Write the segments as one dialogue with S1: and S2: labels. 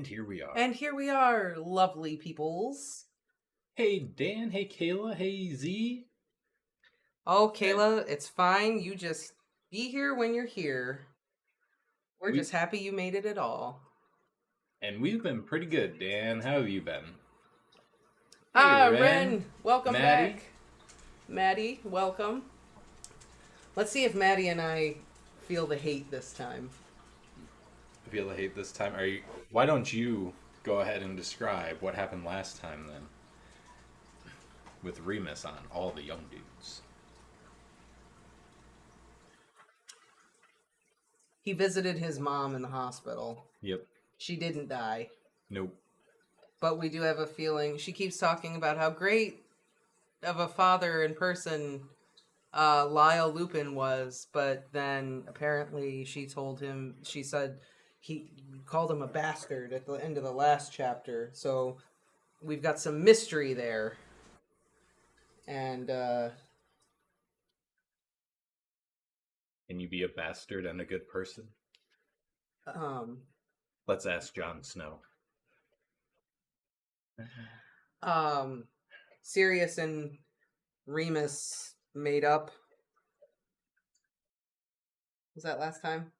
S1: And here we are.
S2: And here we are, lovely peoples.
S1: Hey, Dan. Hey, Kayla. Hey, Z.
S2: Oh, Kayla, it's fine. You just be here when you're here. We're just happy you made it at all.
S1: And we've been pretty good, Dan. How have you been?
S2: Hey, Ren, welcome
S1: Maddie.
S2: back. Maddie, welcome. Let's see if Maddie and I feel the hate this time.
S1: Feel the hate this time? Why don't you go ahead and describe what happened last time then? With Remus on all the young dudes.
S2: He visited his mom in the hospital.
S1: Yep.
S2: She didn't die.
S1: Nope.
S2: But we do have a feeling. She keeps talking about how great of a father in person Lyle Lupin was, but then apparently she said he called him a bastard at the end of the last chapter. So we've got some mystery there. And
S1: Can you be a bastard and a good person? Let's ask Jon Snow.
S2: Sirius and Remus made up. Was that last time?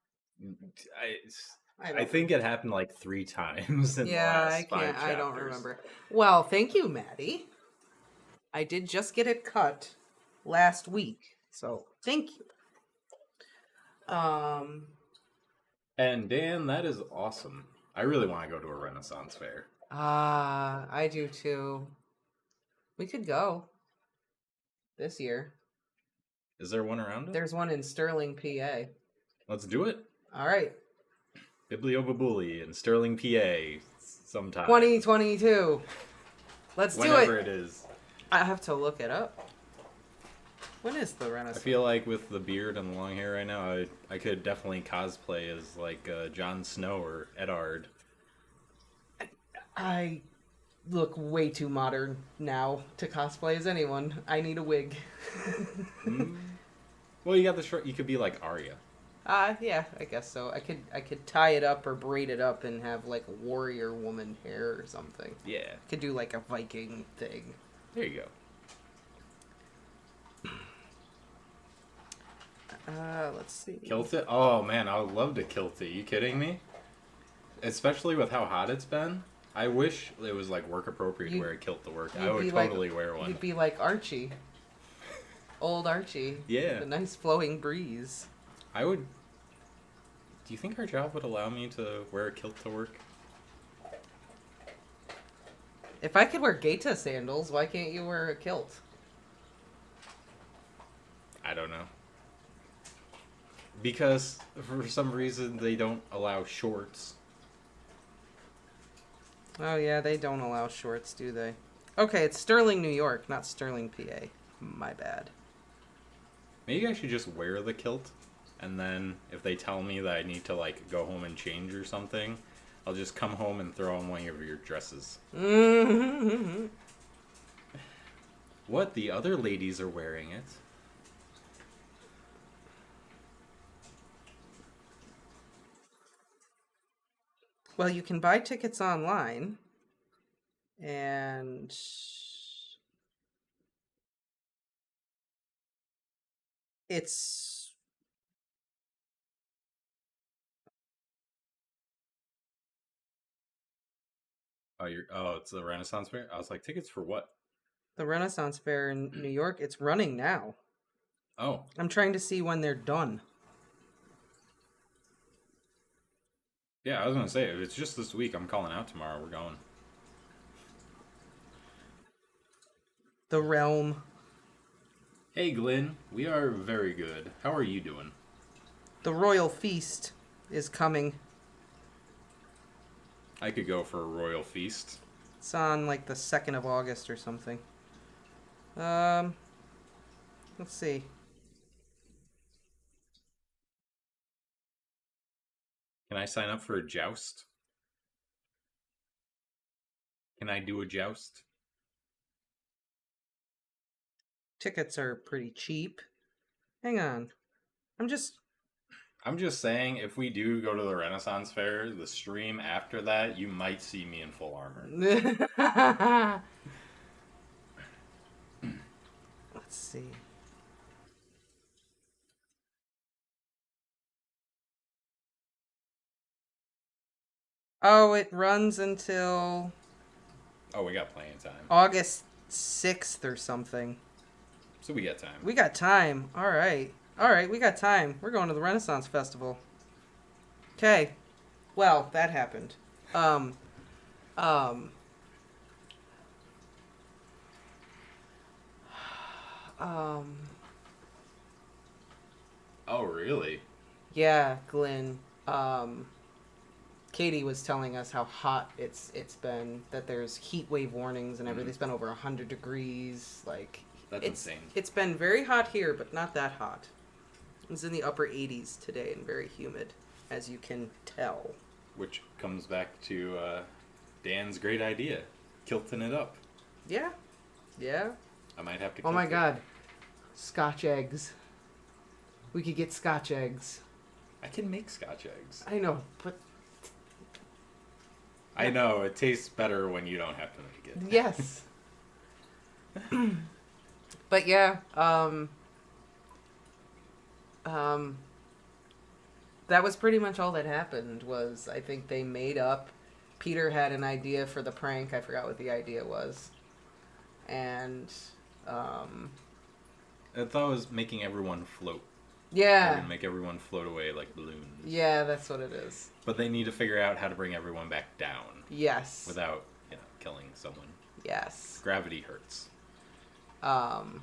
S1: I think it happened like 3 times in the last 5 chapters.
S2: I don't remember. Well, thank you, Maddie. I did just get it cut last week, so thank you.
S1: And Dan, that is awesome. I really want to go to a Renaissance fair.
S2: I do too. We could go this year.
S1: Is there one around it?
S2: There's one in Sterling, PA.
S1: Let's do it.
S2: All right.
S1: BIBLIOBIBULI in Sterling, PA sometime.
S2: 2022. Let's do it.
S1: Whenever it is.
S2: I have to look it up. When is the Renaissance?
S1: I feel like with the beard and the long hair right now, I could definitely cosplay as like Jon Snow or Eddard.
S2: I look way too modern now to cosplay as anyone. I need a wig.
S1: Well, you got the short. You could be like Arya.
S2: Yeah, I guess so. I could tie it up or braid it up and have like warrior woman hair or something.
S1: Yeah.
S2: Could do like a Viking thing.
S1: There you go.
S2: Let's see.
S1: Kilt it? Oh man, I would love to kilt it. You kidding me? Especially with how hot it's been. I wish it was like work appropriate to wear a kilt to work. I would totally wear one.
S2: You'd be like Archie. Old Archie.
S1: Yeah.
S2: The nice flowing breeze.
S1: I would. Do you think our job would allow me to wear a kilt to work?
S2: If I could wear gaita sandals, why can't you wear a kilt?
S1: I don't know. Because for some reason they don't allow shorts.
S2: Oh yeah, they don't allow shorts, do they? Okay, it's Sterling, New York, not Sterling, PA. My bad.
S1: Maybe I should just wear the kilt, and then if they tell me that I need to like go home and change or something, I'll just come home and throw on one of your dresses. What? The other ladies are wearing it.
S2: Well, you can buy tickets online, and it's
S1: It's the Renaissance Fair? I was like, tickets for what?
S2: the Renaissance Fair in New York. It's running now.
S1: Oh.
S2: I'm trying to see when they're done.
S1: Yeah, I was going to say, if it's just this week, I'm calling out tomorrow. We're going.
S2: The Realm.
S1: Hey, Glenn. We are very good. How are you doing?
S2: The Royal Feast is coming.
S1: I could go for a royal feast.
S2: It's on like the 2nd of August or something. Let's see.
S1: Can I sign up for a joust? Can I do a joust?
S2: Tickets are pretty cheap. Hang on.
S1: I'm just saying, if we do go to the Renaissance Fair, the stream after that, you might see me in full armor.
S2: Let's see. Oh, it runs until
S1: Oh, we got plenty of time.
S2: August 6th or something.
S1: So we got time.
S2: We got time. All right. All right, we got time. We're going to the Renaissance Festival. Okay. Well, that happened. Um
S1: Oh, really?
S2: yeah, Glenn. Katie was telling us how hot it's been, that there's heat wave warnings and everything. It's been over 100 degrees. Like,
S1: That's insane.
S2: It's been very hot here, but not that hot. It's in the upper 80s today and very humid, as you can tell.
S1: Which comes back to Dan's great idea, kilting it up.
S2: Yeah. Yeah.
S1: I might have to.
S2: Oh my
S1: kilt it.
S2: God. Scotch eggs. We could get Scotch eggs.
S1: I can make Scotch eggs.
S2: I know, but
S1: I know it tastes better when you don't have to make it.
S2: yes. But yeah, that was pretty much all that happened. Was I think they made up. Peter had an idea for the prank. I forgot what the idea was, and
S1: I thought it was making everyone float.
S2: yeah,
S1: They're gonna make everyone float away like balloons.
S2: yeah, that's what it is.
S1: But they need to figure out how to bring everyone back down
S2: Yes,
S1: without, killing someone.
S2: yes.
S1: Gravity hurts.
S2: And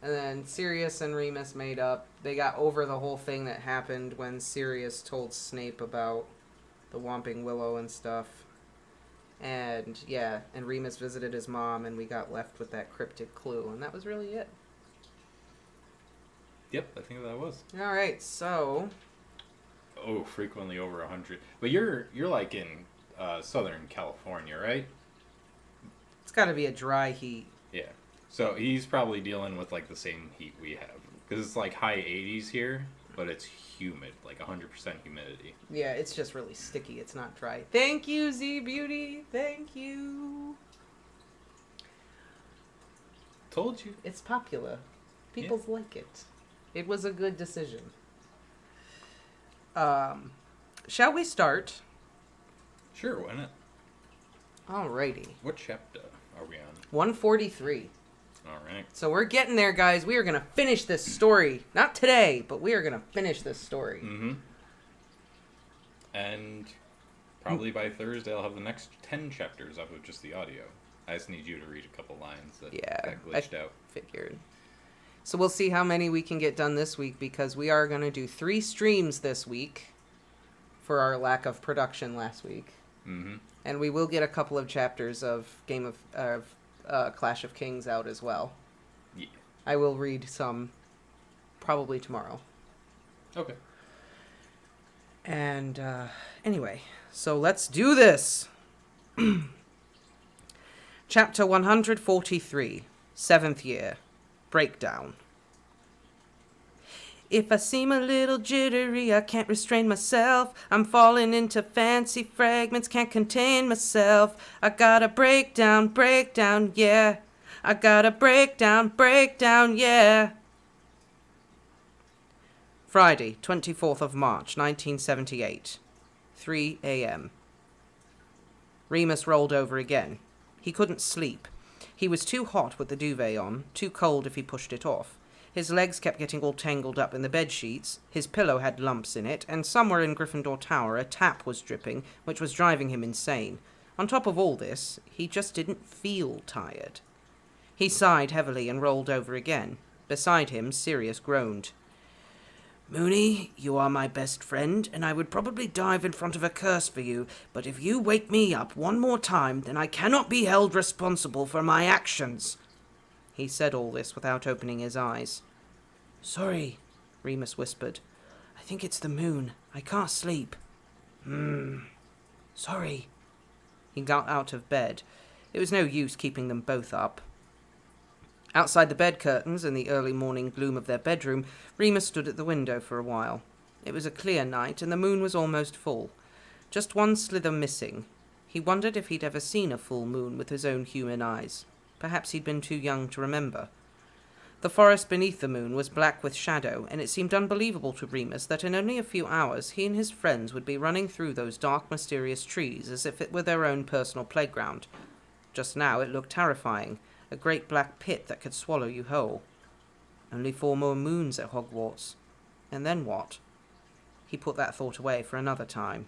S2: then Sirius and Remus made up. They got over the whole thing that happened when Sirius told Snape about the Whomping Willow and stuff. And yeah, and Remus visited his mom, and we got left with that cryptic clue, and that was really it.
S1: Yep, I think that was.
S2: All right, so
S1: Oh, frequently over 100. But you're like in Southern California, right?
S2: it's got to be a dry heat.
S1: Yeah. So he's probably dealing with like the same heat we have, because it's like high 80s here, but it's humid, like 100% humidity.
S2: Yeah, it's just really sticky. It's not dry. Thank you, Z Beauty. Thank you.
S1: Told you.
S2: It's popular. People like it. It was a good decision. Shall we start?
S1: Sure, why not?
S2: Alrighty.
S1: What chapter are we on?
S2: 143.
S1: All right.
S2: So we're getting there, guys. We are going to finish this story. Not today, but we are going to finish this story.
S1: Mm-hmm. And probably by Thursday I'll have the next 10 chapters up with just the audio. I just need you to read a couple lines that glitched out.
S2: Figured. So we'll see how many we can get done this week, because we are going to do 3 streams this week for our lack of production last week.
S1: Mm-hmm.
S2: And we will get a couple of chapters of Clash of Kings out as well.
S1: Yeah.
S2: I will read some probably tomorrow.
S1: Okay.
S2: And anyway, so let's do this. Chapter 143, 7th year. Breakdown. If I seem a little jittery, I can't restrain myself. I'm falling into fancy fragments, can't contain myself. I gotta break down, yeah. I gotta break down, yeah. Friday, 24th of March, 1978. 3 a.m. Remus rolled over again. He couldn't sleep. He was too hot with the duvet on, too cold if he pushed it off. His legs kept getting all tangled up in the bed sheets, his pillow had lumps in it, and somewhere in Gryffindor Tower a tap was dripping, which was driving him insane. On top of all this, he just didn't feel tired. He sighed heavily and rolled over again. Beside him, Sirius groaned. "Moony, you are my best friend, and I would probably dive in front of a curse for you, but if you wake me up one more time, then I cannot be held responsible for my actions." He said all this without opening his eyes. "Sorry," Remus whispered. "I think it's the moon. I can't sleep." Sorry." He got out of bed. It was no use keeping them both up. Outside the bed curtains, in the early morning gloom of their bedroom, Remus stood at the window for a while. It was a clear night, and the moon was almost full. Just one slither missing. He wondered if he'd ever seen a full moon with his own human eyes. Perhaps he'd been too young to remember. The forest beneath the moon was black with shadow, and it seemed unbelievable to Remus that in only a few hours he and his friends would be running through those dark, mysterious trees as if it were their own personal playground. Just now it looked terrifying, a great black pit that could swallow you whole. Only 4 more moons at Hogwarts. And then what? He put that thought away for another time.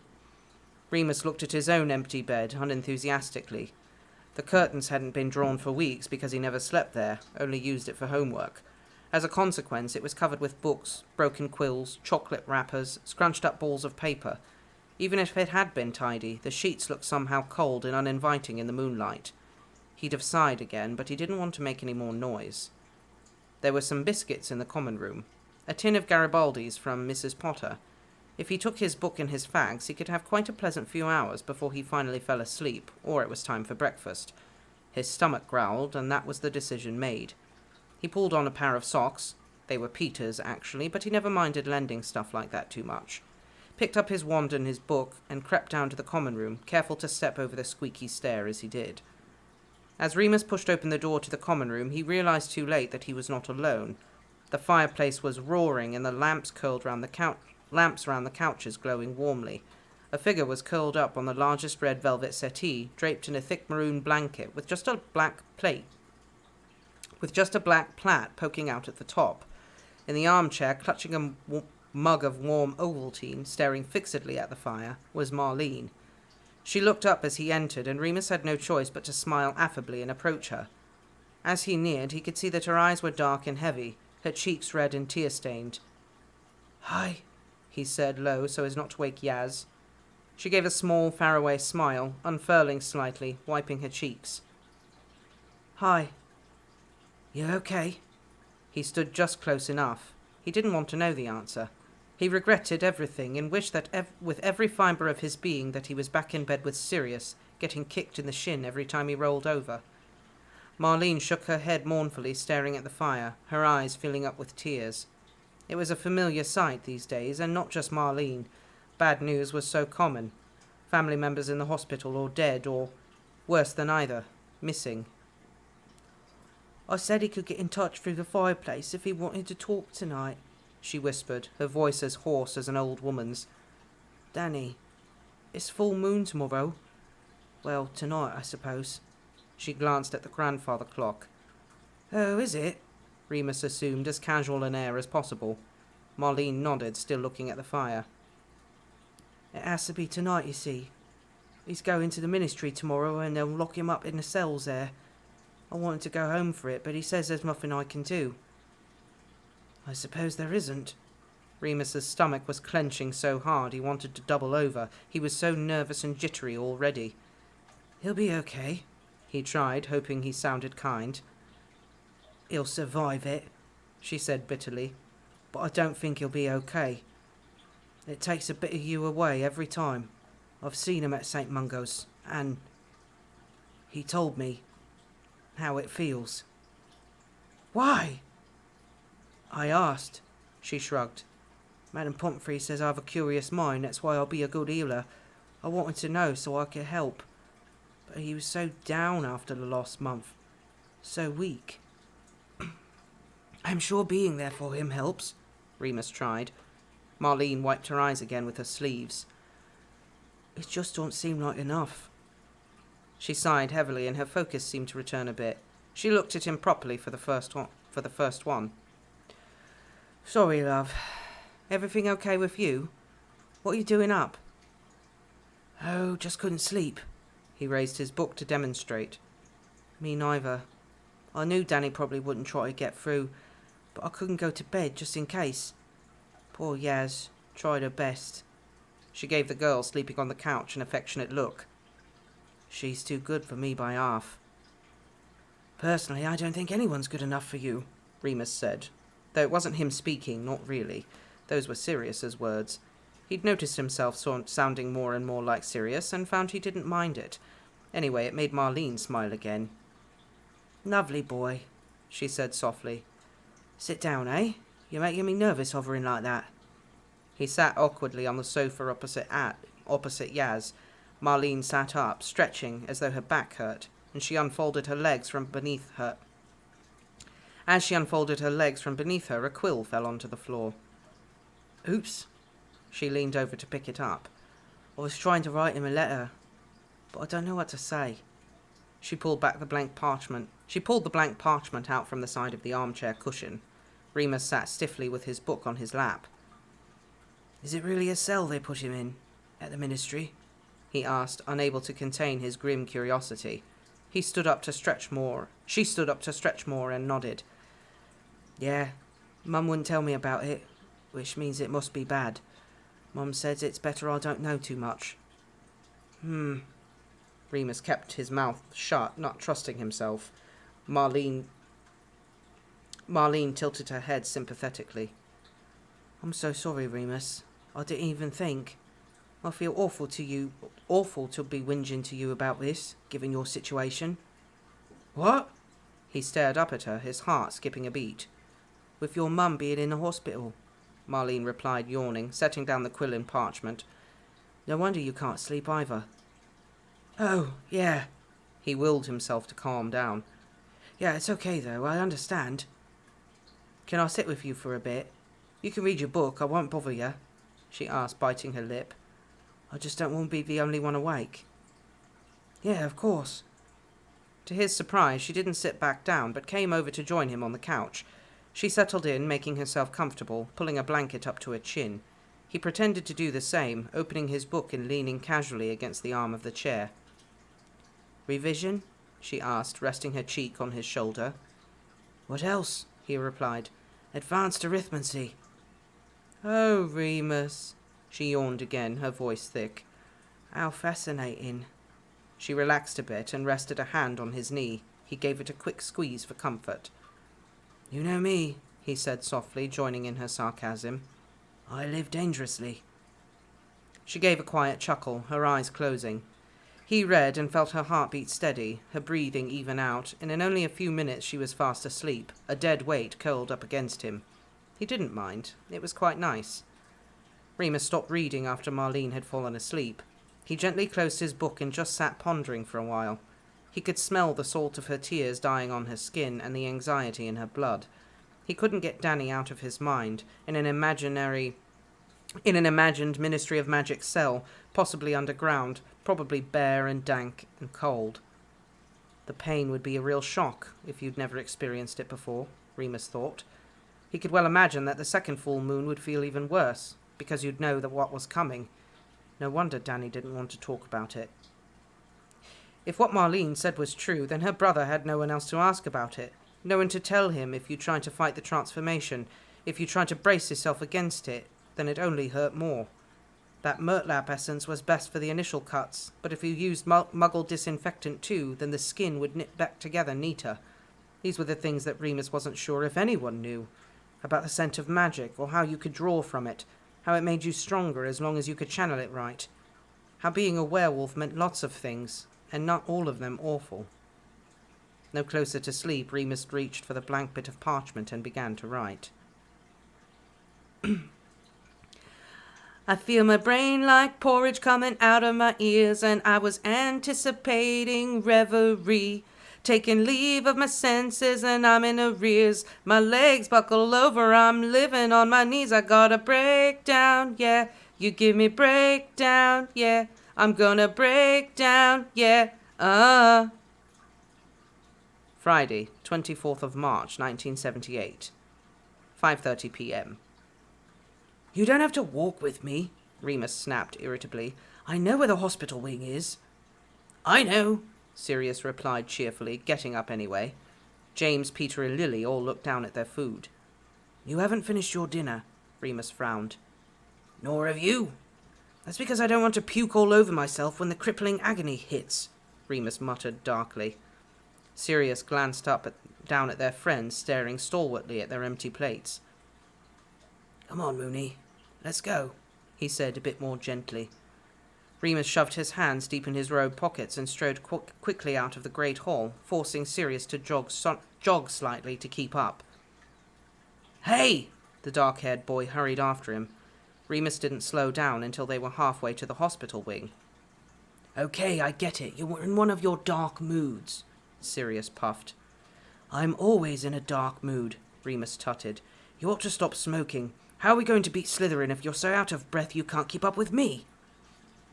S2: Remus looked at his own empty bed unenthusiastically. The curtains hadn't been drawn for weeks because he never slept there, only used it for homework. As a consequence, it was covered with books, broken quills, chocolate wrappers, scrunched up balls of paper. Even if it had been tidy, the sheets looked somehow cold and uninviting in the moonlight. He'd have sighed again, but he didn't want to make any more noise. There were some biscuits in the common room, a tin of Garibaldi's from Mrs. Potter. If he took his book and his fags, he could have quite a pleasant few hours before he finally fell asleep, or it was time for breakfast. His stomach growled, and that was the decision made. He pulled on a pair of socks. They were Peter's, actually, but he never minded lending stuff like that too much. Picked up his wand and his book, and crept down to the common room, careful to step over the squeaky stair as he did. As Remus pushed open the door to the common room, he realized too late that he was not alone. The fireplace was roaring, and the lamps round the couches glowing warmly. A figure was curled up on the largest red velvet settee, draped in a thick maroon blanket, with just a black plait poking out at the top. In the armchair, clutching a mug of warm Ovaltine, staring fixedly at the fire, was Marlene. She looked up as he entered, and Remus had no choice but to smile affably and approach her. As he neared, he could see that her eyes were dark and heavy, her cheeks red and tear-stained. "Hi," he said low so as not to wake Yaz. She gave a small, faraway smile, unfurling slightly, wiping her cheeks. "Hi. You okay?" He stood just close enough. He didn't want to know the answer. He regretted everything and wished that with every fibre of his being that he was back in bed with Sirius, getting kicked in the shin every time he rolled over. Marlene shook her head mournfully, staring at the fire, her eyes filling up with tears. It was a familiar sight these days, and not just Marlene. Bad news was so common. Family members in the hospital or dead or, worse than either, missing. "I said he could get in touch through the fireplace if he wanted to talk tonight," she whispered, her voice as hoarse as an old woman's. "Danny, it's full moon tomorrow. Well, tonight, I suppose." She glanced at the grandfather clock. "Oh, is it?" Remus assumed, as casual an air as possible. Marlene nodded, still looking at the fire. "It has to be tonight, you see. He's going to the ministry tomorrow, and they'll lock him up in the cells there. I wanted to go home for it, but he says there's nothing I can do." "I suppose there isn't." Remus's stomach was clenching so hard he wanted to double over. He was so nervous and jittery already. "He'll be okay," he tried, hoping he sounded kind. "He'll survive it," she said bitterly, "but I don't think he'll be okay. It takes a bit of you away every time. I've seen him at St. Mungo's, and he told me how it feels." "Why?" "I asked," she shrugged. "Madame Pomfrey says I have a curious mind, that's why I'll be a good healer. I wanted to know so I could help. But he was so down after the last month, so weak." "I'm sure being there for him helps," Remus tried. Marlene wiped her eyes again with her sleeves. "It just don't seem like enough." She sighed heavily, and her focus seemed to return a bit. She looked at him properly for the first one. "Sorry, love. Everything okay with you? What are you doing up?" "Oh, just couldn't sleep." He raised his book to demonstrate. "Me neither. I knew Danny probably wouldn't try to get through, but I couldn't go to bed just in case. Poor Yaz tried her best." She gave the girl sleeping on the couch an affectionate look. "She's too good for me by half." "Personally, I don't think anyone's good enough for you," Remus said, though it wasn't him speaking, not really. Those were Sirius's words. He'd noticed himself sounding more and more like Sirius, and found he didn't mind it. Anyway, it made Marlene smile again. "Lovely boy. she said softly. Sit down, eh? You're making me nervous hovering like that. He sat awkwardly on the sofa opposite Yaz. Marlene sat up, stretching as though her back hurt, and she unfolded her legs from beneath her. As she unfolded her legs from beneath her, a quill fell onto the floor. Oops. She leaned over to pick it up. I was trying to write him a letter, but I don't know what to say. She pulled the blank parchment out from the side of the armchair cushion. Remus sat stiffly with his book on his lap. Is it really a cell they put him in, at the ministry? He asked, unable to contain his grim curiosity. She stood up to stretch more and nodded. Yeah, Mum wouldn't tell me about it, which means it must be bad. Mum says it's better I don't know too much. Remus kept his mouth shut, not trusting himself. Marlene tilted her head sympathetically. I'm so sorry, Remus. I didn't even think. I feel awful to be whinging to you about this, given your situation. What? He stared up at her, his heart skipping a beat. With your mum being in the hospital, Marlene replied, yawning, setting down the quill and parchment. No wonder you can't sleep either. Oh, yeah. He willed himself to calm down. Yeah, it's okay though, I understand. Can I sit with you for a bit? You can read your book, I won't bother you, she asked, biting her lip. I just don't want to be the only one awake. Yeah, of course. To his surprise, she didn't sit back down, but came over to join him on the couch. She settled in, making herself comfortable, pulling a blanket up to her chin. He pretended to do the same, opening his book and leaning casually against the arm of the chair. Revision? She asked, resting her cheek on his shoulder. What else? He replied. Advanced arithmancy. Oh, Remus. She yawned again, her voice thick. How fascinating. She relaxed a bit and rested a hand on his knee. He gave it a quick squeeze for comfort. You know me, he said softly, joining in her sarcasm. I live dangerously. She gave a quiet chuckle, her eyes closing. He read and felt her heartbeat steady, her breathing even out, and in only a few minutes she was fast asleep, a dead weight curled up against him. He didn't mind. It was quite nice. Remus stopped reading after Marlene had fallen asleep. He gently closed his book and just sat pondering for a while. He could smell the salt of her tears dying on her skin and the anxiety in her blood. He couldn't get Danny out of his mind, in an imagined Ministry of Magic cell, possibly underground, probably bare and dank and cold. The pain would be a real shock if you'd never experienced it before, Remus thought. He could well imagine that the second full moon would feel even worse, because you'd know that what was coming. No wonder Danny didn't want to talk about it. If what Marlene said was true, then her brother had no one else to ask about it. No one to tell him if you tried to fight the transformation, if you tried to brace yourself against it, then it only hurt more. That Murtlap essence was best for the initial cuts, but if you used Muggle disinfectant too, then the skin would knit back together neater. These were the things that Remus wasn't sure if anyone knew. About the scent of magic, or how you could draw from it, how it made you stronger as long as you could channel it right. How being a werewolf meant lots of things, and not all of them awful. No closer to sleep, Remus reached for the blank bit of parchment and began to write. I feel my brain like porridge coming out of my ears, and I was anticipating reverie. Taking leave of my senses and I'm in arrears. My legs buckle over, I'm living on my knees. I gotta break down, yeah. You give me breakdown, yeah. I'm gonna break down, yeah. Friday, 24th of March, 1978. 5:30 p.m. You don't have to walk with me, Remus snapped irritably. I know where the hospital wing is. I know, Sirius replied cheerfully, getting up anyway. James, Peter and Lily all looked down at their food. You haven't finished your dinner, Remus frowned. Nor have you. That's because I don't want to puke all over myself when the crippling agony hits, Remus muttered darkly. Sirius glanced down at their friends, staring stalwartly at their empty plates. Come on, Mooney. Let's go, he said a bit more gently. Remus shoved his hands deep in his robe pockets and strode quickly out of the great hall, forcing Sirius to jog jog slightly to keep up. "Hey!" The dark-haired boy hurried after him. Remus didn't slow down until they were halfway to the hospital wing. "Okay, I get it. You were in one of your dark moods," Sirius puffed. "I'm always in a dark mood," Remus tutted. "You ought to stop smoking. How are we going to beat Slytherin if you're so out of breath you can't keep up with me?"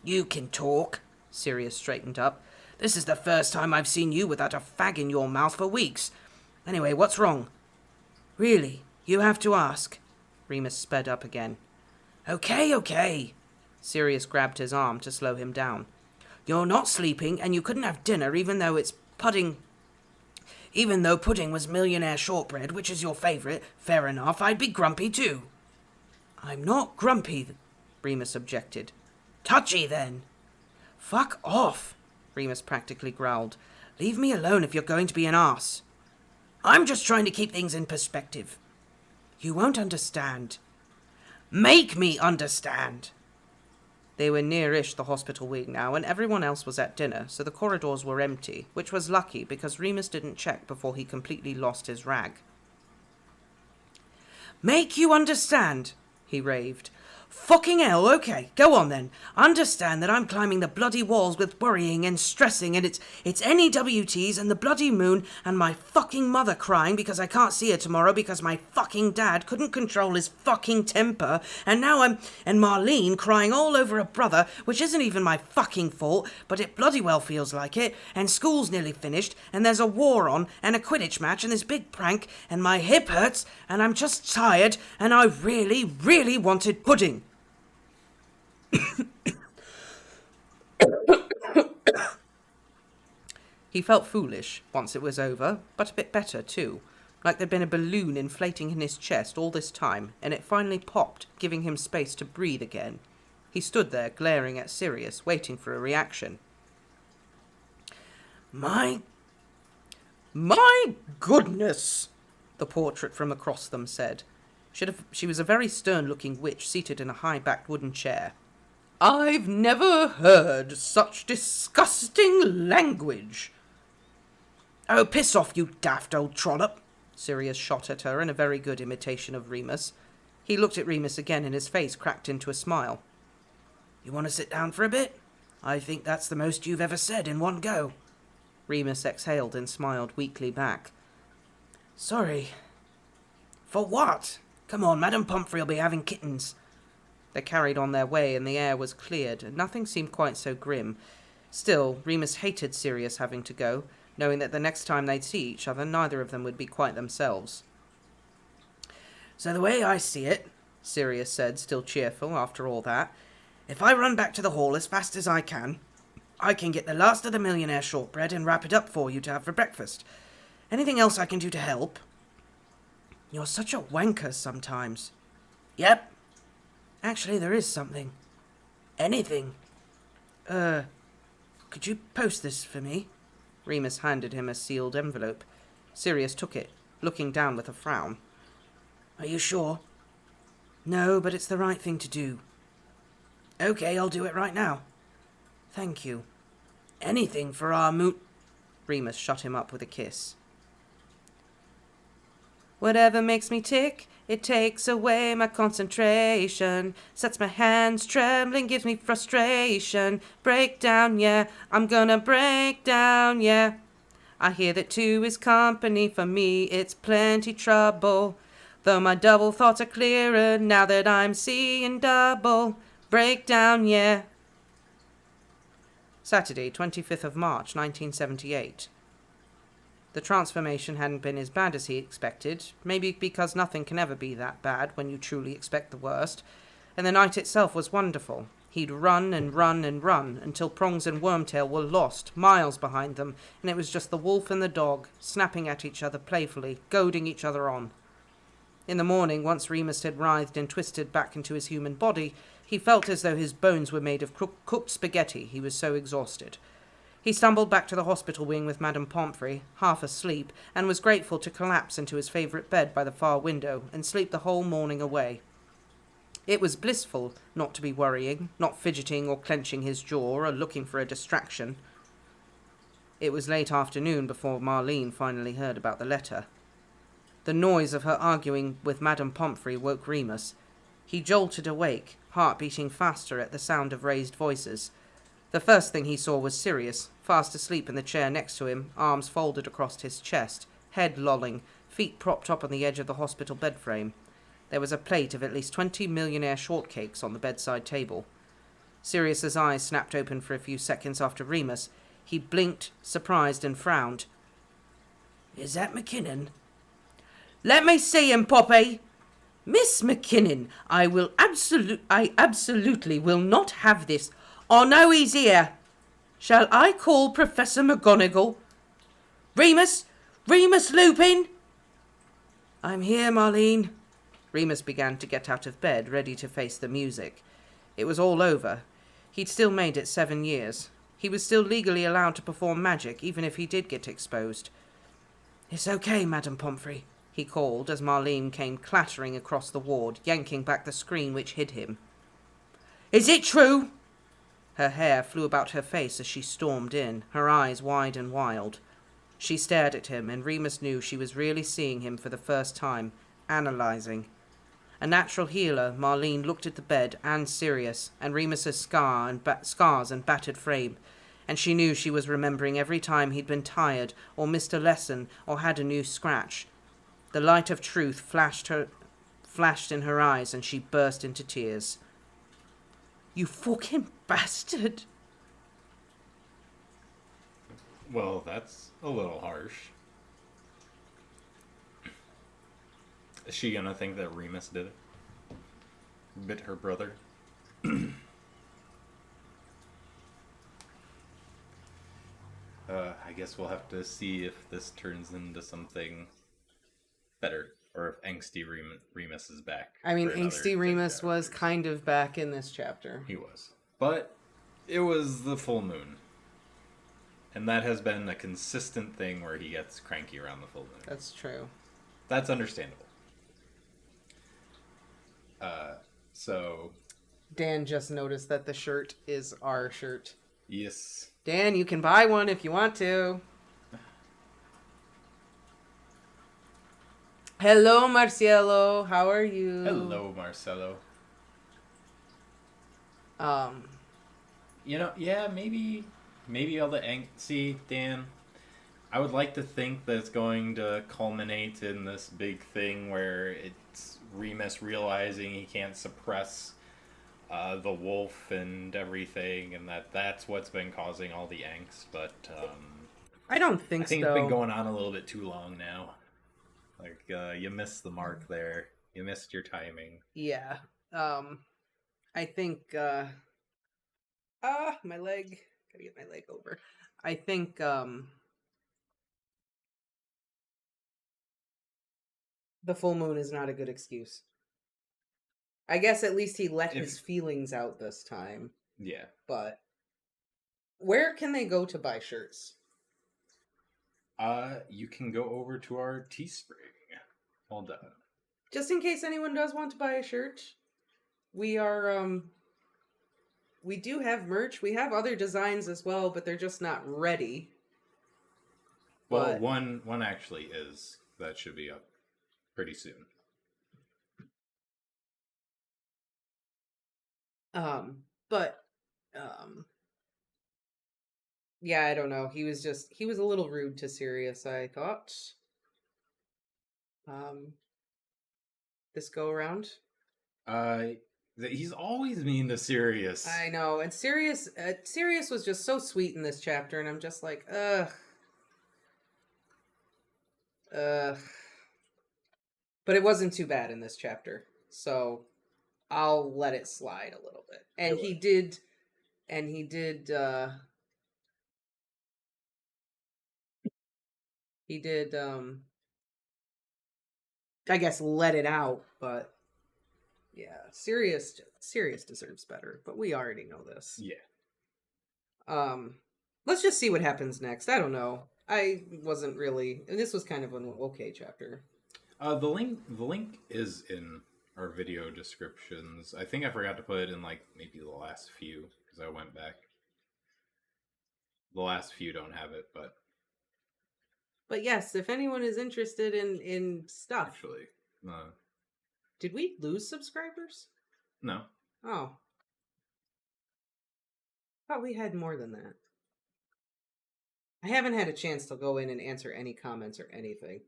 S2: "You can talk," Sirius straightened up. "This is the first time I've seen you without a fag in your mouth for weeks. Anyway, what's wrong?" "Really? You have to ask." Remus sped up again. Okay. Sirius grabbed his arm to slow him down. "You're not sleeping, and you couldn't have dinner even though pudding was millionaire shortbread, which is your favourite. Fair enough, I'd be grumpy too." "I'm not grumpy," Remus objected. "Touchy, then." "Fuck off," Remus practically growled. "Leave me alone if you're going to be an arse." "I'm just trying to keep things in perspective." "You won't understand." "Make me understand." They were near-ish the hospital wing now, and everyone else was at dinner, so the corridors were empty, which was lucky because Remus didn't check before he completely lost his rag. "Make you understand," he raved. "Fucking hell, okay, go on then. Understand that I'm climbing the bloody walls with worrying and stressing, and it's NEWTs and the bloody moon and my fucking mother crying because I can't see her tomorrow because my fucking dad couldn't control his fucking temper, and now and Marlene crying all over her brother, which isn't even my fucking fault, but it bloody well feels like it, and school's nearly finished, and there's a war on, and a Quidditch match, and this big prank, and my hip hurts, and I'm just tired, and I really, really wanted pudding." He felt foolish once it was over, but a bit better too, like there'd been a balloon inflating in his chest all this time, and it finally popped, giving him space to breathe again. He stood there, glaring at Sirius, waiting for a reaction. My goodness," the portrait from across them said. She was a very stern-looking witch seated in a high-backed wooden chair. "I've never heard such disgusting language." "Oh, piss off, you daft old trollop," Sirius shot at her in a very good imitation of Remus. He looked at Remus again and his face cracked into a smile. "You want to sit down for a bit? I think that's the most you've ever said in one go." Remus exhaled and smiled weakly back. "Sorry." "For what? Come on, Madame Pomfrey will be having kittens." They carried on their way, and the air was cleared, and nothing seemed quite so grim. Still, Remus hated Sirius having to go, knowing that the next time they'd see each other, neither of them would be quite themselves. "So the way I see it," Sirius said, still cheerful after all that, "if I run back to the hall as fast as I can get the last of the millionaire shortbread and wrap it up for you to have for breakfast. Anything else I can do to help?" "You're such a wanker sometimes." "Yep. Actually, there is something. Anything." Could you post this for me?" Remus handed him a sealed envelope. Sirius took it, looking down with a frown. "Are you sure?" "No, but it's the right thing to do." "Okay, I'll do it right now." "Thank you." "Anything for our moot..." Remus shut him up with a kiss. "Whatever makes me tick, it takes away my concentration, sets my hands trembling, gives me frustration. Break down, yeah, I'm gonna break down, yeah. I hear that two is company, for me it's plenty trouble. Though my double thoughts are clearer now that I'm seeing double. Break down, yeah." Saturday, 25th of March, 1978. The transformation hadn't been as bad as he expected, maybe because nothing can ever be that bad when you truly expect the worst, and the night itself was wonderful. He'd run and run and run until Prongs and Wormtail were lost, miles behind them, and it was just the wolf and the dog, snapping at each other playfully, goading each other on. In the morning, once Remus had writhed and twisted back into his human body, he felt as though his bones were made of cooked spaghetti, he was so exhausted. He stumbled back to the hospital wing with Madame Pomfrey, half asleep, and was grateful to collapse into his favourite bed by the far window and sleep the whole morning away. It was blissful not to be worrying, not fidgeting or clenching his jaw or looking for a distraction. It was late afternoon before Marlene finally heard about the letter. The noise of her arguing with Madame Pomfrey woke Remus. He jolted awake, heart beating faster at the sound of raised voices. The first thing he saw was Sirius, fast asleep in the chair next to him, arms folded across his chest, head lolling, feet propped up on the edge of the hospital bed frame. There was a plate of at least 20 millionaire shortcakes on the bedside table. Sirius's eyes snapped open for a few seconds after Remus. He blinked, surprised, and frowned. "Is that McKinnon?" "Let me see him, Poppy." "Miss McKinnon, I absolutely will not have this. I know he's here. Shall I call Professor McGonagall?" "Remus! Remus Lupin!" "I'm here, Marlene." Remus began to get out of bed, ready to face the music. It was all over. He'd still made it 7 years. He was still legally allowed to perform magic, even if he did get exposed. "It's okay, Madame Pomfrey," he called as Marlene came clattering across the ward, yanking back the screen which hid him. "Is it true?" Her hair flew about her face as she stormed in, her eyes wide and wild. She stared at him, and Remus knew she was really seeing him for the first time, analysing. A natural healer, Marlene looked at the bed and Sirius, and Remus's scars and battered frame, and she knew she was remembering every time he'd been tired, or missed a lesson, or had a new scratch. The light of truth flashed in her eyes, and she burst into tears. "You fucking bastard!"
S1: Well, that's a little harsh. Is she gonna think that Remus did it? Bit her brother? I guess we'll have to see if this turns into something better, or if angsty Remus is back.
S2: I mean,
S1: for another
S2: angsty Remus
S1: 30
S2: was
S1: chapters.
S2: kind of back in this chapter.
S1: He was. But it was the full moon. And that has been a consistent thing where he gets cranky around the full moon.
S2: That's true.
S1: That's understandable. So...
S2: Dan just noticed that the shirt is our shirt.
S1: Yes.
S2: Dan, you can buy one if you want to. Hello, Marcielo. How are you?
S1: Hello, Marcelo. You know, yeah, maybe all the see, Dan, I would like to think that it's going to culminate in this big thing where it's Remus realizing he can't suppress the wolf and everything, and that's what's been causing all the angst. But
S2: I don't think so.
S1: it's been going on a little bit too long now. Like you missed the mark there. You missed your timing.
S2: Yeah. I think my leg. Gotta get my leg over. I think the full moon is not a good excuse. I guess at least he let his feelings out this time.
S1: Yeah.
S2: But where can they go to buy shirts?
S1: You can go over to our Teespring. Hold on.
S2: Just in case anyone does want to buy a shirt, we are we do have merch. We have other designs as well, but they're just not ready.
S1: Well,
S2: But
S1: one actually is. That should be up pretty soon.
S2: Yeah, I don't know. He was a little rude to Sirius, I thought. This go around.
S1: He's always mean to Sirius.
S2: I know, and Sirius was just so sweet in this chapter, and I'm just like, ugh. But it wasn't too bad in this chapter, so I'll let it slide a little bit. And he did, I guess let it out, but yeah, Sirius deserves better, but we already know this.
S1: Yeah.
S2: Let's just see what happens next. I don't know. I wasn't really, and this was kind of an okay chapter.
S1: The link is in our video descriptions. I think I forgot to put it in like maybe the last few because I went back. The last few don't have it, but
S2: yes, if anyone is interested in stuff.
S1: actually,
S2: Did we lose subscribers?
S1: no.
S2: Oh. Thought we had more than that. I haven't had a chance to go in and answer any comments or anything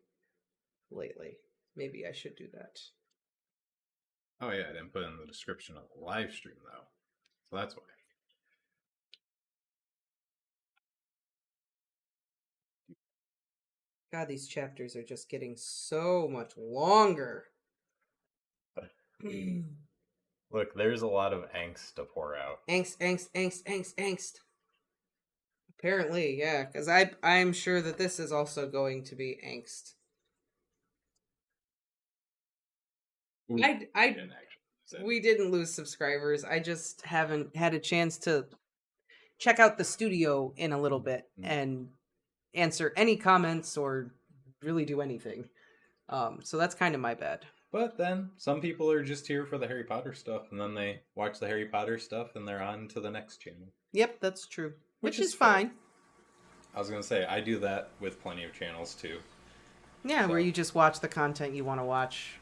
S2: lately. Maybe I should do that.
S1: Oh yeah, I didn't put it in the description of the live stream though, so that's why.
S2: God, these chapters are just getting so much longer.
S1: Look, there's a lot of angst to pour out.
S2: Angst. Apparently, yeah, because I'm sure that this is also going to be angst.
S1: Ooh,
S2: we didn't lose subscribers. I just haven't had a chance to check out the studio in a little bit and answer any comments or really do anything. So that's kind of my bad.
S1: But then some people are just here for the Harry Potter stuff, and then they watch the Harry Potter stuff, and they're on to the next channel.
S2: Yep, that's true. Which is fine.
S1: I was gonna say I do that with plenty of channels too.
S2: Yeah, so. Where you just watch the content you want to watch,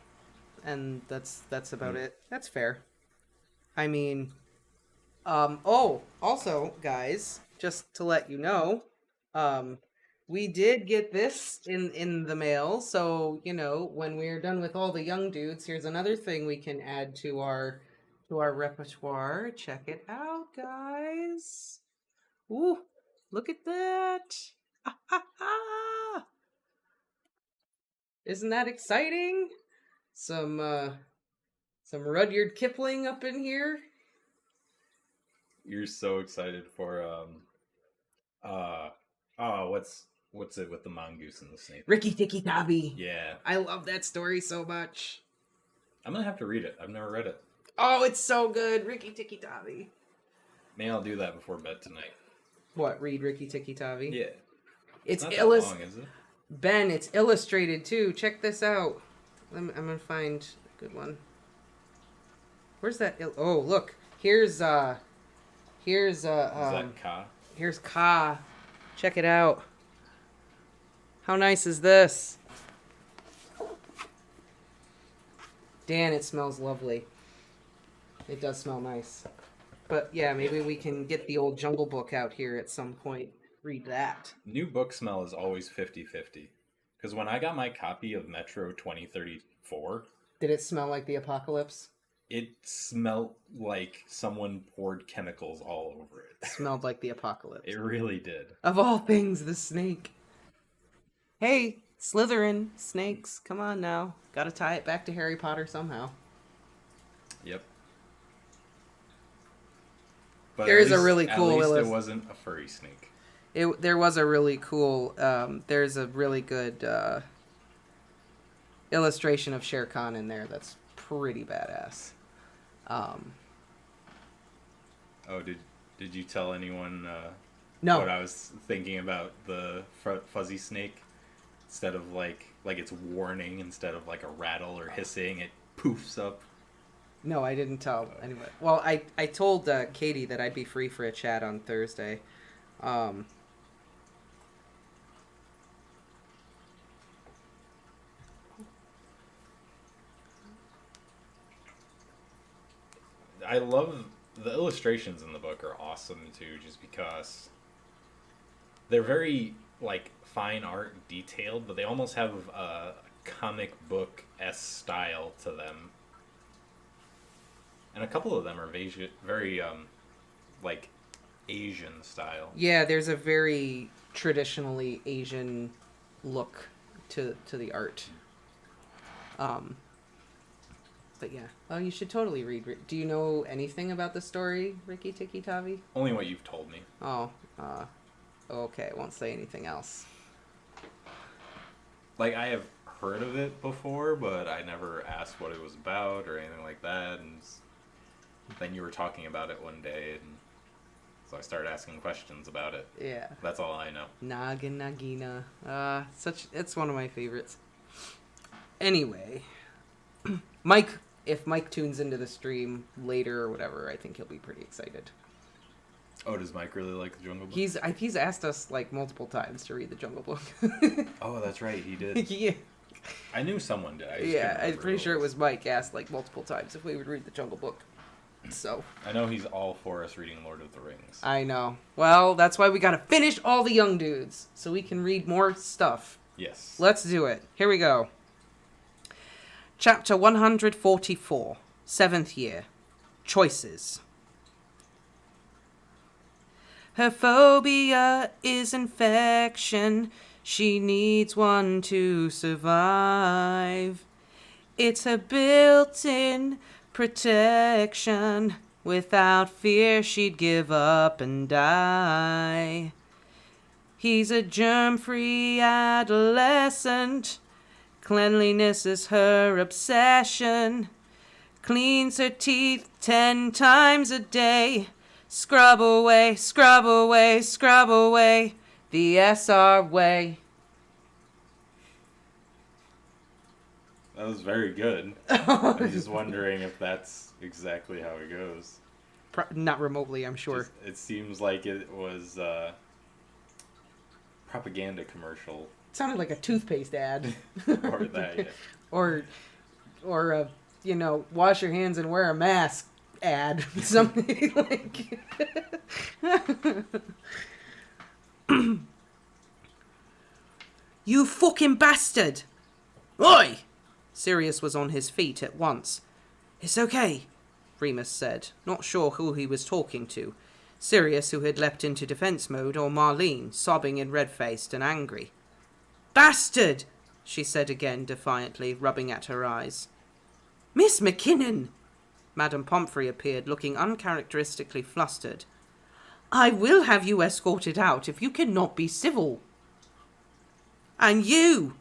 S2: and that's about it. That's fair. I mean, also, guys, just to let you know, we did get this in the mail. So, you know, when we're done with all the young dudes, here's another thing we can add to our repertoire. Check it out, guys. Ooh, look at that. Isn't that exciting? Some Rudyard Kipling up in here.
S1: You're so excited for what's it with the mongoose and the snake?
S2: Rikki Tikki Tavi.
S1: Yeah.
S2: I love that story so much.
S1: I'm gonna have to read it. I've never read it.
S2: Oh, it's so good. Rikki Tikki Tavi.
S1: Maybe I'll do that before bed tonight.
S2: What, read Rikki Tikki Tavi?
S1: Yeah.
S2: It's
S1: not that long, is it?
S2: Ben, it's illustrated too. Check this out. I'm gonna find a good one. Where's that? Oh, look. Here's is that
S1: Ka?
S2: Here's Ka. Check it out. How nice is this? Dan, it smells lovely. It does smell nice. But yeah, maybe we can get the old Jungle Book out here at some point. Read that.
S1: New book smell is always 50-50. Because when I got my copy of Metro 2034...
S2: Did it smell like the apocalypse?
S1: It smelled like someone poured chemicals all over it.
S2: It smelled like the apocalypse.
S1: It really did.
S2: Of all things, the snake. Hey, Slytherin, snakes, come on now. Gotta tie it back to Harry Potter somehow.
S1: Yep. But
S2: there is a really cool...
S1: At least it wasn't a furry snake.
S2: There was a really cool... there's a really good illustration of Shere Khan in there that's pretty badass.
S1: Oh, did you tell anyone
S2: no.
S1: what I was thinking about the fuzzy snake? Instead of like it's warning, instead of like a rattle or hissing, it poofs up.
S2: No, I didn't tell anybody. Well, I told Katie that I'd be free for a chat on Thursday.
S1: I love the illustrations in the book are awesome too, just because they're very like fine art detailed, but they almost have a comic book-esque style to them. And a couple of them are very like Asian style.
S2: Yeah, there's a very traditionally Asian look to the art. But yeah, oh, you should totally read. Do you know anything about the story, Rikki Tikki Tavi?
S1: Only what you've told me.
S2: Oh, okay. I won't say anything else.
S1: Like, I have heard of it before, but I never asked what it was about or anything like that. And then you were talking about it one day, and so I started asking questions about it.
S2: Yeah. That's
S1: all I know.
S2: Nagina. It's one of my favorites. Anyway, if Mike tunes into the stream later or whatever, I think he'll be pretty excited.
S1: Oh, does Mike really like the Jungle Book?
S2: He's asked us like multiple times to read the Jungle Book.
S1: Oh, that's right, he did.
S2: Yeah.
S1: I knew someone did.
S2: I'm pretty sure it was Mike asked like multiple times if we would read the Jungle Book. So.
S1: I know he's all for us reading Lord of the Rings.
S2: I know. Well, that's why we gotta finish all the young dudes so we can read more stuff.
S1: Yes.
S2: Let's do it. Here we go. Chapter 144, 7th year. Choices. Her phobia is infection. She needs one to survive. It's her built-in protection. Without fear, she'd give up and die. He's a germ-free adolescent. Cleanliness is her obsession. Cleans her teeth 10 times a day. Scrub away, scrub away, scrub away. The SR way.
S1: That was very good. I'm just wondering if that's exactly how it goes.
S2: Not remotely, I'm sure.
S1: It seems like it was a propaganda commercial.
S2: It sounded like a toothpaste ad.
S1: Or that, yeah.
S2: or a, wash your hands and wear a mask ad. Something like... You fucking bastard! Oi! Sirius was on his feet at once. It's okay, Remus said, not sure who he was talking to. Sirius, who had leapt into defence mode, or Marlene, sobbing and red-faced and angry. Bastard! She said again, defiantly, rubbing at her eyes. Miss McKinnon! Madame Pomfrey appeared, looking uncharacteristically flustered. I will have you escorted out if you cannot be civil. And you!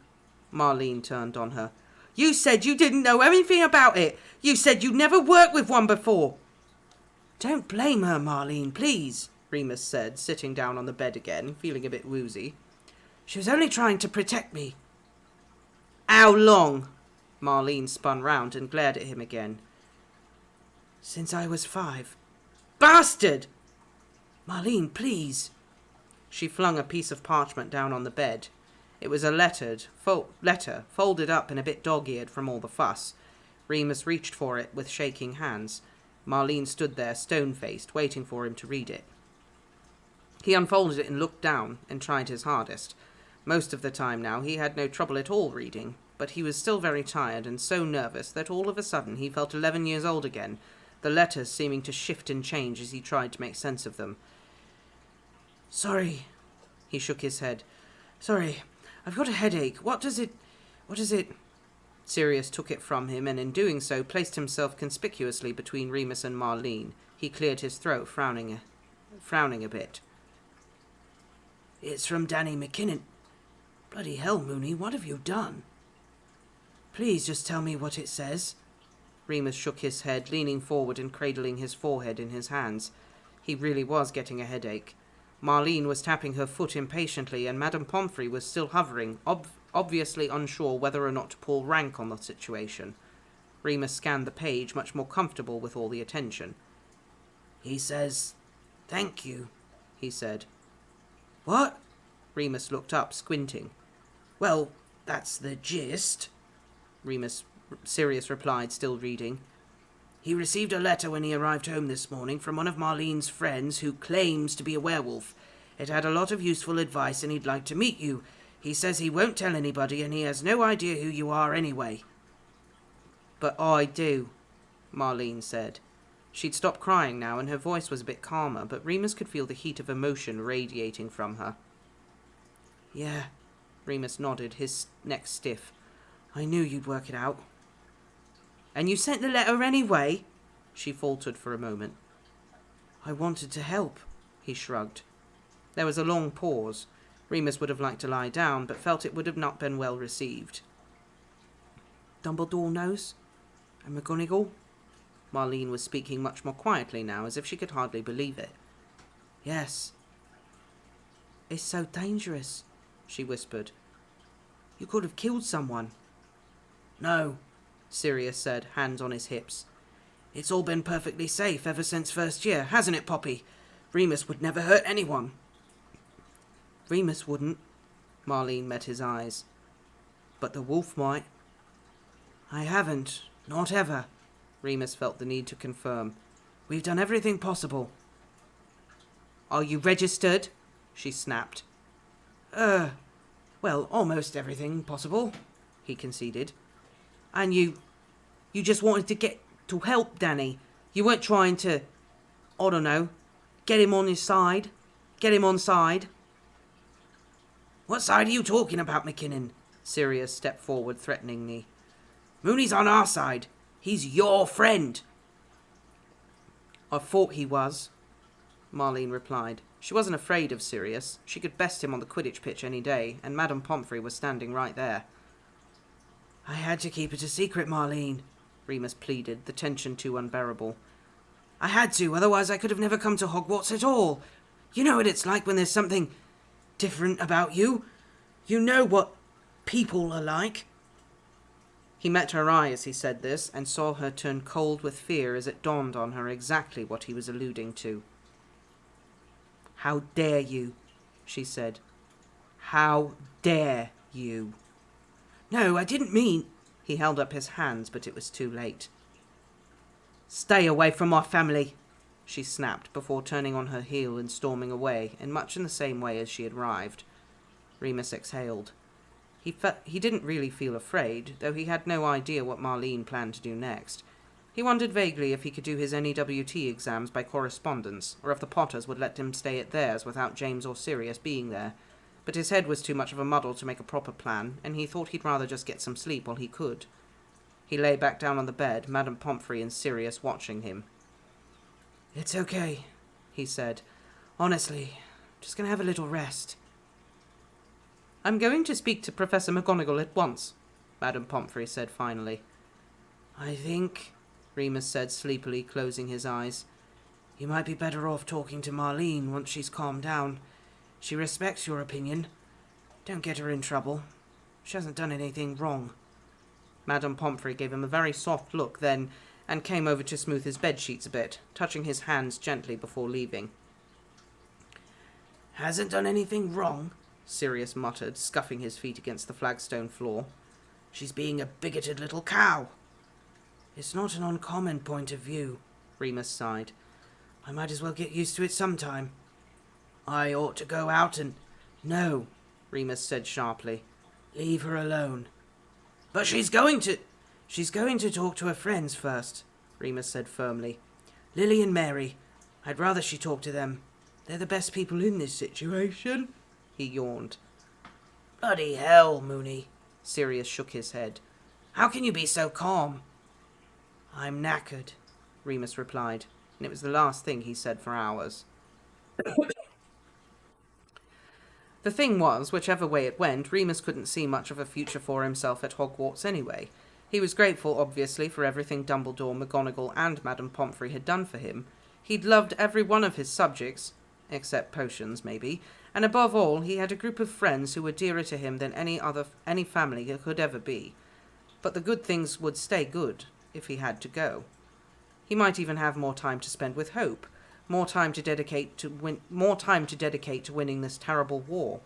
S2: Marlene turned on her. You said you didn't know anything about it. You said you'd never worked with one before. Don't blame her, Marlene, please, Remus said, sitting down on the bed again, feeling a bit woozy. She was only trying to protect me. How long? Marlene spun round and glared at him again. Since I was 5. Bastard! Marlene, please. She flung a piece of parchment down on the bed. It was a letter, folded up and a bit dog-eared from all the fuss. Remus reached for it with shaking hands. Marlene stood there, stone-faced, waiting for him to read it. He unfolded it and looked down, and tried his hardest. Most of the time now he had no trouble at all reading, but he was still very tired and so nervous that all of a sudden he felt 11 years old again, the letters seeming to shift and change as he tried to make sense of them. Sorry, he shook his head. Sorry, I've got a headache. What does it... Sirius took it from him, and in doing so placed himself conspicuously between Remus and Marlene. He cleared his throat, frowning a bit. It's from Danny McKinnon. Bloody hell, Mooney, what have you done? Please just tell me what it says. Remus shook his head, leaning forward and cradling his forehead in his hands. He really was getting a headache. Marlene was tapping her foot impatiently, and Madame Pomfrey was still hovering, obviously unsure whether or not to pull rank on the situation. Remus scanned the page, much more comfortable with all the attention. He says, "Thank you," he said. What? Remus looked up, squinting. Well, that's the gist, Sirius replied, still reading. He received a letter when he arrived home this morning from one of Marlene's friends who claims to be a werewolf. It had a lot of useful advice and he'd like to meet you. He says he won't tell anybody and he has no idea who you are anyway. But I do, Marlene said. She'd stopped crying now and her voice was a bit calmer, but Remus could feel the heat of emotion radiating from her. Yeah, Remus nodded, his neck stiff. I knew you'd work it out. And you sent the letter anyway? She faltered for a moment. I wanted to help, he shrugged. There was a long pause. Remus would have liked to lie down, but felt it would have not been well received. Dumbledore knows? And McGonagall? Marlene was speaking much more quietly now, as if she could hardly believe it. Yes. It's so dangerous, she whispered. You could have killed someone. No, Sirius said, hands on his hips. It's all been perfectly safe ever since first year, hasn't it, Poppy? Remus would never hurt anyone. Remus wouldn't. Marlene met his eyes. But the wolf might. I haven't. Not ever. Remus felt the need to confirm. We've done everything possible. Are you registered? She snapped. Well, almost everything possible, he conceded. And you just wanted to get to help Danny. You weren't trying to, I don't know, get him on his side. Get him on side. What side are you talking about, McKinnon? Sirius stepped forward threateningly. Mooney's on our side. He's your friend. I thought he was, Marlene replied. She wasn't afraid of Sirius. She could best him on the Quidditch pitch any day, and Madame Pomfrey was standing right there. I had to keep it a secret, Marlene, Remus pleaded, the tension too unbearable. I had to, otherwise I could have never come to Hogwarts at all. You know what it's like when there's something different about you. You know what people are like. He met her eye as he said this, and saw her turn cold with fear as it dawned on her exactly what he was alluding to. How dare you, she said. How dare you? No, I didn't mean... He held up his hands, but it was too late. Stay away from my family, she snapped, before turning on her heel and storming away, in much in the same way as she had arrived. Remus exhaled. He didn't really feel afraid, though he had no idea what Marlene planned to do next. He wondered vaguely if he could do his NEWT exams by correspondence, or if the Potters would let him stay at theirs without James or Sirius being there. But his head was too much of a muddle to make a proper plan, and he thought he'd rather just get some sleep while he could. He lay back down on the bed, Madame Pomfrey and Sirius watching him. It's okay, he said. Honestly, just going to have a little rest. I'm going to speak to Professor McGonagall at once, Madame Pomfrey said finally. I think, Remus said sleepily, closing his eyes, you might be better off talking to Marlene once she's calmed down. She respects your opinion. Don't get her in trouble. She hasn't done anything wrong. Madame Pomfrey gave him a very soft look then, and came over to smooth his bedsheets a bit, touching his hands gently before leaving. Hasn't done anything wrong, Sirius muttered, scuffing his feet against the flagstone floor. She's being a bigoted little cow. It's not an uncommon point of view, Remus sighed. I might as well get used to it sometime. I ought to go out and... No, Remus said sharply. Leave her alone. But she's going to talk to her friends first, Remus said firmly. Lily and Mary. I'd rather she talk to them. They're the best people in this situation. He yawned. Bloody hell, Mooney. Sirius shook his head. How can you be so calm? I'm knackered, Remus replied, and it was the last thing he said for hours. The thing was, whichever way it went, Remus couldn't see much of a future for himself at Hogwarts anyway. He was grateful, obviously, for everything Dumbledore, McGonagall, and Madame Pomfrey had done for him. He'd loved every one of his subjects, except potions, maybe, and above all, he had a group of friends who were dearer to him than any family could ever be. But the good things would stay good, if he had to go. He might even have more time to spend with Hope, more time to dedicate to winning this terrible war.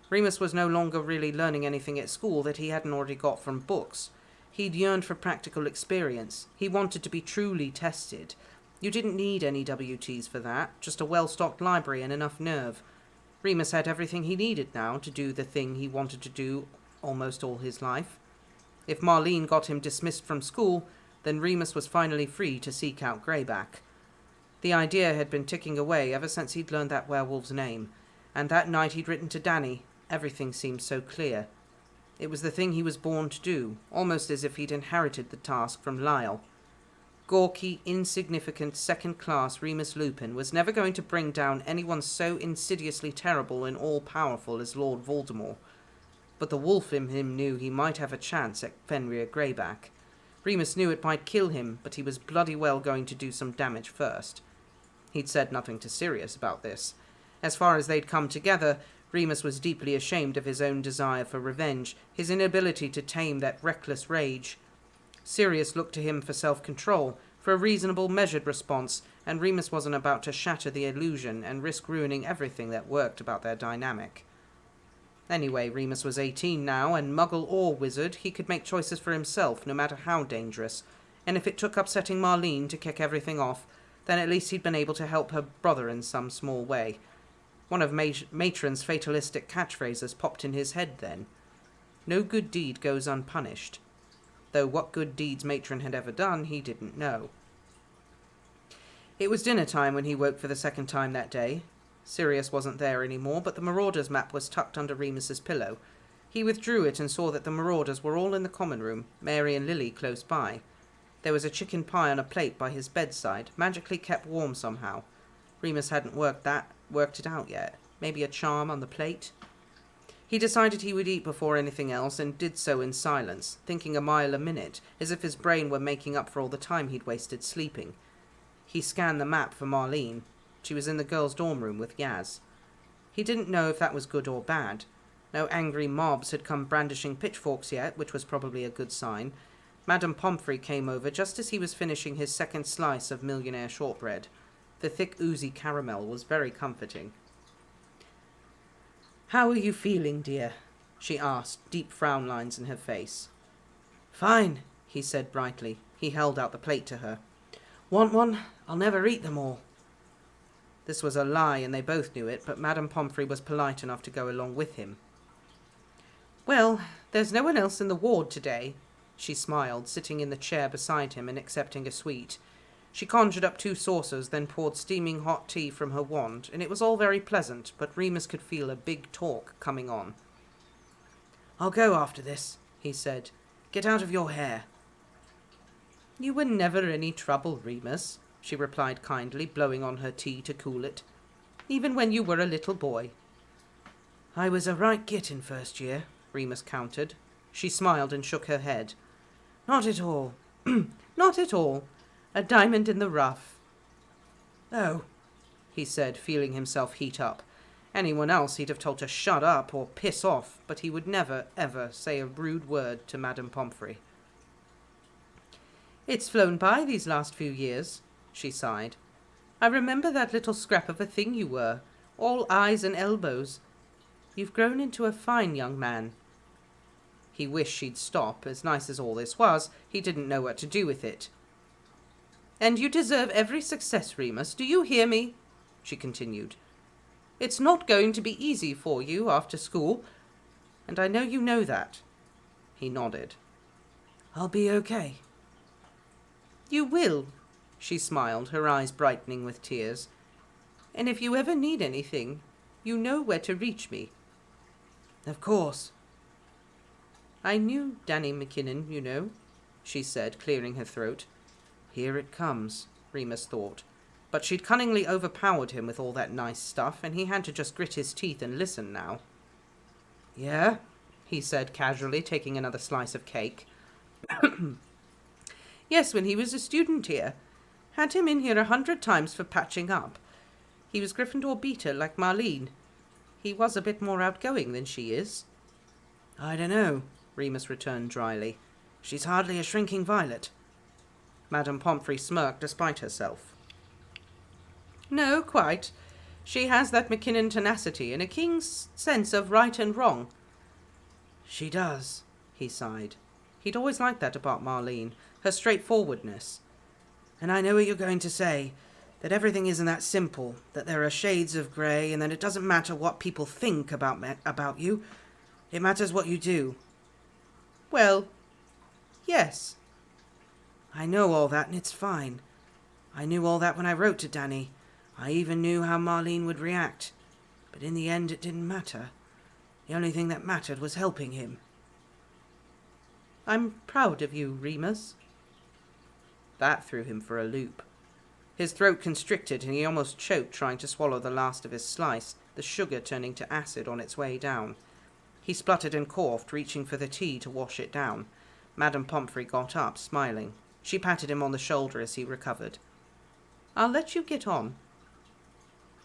S2: Remus was no longer really learning anything at school that he hadn't already got from books. He'd yearned for practical experience. He wanted to be truly tested. You didn't need any WTs for that, just a well-stocked library and enough nerve. Remus had everything he needed now to do the thing he wanted to do almost all his life. If Marlene got him dismissed from school, then Remus was finally free to seek out Greyback. The idea had been ticking away ever since he'd learned that werewolf's name, and that night he'd written to Danny, everything seemed so clear. It was the thing he was born to do, almost as if he'd inherited the task from Lyle. Gawky, insignificant, second-class Remus Lupin was never going to bring down anyone so insidiously terrible and all-powerful as Lord Voldemort. But the wolf in him knew he might have a chance at Fenrir Greyback. Remus knew it might kill him, but he was bloody well going to do some damage first. He'd said nothing to Sirius about this. As far as they'd come together, Remus was deeply ashamed of his own desire for revenge, his inability to tame that reckless rage. Sirius looked to him for self-control, for a reasonable, measured response, and Remus wasn't about to shatter the illusion and risk ruining everything that worked about their dynamic. Anyway, Remus was 18 now, and muggle or wizard, he could make choices for himself, no matter how dangerous, and if it took upsetting Marlene to kick everything off, then at least he'd been able to help her brother in some small way. One of Matron's fatalistic catchphrases popped in his head then. No good deed goes unpunished. Though what good deeds Matron had ever done, he didn't know. It was dinner time when he woke for the second time that day. Sirius wasn't there anymore, but the Marauders map was tucked under Remus's pillow. He withdrew it and saw that the Marauders were all in the common room, Mary and Lily close by. There was a chicken pie on a plate by his bedside, magically kept warm somehow. Remus hadn't worked it out yet. Maybe a charm on the plate? He decided he would eat before anything else, and did so in silence, thinking a mile a minute, as if his brain were making up for all the time he'd wasted sleeping. He scanned the map for Marlene. She was in the girls' dorm room with Yaz. He didn't know if that was good or bad. No angry mobs had come brandishing pitchforks yet, which was probably a good sign. Madame Pomfrey came over just as he was finishing his second slice of millionaire shortbread. The thick, oozy caramel was very comforting. "How are you feeling, dear?" she asked, deep frown lines in her face. "Fine," he said brightly. He held out the plate to her. "Want one? I'll never eat them all." This was a lie, and they both knew it, but Madame Pomfrey was polite enough to go along with him. "Well, there's no one else in the ward today," she smiled, sitting in the chair beside him and accepting a sweet. She conjured up 2 saucers, then poured steaming hot tea from her wand, and it was all very pleasant, but Remus could feel a big talk coming on. "I'll go after this," he said. "Get out of your hair." "You were never any trouble, Remus," she replied kindly, blowing on her tea to cool it. "Even when you were a little boy." "I was a right git in first year," Remus countered. She smiled and shook her head. "Not at all." "Not at all. A diamond in the rough." "Oh," he said, feeling himself heat up. Anyone else he'd have told to shut up or piss off, but he would never, ever say a rude word to Madame Pomfrey. "It's flown by these last few years," she sighed. "I remember that little scrap of a thing you were, all eyes and elbows. You've grown into a fine young man." He wished she'd stop. As nice as all this was, he didn't know what to do with it. "And you deserve every success, Remus. Do you hear me?" she continued. "It's not going to be easy for you after school, and I know you know that." He nodded. "I'll be okay." "You will," she smiled, her eyes brightening with tears. "And if you ever need anything, you know where to reach me." "Of course." "I knew Danny McKinnon, you know," she said, clearing her throat. Here it comes, Remus thought. But she'd cunningly overpowered him with all that nice stuff, and he had to just grit his teeth and listen now. "Yeah?" he said casually, taking another slice of cake. "Yes, when he was a student here. Had him in here 100 times for patching up. He was Gryffindor beta like Marlene. He was a bit more outgoing than she is." "I don't know," Remus returned dryly. "She's hardly a shrinking violet." Madame Pomfrey smirked despite herself. "No, quite. She has that McKinnon tenacity and a king's sense of right and wrong." "She does," he sighed. He'd always liked that about Marlene, her straightforwardness. "And I know what you're going to say, that everything isn't that simple, that there are shades of grey, and that it doesn't matter what people think about you. It matters what you do." "Well, yes." "I know all that, and it's fine. I knew all that when I wrote to Danny. I even knew how Marlene would react. But in the end, it didn't matter. The only thing that mattered was helping him." "I'm proud of you, Remus." That threw him for a loop. His throat constricted, and he almost choked trying to swallow the last of his slice, the sugar turning to acid on its way down. He spluttered and coughed, reaching for the tea to wash it down. Madame Pomfrey got up, smiling. She patted him on the shoulder as he recovered. "I'll let you get on."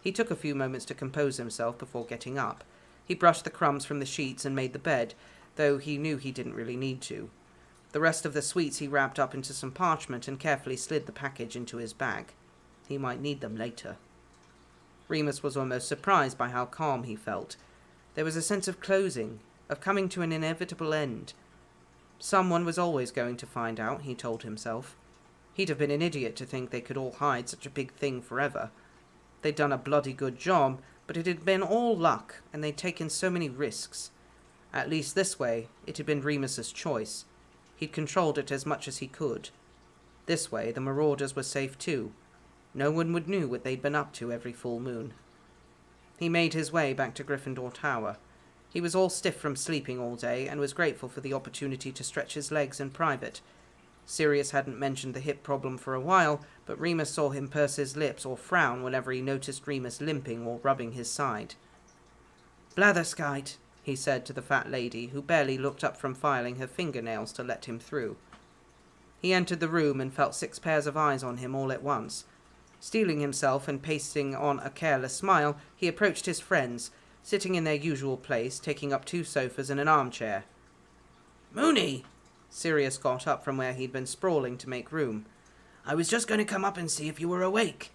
S2: He took a few moments to compose himself before getting up. He brushed the crumbs from the sheets and made the bed, though he knew he didn't really need to. The rest of the sweets he wrapped up into some parchment and carefully slid the package into his bag. He might need them later. Remus was almost surprised by how calm he felt. There was a sense of closing, of coming to an inevitable end. Someone was always going to find out, he told himself. He'd have been an idiot to think they could all hide such a big thing forever. They'd done a bloody good job, but it had been all luck, and they'd taken so many risks. At least this way, it had been Remus's choice. He'd controlled it as much as he could. This way, the Marauders were safe too. No one would know what they'd been up to every full moon. He made his way back to Gryffindor Tower. He was all stiff from sleeping all day, and was grateful for the opportunity to stretch his legs in private. Sirius hadn't mentioned the hip problem for a while, but Remus saw him purse his lips or frown whenever he noticed Remus limping or rubbing his side. "Blatherskite," he said to the fat lady, who barely looked up from filing her fingernails to let him through. He entered the room and felt 6 pairs of eyes on him all at once. Steeling himself and pasting on a careless smile, he approached his friends, sitting in their usual place, taking up 2 sofas and an armchair. "Moony!" Sirius got up from where he'd been sprawling to make room. "I was just going to come up and see if you were awake."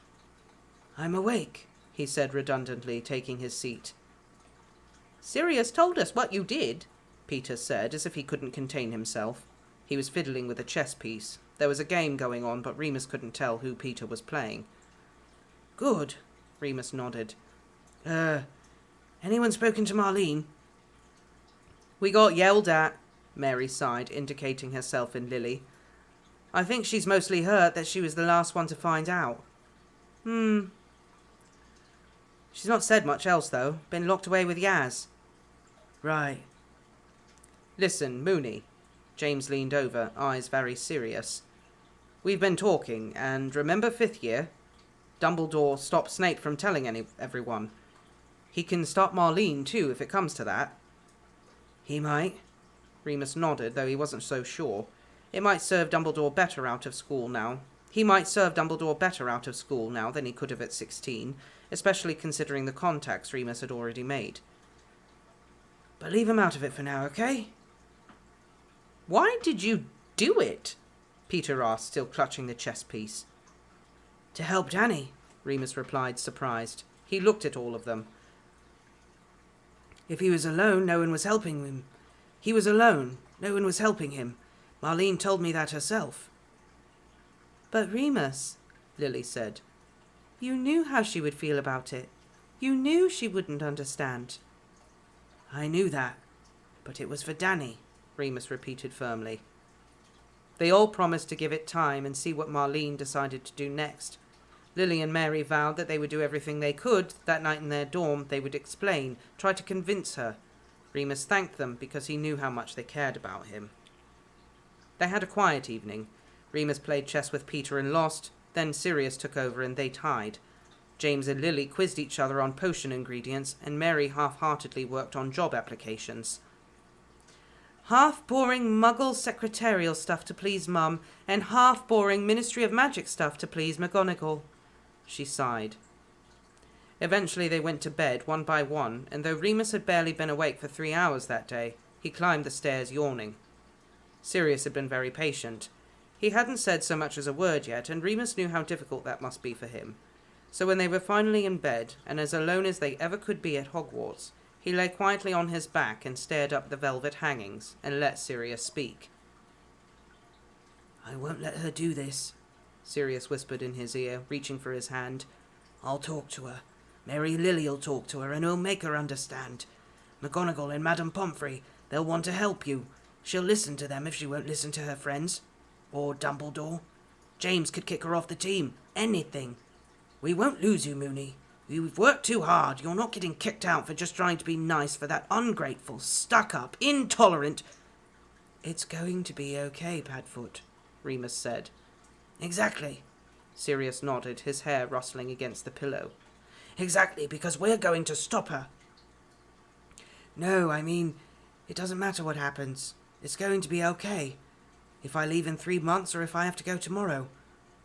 S2: "I'm awake," he said redundantly, taking his seat. "Sirius told us what you did," Peter said, as if he couldn't contain himself. He was fiddling with a chess piece. There was a game going on, but Remus couldn't tell who Peter was playing. "Good," Remus nodded. Anyone spoken to Marlene?" "We got yelled at," Mary sighed, indicating herself in Lily. "I think she's mostly hurt that she was the last one to find out." She's not said much else, though. Been locked away with Yaz." "Right." "Listen, Moony." James leaned over, eyes very serious. "We've been talking, and remember 5th year? Dumbledore stopped Snape from telling everyone. He can stop Marlene, too, if it comes to that." "He might." Remus nodded, though he wasn't so sure. It might serve Dumbledore better out of school now. He might serve Dumbledore better out of school now than he could have at 16, especially considering the contacts Remus had already made. "But leave him out of it for now, okay?" "Why did you do it?" Peter asked, still clutching the chess piece. "To help Danny," Remus replied, surprised. He looked at all of them. "If he was alone, no one was helping him. He was alone. No one was helping him. Marlene told me that herself." "But Remus," Lily said, "you knew how she would feel about it. You knew she wouldn't understand." "I knew that. But it was for Danny," Remus repeated firmly. They all promised to give it time and see what Marlene decided to do next. Lily and Mary vowed that they would do everything they could. That night in their dorm, they would explain, try to convince her. Remus thanked them because he knew how much they cared about him. They had a quiet evening. Remus played chess with Peter and lost. Then Sirius took over and they tied. James and Lily quizzed each other on potion ingredients, and Mary half-heartedly worked on job applications. "Half-boring Muggle secretarial stuff to please Mum, and half-boring Ministry of Magic stuff to please McGonagall," she sighed. Eventually they went to bed, one by one, and though Remus had barely been awake for 3 hours that day, he climbed the stairs yawning. Sirius had been very patient. He hadn't said so much as a word yet, and Remus knew how difficult that must be for him. So when they were finally in bed, and as alone as they ever could be at Hogwarts, he lay quietly on his back and stared up the velvet hangings, and let Sirius speak. "I won't let her do this," Sirius whispered in his ear, reaching for his hand. "I'll talk to her. Mary Lily'll talk to her, and he'll make her understand. McGonagall and Madame Pomfrey, they'll want to help you. She'll listen to them if she won't listen to her friends. Or Dumbledore. James could kick her off the team. Anything. We won't lose you, Moony. You've worked too hard. You're not getting kicked out for just trying to be nice for that ungrateful, stuck-up, intolerant—" "It's going to be okay, Padfoot," Remus said. "Exactly." Sirius nodded, his hair rustling against the pillow. "Exactly, because we're going to stop her." "No, I mean, it doesn't matter what happens. It's going to be okay. If I leave in 3 months or if I have to go tomorrow,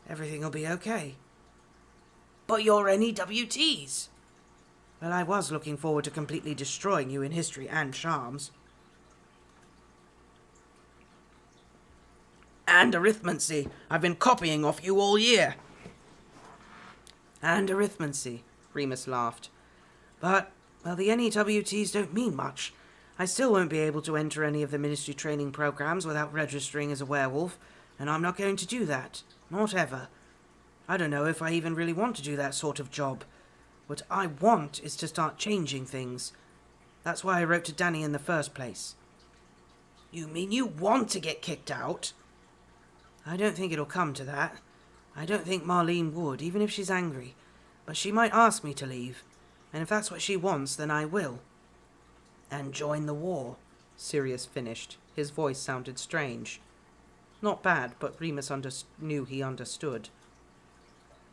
S2: everything will be okay." "But you're NEWTs." "Well, I was looking forward to completely destroying you in history and charms." "And arithmancy. I've been copying off you all year."
S3: And arithmancy, Remus laughed. But, well, the NEWTs don't mean much. I still won't be able to enter any of the ministry training programs without registering as a werewolf, and I'm not going to do that. Not ever. I don't know if I even really want to do that sort of job. What I want is to start changing things. That's why I wrote to Danny in the first place. You mean you want to get kicked out? I don't think it'll come to that. I don't think Marlene would, even if she's angry. But she might ask me to leave. And if that's what she wants, then I will. And join the war,
S2: Sirius finished. His voice sounded strange. Not bad, but Remus knew he understood.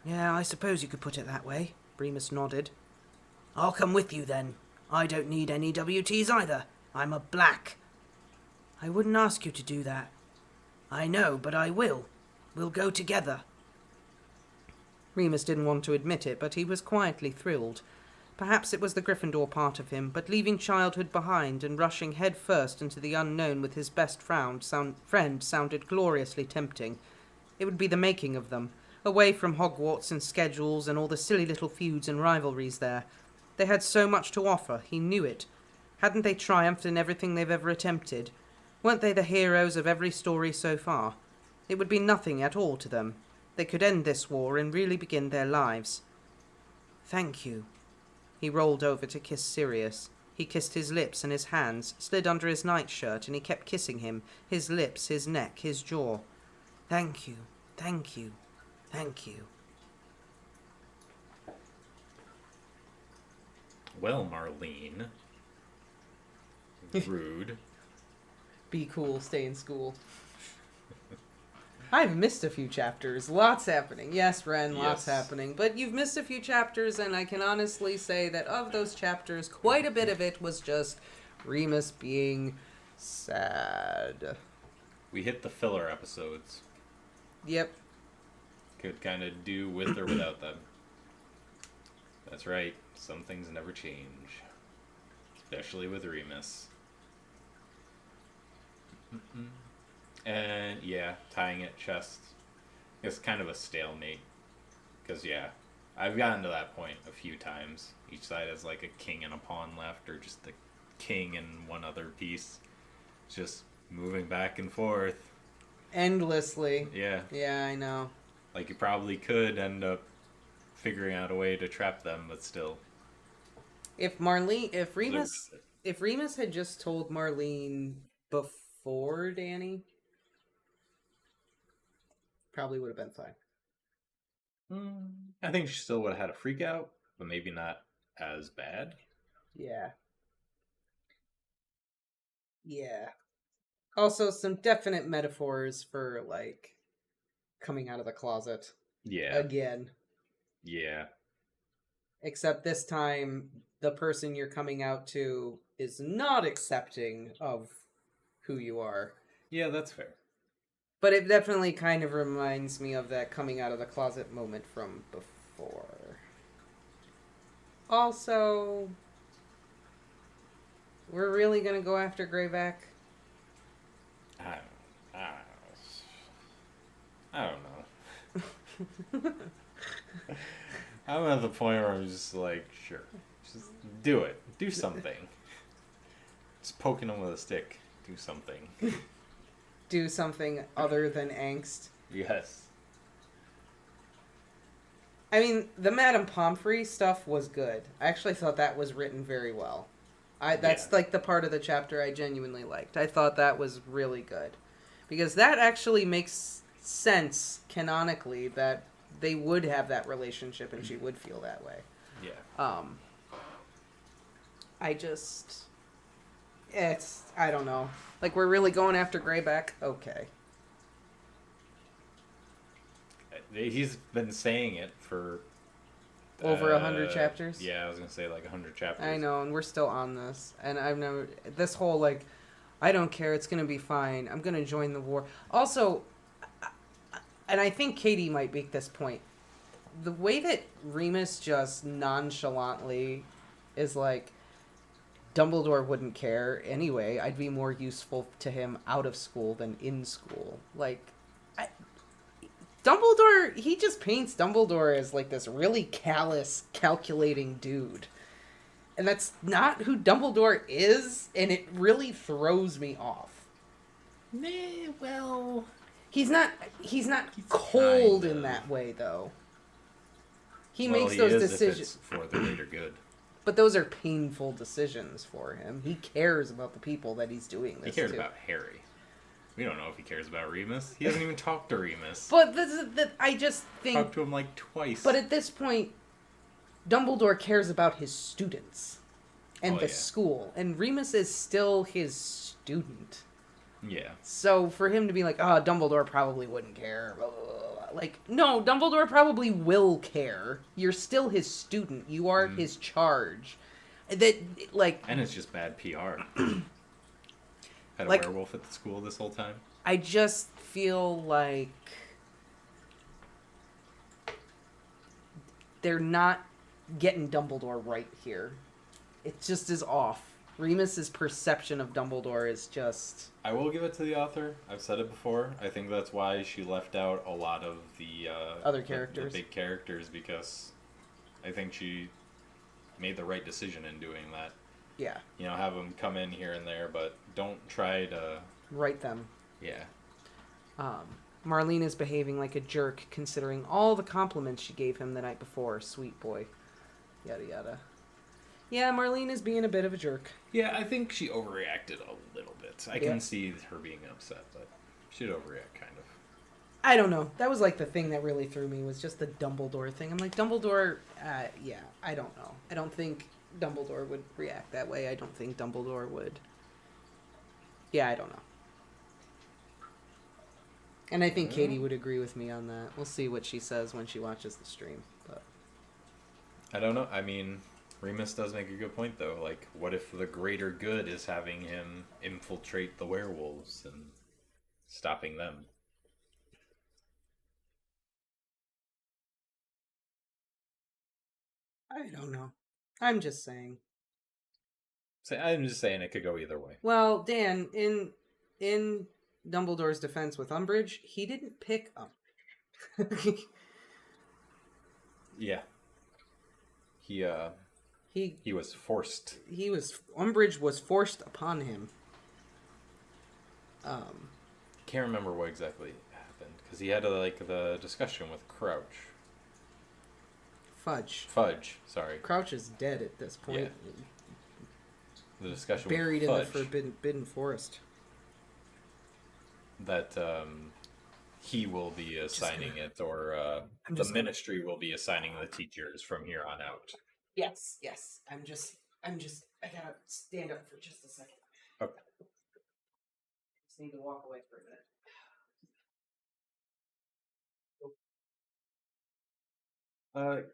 S3: Yeah, I suppose you could put it that way.
S2: Remus nodded.
S3: I'll come with you then. I don't need any WTs either. I'm a black. I wouldn't ask you to do that. I know, but I will. We'll go together.
S2: Remus didn't want to admit it, but he was quietly thrilled. Perhaps it was the Gryffindor part of him, but leaving childhood behind and rushing head first into the unknown with his best friend sounded gloriously tempting. It would be the making of them, away from Hogwarts and schedules and all the silly little feuds and rivalries there. They had so much to offer, he knew it. Hadn't they triumphed in everything they've ever attempted? Weren't they the heroes of every story so far? It would be nothing at all to them. They could end this war and really begin their lives.
S3: Thank you.
S2: He rolled over to kiss Sirius. He kissed his lips and his hands, slid under his nightshirt, and he kept kissing him, his lips, his neck, his jaw.
S3: Thank you, thank you, thank you.
S1: Well, Marlene. Rude.
S2: Be cool, stay in school. I've missed a few chapters. Lots happening. Yes, Ren, lots happening. But you've missed a few chapters, and I can honestly say that of those chapters, quite a bit of it was just Remus being sad.
S1: We hit the filler episodes.
S2: Yep.
S1: Could kind of do with or without them. That's right. Some things never change. Especially with Remus. And yeah, tying it chest is kind of a stalemate. Because yeah, I've gotten to that point a few times. Each side has like a king and a pawn left, or just the king and one other piece. Just moving back and forth.
S2: Endlessly.
S1: Yeah.
S2: Yeah, I know.
S1: Like you probably could end up figuring out a way to trap them, but still.
S2: If Remus had just told Marlene before Danny, probably would have been fine.
S1: I think she still would have had a freak out, but maybe not as bad.
S2: Yeah. Yeah. Also, some definite metaphors for, like, coming out of the closet.
S1: Yeah.
S2: Again.
S1: Yeah.
S2: Except this time, the person you're coming out to is not accepting of who you are.
S1: Yeah, that's fair.
S2: But it definitely kind of reminds me of that coming out of the closet moment from before. Also, we're really going to go after Greyback?
S1: I don't know. I'm at the point where I'm just like, sure. Just do it. Do something. Just poking them with a stick. Do something.
S2: Do something other than angst.
S1: Yes.
S2: I mean, the Madame Pomfrey stuff was good. I actually thought that was written very well. That's like the part of the chapter I genuinely liked. I thought that was really good. Because that actually makes sense canonically that they would have that relationship and she would feel that way.
S1: Yeah.
S2: I don't know. Like, we're really going after Greyback? Okay.
S1: He's been saying it for...
S2: Over 100 chapters?
S1: Yeah, I was going to say like 100 chapters.
S2: I know, and we're still on this. And this whole, like, I don't care, it's going to be fine. I'm going to join the war. Also, and I think Katie might make this point. The way that Remus just nonchalantly is like, Dumbledore wouldn't care anyway. I'd be more useful to him out of school than in school. Like, Dumbledore he just paints Dumbledore as like this really callous, calculating dude. And that's not who Dumbledore is, and it really throws me off.
S1: Well,
S2: He's not cold
S1: kind
S2: in
S1: of.
S2: that way though. He
S1: well,
S2: makes
S1: he
S2: those
S1: is
S2: decisions,
S1: if it's for the greater good.
S2: but those are painful decisions for him. He cares about the people that he's doing
S1: He
S2: this
S1: cares
S2: to.
S1: about Harry. We don't know if he cares about Remus. He hasn't even talked to Remus.
S2: But I just think
S1: Talked to him like twice.
S2: But at this point, Dumbledore cares about his students and
S1: Oh,
S2: the
S1: yeah.
S2: school, and Remus is still his student.
S1: Yeah.
S2: So for him to be like, "Oh, Dumbledore probably wouldn't care," blah, blah, blah, blah. Like, no, Dumbledore probably will care. You're still his student. You are his charge. That like,
S1: And it's just bad PR. Had a
S2: Like-
S1: werewolf at the school this whole time.
S2: I just feel like they're not getting Dumbledore right here. It just is off. Remus's perception of Dumbledore is just...
S1: I will give it to the author. I've said it before. I think that's why she left out a lot of the
S2: Other characters.
S1: the big characters, because I think she made the right decision in doing that.
S2: Yeah,
S1: You know, have them come in here and there, but don't try to.
S2: write them.
S1: Yeah.
S2: Marlene is behaving like a jerk considering all the compliments she gave him the night before. Sweet boy. Yada yada. Yeah, Marlene is being a bit of a jerk.
S1: Yeah, I think she overreacted a little bit. I
S2: Yeah.
S1: can see her being upset, but she'd overreact kind of.
S2: I don't know. That was like the thing that really threw me was just the Dumbledore thing. I'm like, Dumbledore, yeah, I don't know. I don't think Dumbledore would react that way. I don't think Dumbledore would. Yeah, I don't know. And I think Katie would agree with me on that. We'll see what she says when she watches the stream. But
S1: I don't know. I mean, Remus does make a good point, though. Like, what if the greater good is having him infiltrate the werewolves and stopping them?
S2: I don't know. I'm just saying.
S1: So I'm just saying it could go either way.
S2: Well, Dan, in Dumbledore's defense with Umbridge, he didn't pick Umbridge.
S1: Yeah. He was forced.
S2: Umbridge was forced upon him.
S1: Can't remember what exactly happened because he had the discussion with Crouch. Fudge, sorry.
S2: Crouch is dead at this point.
S1: Yeah. The discussion
S2: Buried in
S1: with
S2: the
S1: Fudge.
S2: forbidden forest.
S1: That he will be assigning it, or
S2: I'm
S1: the
S2: just-
S1: ministry will be assigning the teachers from here on out.
S2: Yes. I'm just I gotta stand up for just a second.
S1: Okay.
S2: Just need to walk away for a minute.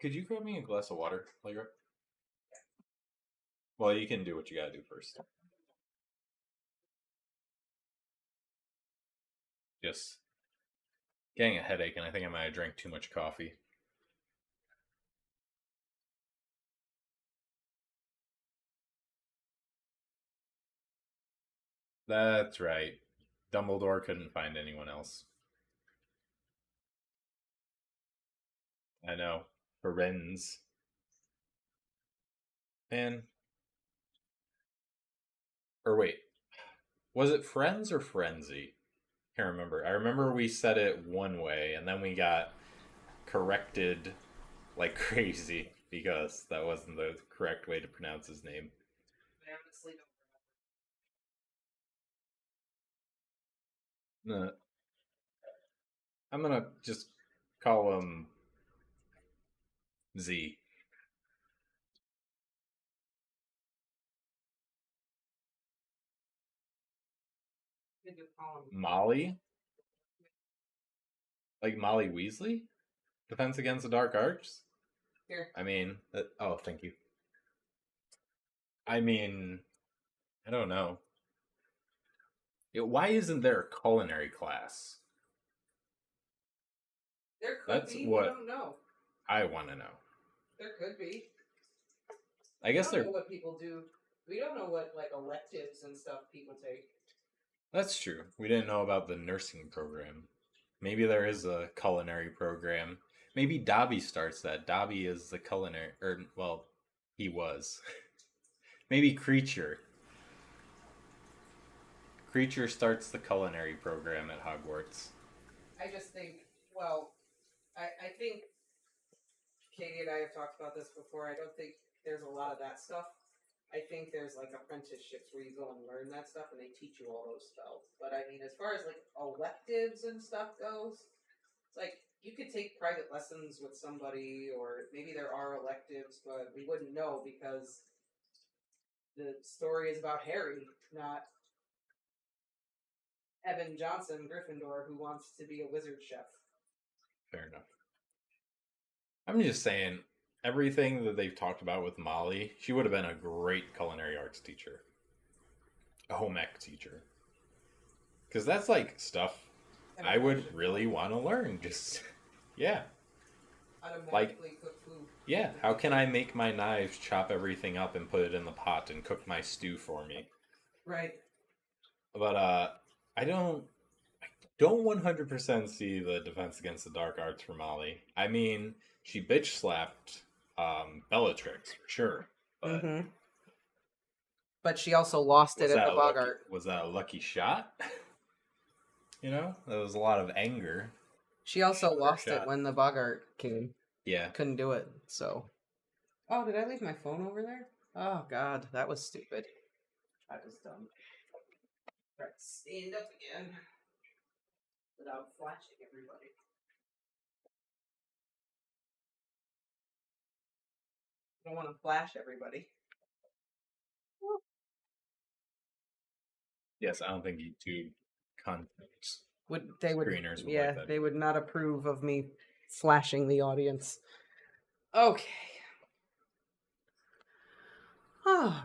S1: Could you grab me a glass of water while you're up? Well, you can do what you gotta do first. Just getting a headache, and I think I might have drank too much coffee. That's right. Dumbledore couldn't find anyone else. I know. Friends. Man. Or wait. Was it Friends or Frenzy? Can't remember. I remember we said it one way, and then we got corrected like crazy because that wasn't the correct way to pronounce his name.
S2: I honestly don't
S1: No. I'm gonna just call him Z. Molly? Like Molly Weasley? Defense Against the Dark Arts?
S2: Here.
S1: I mean, oh, thank you. I mean, I don't know. Why isn't there a culinary class?
S2: There could
S1: That's
S2: be.
S1: what-
S2: We don't know.
S1: I want to know.
S2: There could be.
S1: I guess
S2: we don't
S1: they're.
S2: know what people do. We don't know what like electives and stuff people take.
S1: That's true. We didn't know about the nursing program. Maybe there is a culinary program. Maybe Dobby starts that. Dobby is the culinary, or well, he was. Maybe Creature. Creature starts the culinary program at Hogwarts.
S2: I just think, well, I think Katie and I have talked about this before. I don't think there's a lot of that stuff. I think there's like apprenticeships where you go and learn that stuff and they teach you all those spells. But I mean, as far as like electives and stuff goes, it's like you could take private lessons with somebody, or maybe there are electives, but we wouldn't know because the story is about Harry, not Evan Johnson, Gryffindor, who wants to be a wizard chef.
S1: Fair enough. I'm just saying, everything that they've talked about with Molly, she would have been a great culinary arts teacher. A home ec teacher. Because that's like stuff I would really want to learn. Just, yeah.
S2: Automatically cook food.
S1: Yeah, how can I make my knives chop everything up and put it in the pot and cook my stew for me?
S2: Right.
S1: But I don't 100% see the defense against the dark arts for Molly. I mean, she bitch slapped Bellatrix for sure. But
S2: But she also lost it at the Boggart.
S1: Was that a lucky shot? You know, there was a lot of anger.
S2: She also lost it when the Boggart came.
S1: Yeah.
S2: Couldn't do it, so. Oh, did I leave my phone over there? Oh, God, that was stupid. I was dumb. Try to stand up again without flashing everybody. I don't want to flash everybody.
S1: Yes, I don't think YouTube content screeners would
S2: yeah,
S1: like that.
S2: they would not approve of me flashing the audience. Okay. Oh.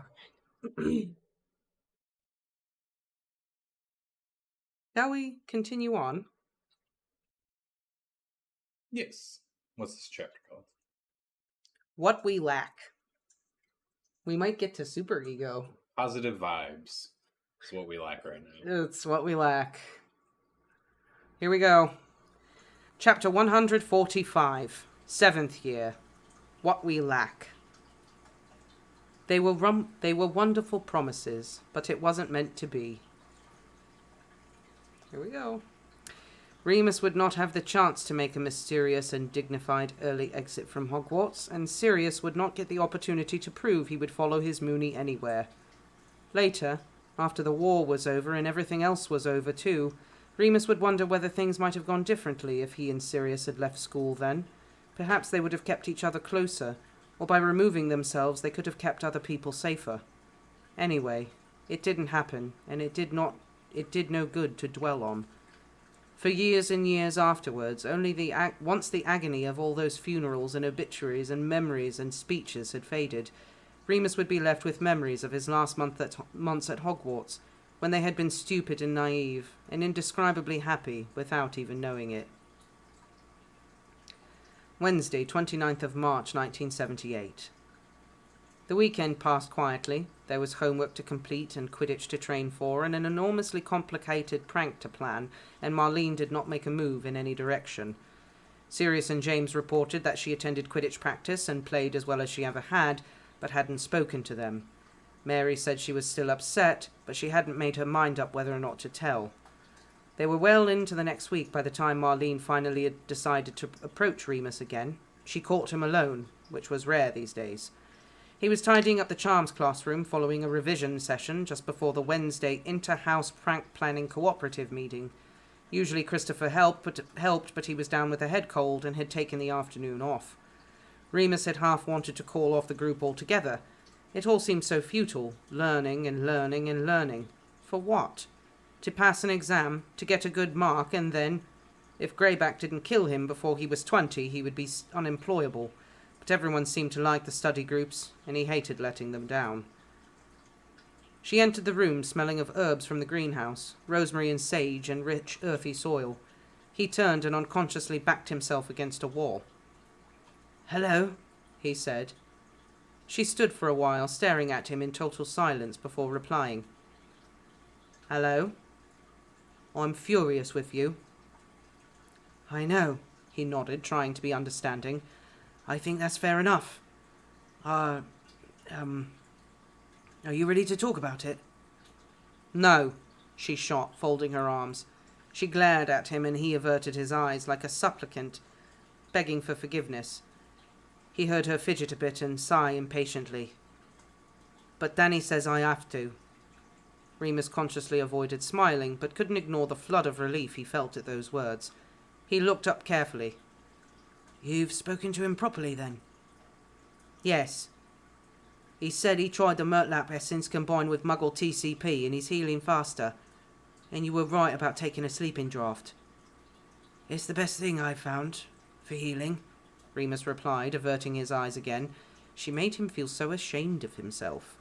S2: Shall we continue on?
S1: Yes. What's this chapter called?
S2: What we lack. We might get to superego.
S1: Positive vibes. It's what we lack right now.
S2: It's what we lack. Here we go. Chapter 145. 7th year. What we lack. They were wonderful promises, but it wasn't meant to be. Here we go. Remus would not have the chance to make a mysterious and dignified early exit from Hogwarts, and Sirius would not get the opportunity to prove he would follow his Moony anywhere. Later, after the war was over and everything else was over too, Remus would wonder whether things might have gone differently if he and Sirius had left school then. Perhaps they would have kept each other closer, or by removing themselves they could have kept other people safer. Anyway, it didn't happen, and it did no good to dwell on. For years and years afterwards, once the agony of all those funerals and obituaries and memories and speeches had faded, Remus would be left with memories of his last months at Hogwarts, when they had been stupid and naive, and indescribably happy without even knowing it. Wednesday, 29th of March, 1978. The weekend passed quietly. There was homework to complete and Quidditch to train for, and an enormously complicated prank to plan, and Marlene did not make a move in any direction. Sirius and James reported that she attended Quidditch practice and played as well as she ever had, but hadn't spoken to them. Mary said she was still upset, but she hadn't made her mind up whether or not to tell. They were well into the next week by the time Marlene finally had decided to approach Remus again. She caught him alone, which was rare these days. He was tidying up the charms classroom following a revision session just before the Wednesday inter-house prank planning cooperative meeting. Usually Christopher helped, but he was down with a head cold and had taken the afternoon off. Remus had half wanted to call off the group altogether. It all seemed so futile, learning and learning and learning. For what? To pass an exam, to get a good mark, and then, if Greyback didn't kill him before he was 20, he would be unemployable. But everyone seemed to like the study groups, and he hated letting them down. She entered the room smelling of herbs from the greenhouse, rosemary and sage and rich, earthy soil. He turned and unconsciously backed himself against a wall. "Hello," he said. She stood for a while, staring at him in total silence before replying. "Hello? I'm furious with you."
S3: I know, he nodded, trying to be understanding. I think that's fair enough. Are you ready to talk about it? No, she shot, folding her arms. She glared at him and he averted his eyes like a supplicant, begging for forgiveness. He heard her fidget a bit and sigh impatiently. But Danny says I have to. Remus consciously avoided smiling, but couldn't ignore the flood of relief he felt at those words. He looked up carefully. You've spoken to him properly, then? Yes. He said he tried the Murtlap essence combined with Muggle TCP and he's healing faster. And you were right about taking a sleeping draught. It's the best thing I've found for healing, Remus replied, averting his eyes again. She made him feel so ashamed of himself.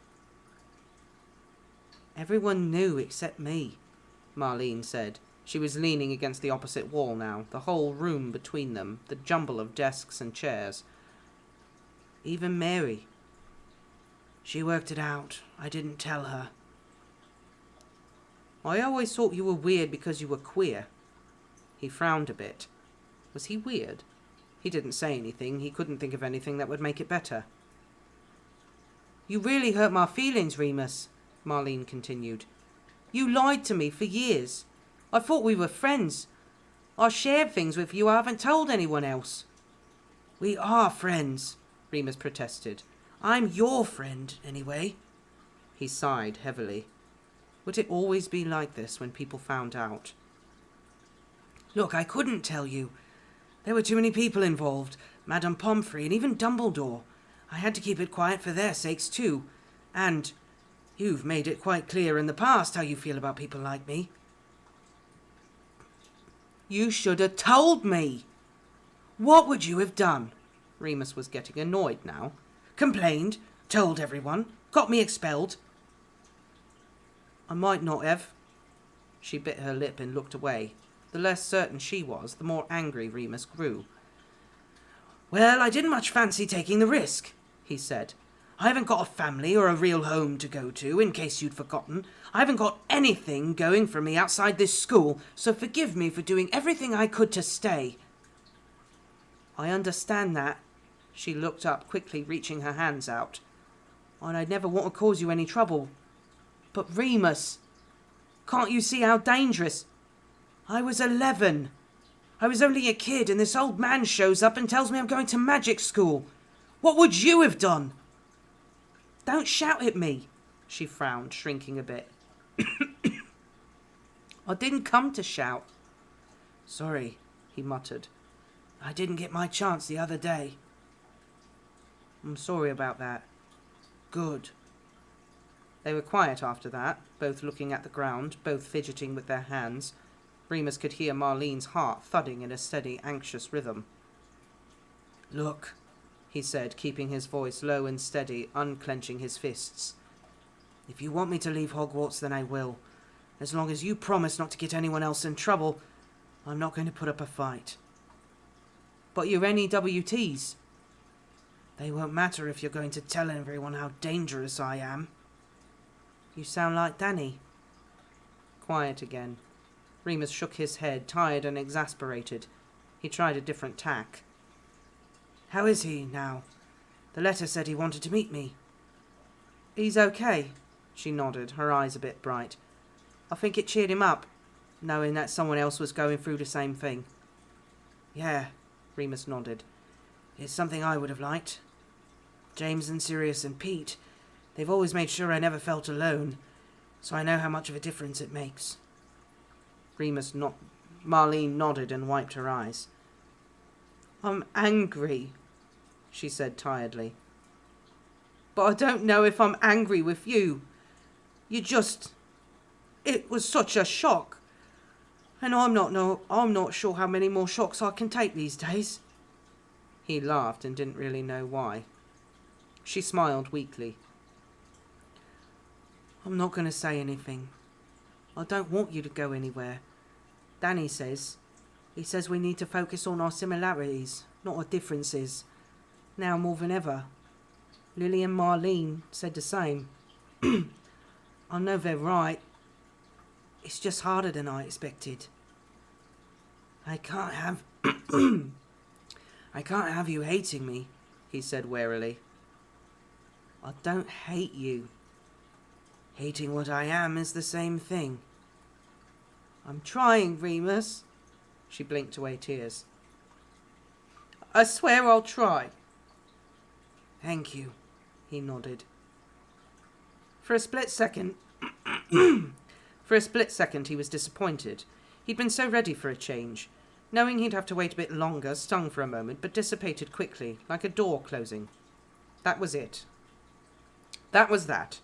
S3: Everyone knew except me, Marlene said. She was leaning against the opposite wall now, the whole room between them, the jumble of desks and chairs. Even Mary. She worked it out. I didn't tell her. I always thought you were weird because you were queer. He frowned a bit. Was he weird? He didn't say anything. He couldn't think of anything that would make it better. You really hurt my feelings, Remus, Marlene continued. You lied to me for years. I thought we were friends. I shared things with you I haven't told anyone else. We are friends, Remus protested. I'm your friend, anyway. He sighed heavily. Would it always be like this when people found out? Look, I couldn't tell you. There were too many people involved. Madame Pomfrey and even Dumbledore. I had to keep it quiet for their sakes too. And you've made it quite clear in the past how you feel about people like me. You should have told me. What would you have done? Remus was getting annoyed now. Complained, told everyone, got me expelled. I might not have. She bit her lip and looked away. The less certain she was, the more angry Remus grew. Well, I didn't much fancy taking the risk, he said. I haven't got a family or a real home to go to, in case you'd forgotten. I haven't got anything going for me outside this school, so forgive me for doing everything I could to stay. I understand that. She looked up quickly, reaching her hands out. And I'd never want to cause you any trouble. But Remus, can't you see how dangerous? I was 11. I was only a kid and this old man shows up and tells me I'm going to magic school. What would you have done? Don't shout at me, she frowned, shrinking a bit. I didn't come to shout. Sorry, he muttered. I didn't get my chance the other day. I'm sorry about that. Good. They were quiet after that, both looking at the ground, both fidgeting with their hands. Remus could hear Marlene's heart thudding in a steady, anxious rhythm. Look, he said, keeping his voice low and steady, unclenching his fists. If you want me to leave Hogwarts, then I will. As long as you promise not to get anyone else in trouble, I'm not going to put up a fight. But you're NEWTs. They won't matter if you're going to tell everyone how dangerous I am. You sound like Danny. Quiet again. Remus shook his head, tired and exasperated. He tried a different tack. How is he now? The letter said he wanted to meet me. He's okay, she nodded, her eyes a bit bright. I think it cheered him up, knowing that someone else was going through the same thing. Yeah, Remus nodded. It's something I would have liked. James and Sirius and Pete, they've always made sure I never felt alone, so I know how much of a difference it makes. Marlene nodded and wiped her eyes. I'm angry, she said tiredly. But I don't know if I'm angry with you. It was such a shock. And I'm not sure how many more shocks I can take these days. He laughed and didn't really know why. She smiled weakly. I'm not going to say anything. I don't want you to go anywhere. Danny says. He says we need to focus on our similarities, not our differences. Now more than ever. Lily and Marlene said the same. I know they're right. It's just harder than I expected. I can't have... I can't have you hating me, he said warily. I don't hate you. Hating what I am is the same thing. I'm trying, Remus. She blinked away tears. I swear I'll try. Thank you, he nodded. For a split second he was disappointed. He'd been so ready for a change. Knowing he'd have to wait a bit longer stung for a moment, but dissipated quickly, like a door closing. That was it. That was that.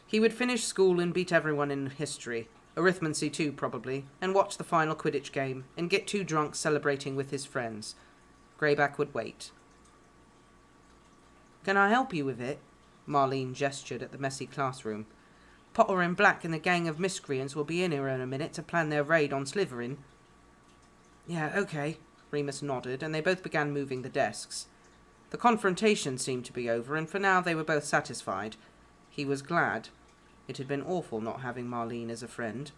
S3: He would finish school and beat everyone in history, arithmancy too probably, and watch the final Quidditch game, and get too drunk celebrating with his friends. Greyback would wait. Can I help you with it? Marlene gestured at the messy classroom. Potter and Black and the gang of miscreants will be in here in a minute to plan their raid on Slytherin. Yeah, okay, Remus nodded, and they both began moving the desks. The confrontation seemed to be over, and for now they were both satisfied. He was glad. It had been awful not having Marlene as a friend.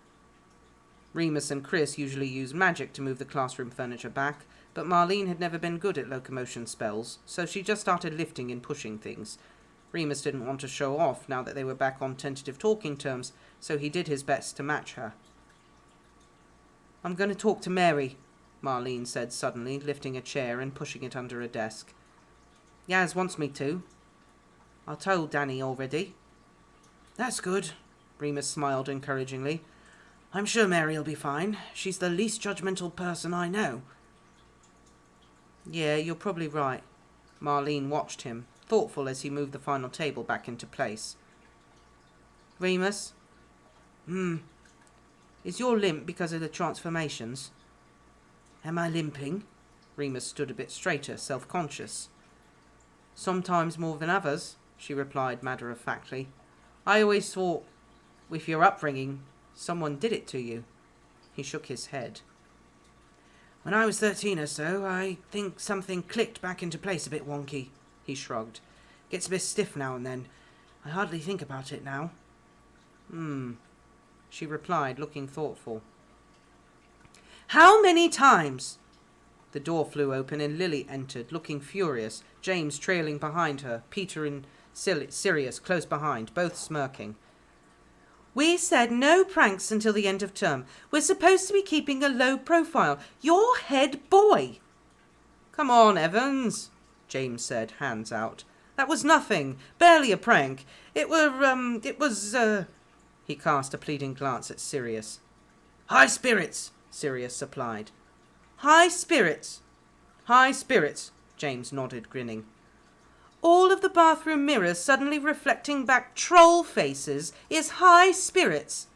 S3: Remus and Chris usually used magic to move the classroom furniture back, but Marlene had never been good at locomotion spells, so she just started lifting and pushing things. Remus didn't want to show off now that they were back on tentative talking terms, so he did his best to match her. I'm going to talk to Mary, Marlene said suddenly, lifting a chair and pushing it under a desk. Yaz wants me to. I told Danny already. That's good, Remus smiled encouragingly. I'm sure Mary'll be fine. She's the least judgmental person I know. Yeah, you're probably right. Marlene watched him, thoughtful as he moved the final table back into place. Remus? Is your limp because of the transformations? Am I limping? Remus stood a bit straighter, self-conscious. Sometimes more than others, she replied matter-of-factly. I always thought, with your upbringing, someone did it to you. He shook his head. When I was 13 or so, I think something clicked back into place a bit wonky, he shrugged. Gets a bit stiff now and then. I hardly think about it now. She replied, looking thoughtful. How many times? The door flew open and Lily entered, looking furious, James trailing behind her, Peter and Sirius close behind, both smirking. We said no pranks until the end of term. We're supposed to be keeping a low profile. You're head boy. Come on, Evans, James said, hands out. That was nothing. Barely a prank. It was. He cast a pleading glance at Sirius. High spirits, Sirius supplied. High spirits. High spirits, James nodded, grinning. All of the bathroom mirrors suddenly reflecting back troll faces is high spirits.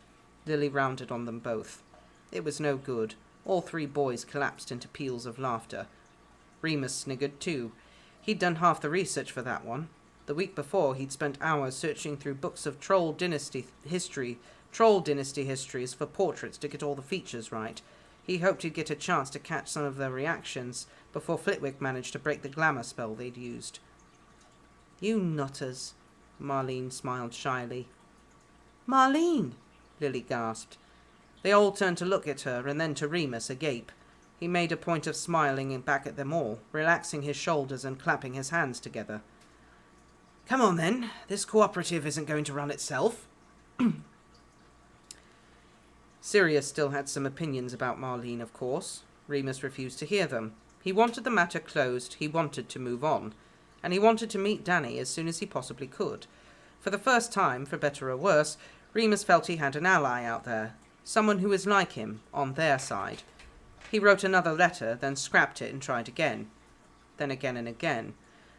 S3: Lily rounded on them both. It was no good. All three boys collapsed into peals of laughter. Remus sniggered too. He'd done half the research for that one. The week before, he'd spent hours searching through books of Troll Dynasty histories for portraits to get all the features right. He hoped he'd get a chance to catch some of their reactions before Flitwick managed to break the glamour spell they'd used. You nutters, Marlene smiled shyly. Marlene, Lily gasped. They all turned to look at her and then to Remus, agape. He made a point of smiling back at them all, relaxing his shoulders and clapping his hands together. Come on then, this cooperative isn't going to run itself. Sirius still had some opinions about Marlene, of course. Remus refused to hear them. He wanted the matter closed, he wanted to move on. And he wanted to meet Danny as soon as he possibly could. For the first time, for better or worse, Remus felt he had an ally out there, someone who was like him, on their side. He wrote another letter, then scrapped it and tried again. Then again and again.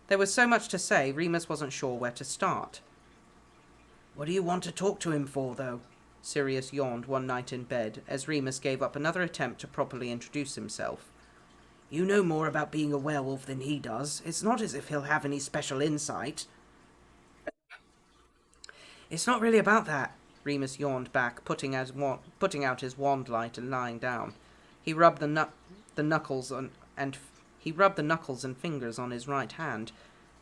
S3: There was so much to say, Remus wasn't sure where to start. What do you want to talk to him for, though? Sirius yawned one night in bed, as Remus gave up another attempt to properly introduce himself. You know more about being a werewolf than he does. It's not as if he'll have any special insight. It's not really about that, Remus yawned back, putting out his wand light and lying down. He rubbed the knuckles and fingers on his right hand.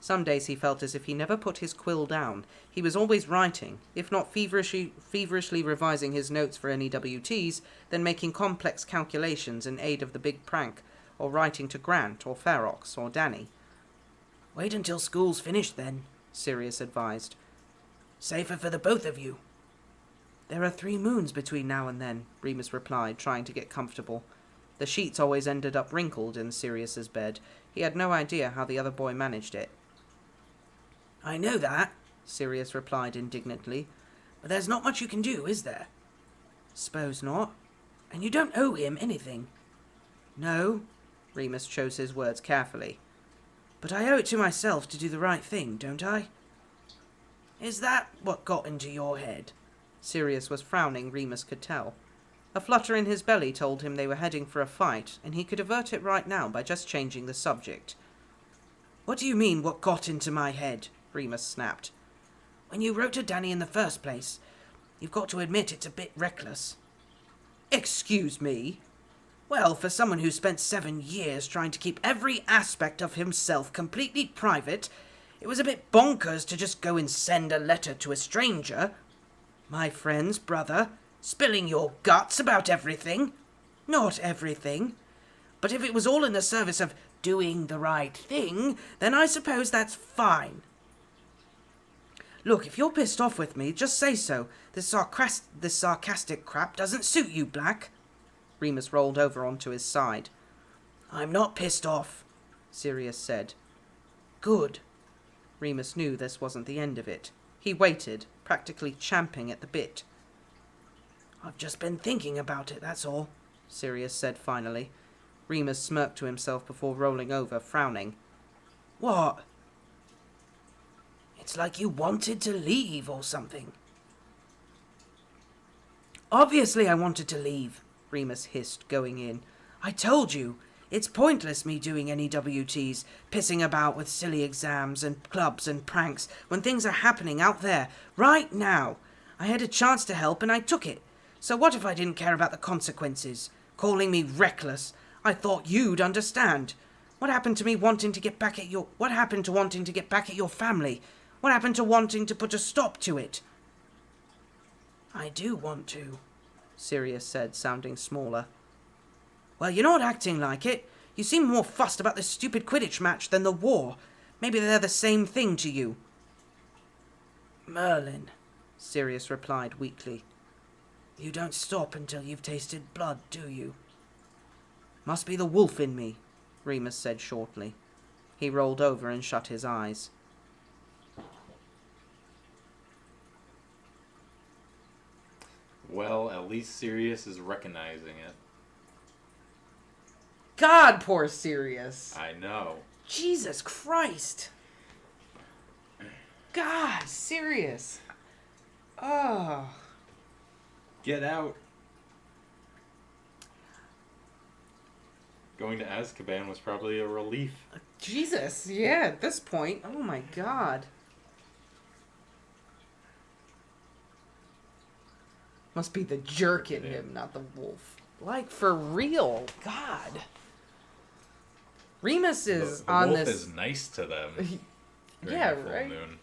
S3: Some days he felt as if he never put his quill down. He was always writing, if not feverishly revising his notes for any WTs, then making complex calculations in aid of the big prank, or writing to Grant, or Ferox, or Danny.
S4: Wait until school's finished then,
S3: Sirius advised.
S4: safer for the both of you.
S3: There are 3 moons between now and then, Remus replied, trying to get comfortable. The sheets always ended up wrinkled in Sirius's bed. He had no idea how the other boy managed it.
S4: I know that,
S3: Sirius replied indignantly.
S4: but there's not much you can do, is there?
S3: Suppose not.
S4: And you don't owe him anything.
S3: No, Remus chose his words carefully.
S4: But I owe it to myself to do the right thing, don't I? Is that what got into your head?
S3: Sirius was frowning, Remus could tell. A flutter in his belly told him they were heading for a fight, and he could avert it right now by just changing the subject.
S4: What do you mean, what got into my head?
S3: Remus snapped.
S4: When you wrote to Danny in the first place, you've got to admit it's a bit reckless.
S3: Excuse me?
S4: Well, for someone who spent 7 years trying to keep every aspect of himself completely private, it was a bit bonkers to just go and send a letter to a stranger. My friend's brother, spilling your guts about everything. Not everything. But if it was all in the service of doing the right thing, then I suppose that's fine. Look, if you're pissed off with me, just say so. This sarcastic crap doesn't suit you, Black.
S3: Remus rolled over onto his side.
S4: I'm not pissed off,
S3: Sirius said.
S4: Good.
S3: Remus knew this wasn't the end of it. He waited, practically champing at the bit.
S4: I've just been thinking about it, that's all,
S3: Sirius said finally. Remus smirked to himself before rolling over, frowning.
S4: What? It's like you wanted to leave or something.
S3: Obviously I wanted to leave, Remus hissed, going in.
S4: I told you, it's pointless me doing any WTs, pissing about with silly exams and clubs and pranks when things are happening out there, right now. I had a chance to help and I took it. So what if I didn't care about the consequences? Calling me reckless. I thought you'd understand. What happened to wanting to get back at your family? What happened to wanting to put a stop to it? I do want to,
S3: Sirius said, sounding smaller.
S4: Well, you're not acting like it. You seem more fussed about this stupid Quidditch match than the war. Maybe they're the same thing to you. Merlin, Sirius replied weakly. You don't stop until you've tasted blood, do you?
S3: Must be the wolf in me, Remus said shortly. He rolled over and shut his eyes.
S1: Well, at least Sirius is recognizing it.
S2: God, poor Sirius.
S1: I know.
S2: Jesus Christ. God, Sirius. Oh.
S1: Get out. Going to Azkaban was probably a relief.
S2: Jesus, yeah, at this point. Oh my God. Must be the jerk in him, not the wolf. Like, for real. God. Remus is
S1: the
S2: on
S1: wolf
S2: this...
S1: is nice to them. during
S2: Yeah,
S1: the full
S2: right?
S1: moon.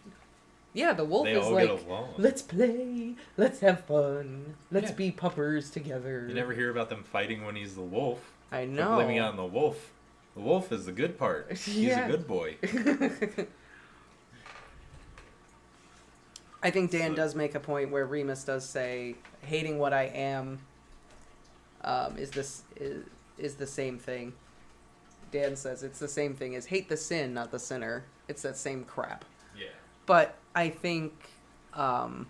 S2: Yeah, the wolf
S1: They
S2: is
S1: all
S2: like,
S1: get along.
S2: let's play, let's have fun, let's
S1: Yeah.
S2: be puppers together.
S1: You never hear about them fighting when he's the wolf.
S2: I
S1: But
S2: know.
S1: blaming it on the wolf. The wolf is the good part. He's
S2: Yeah.
S1: a good boy.
S2: I think Dan
S1: So-
S2: does make a point where Remus does say, hating what I am is the same thing. Dan says it's the same thing as hate the sin, not the sinner. It's that same crap.
S1: Yeah.
S2: But I think, I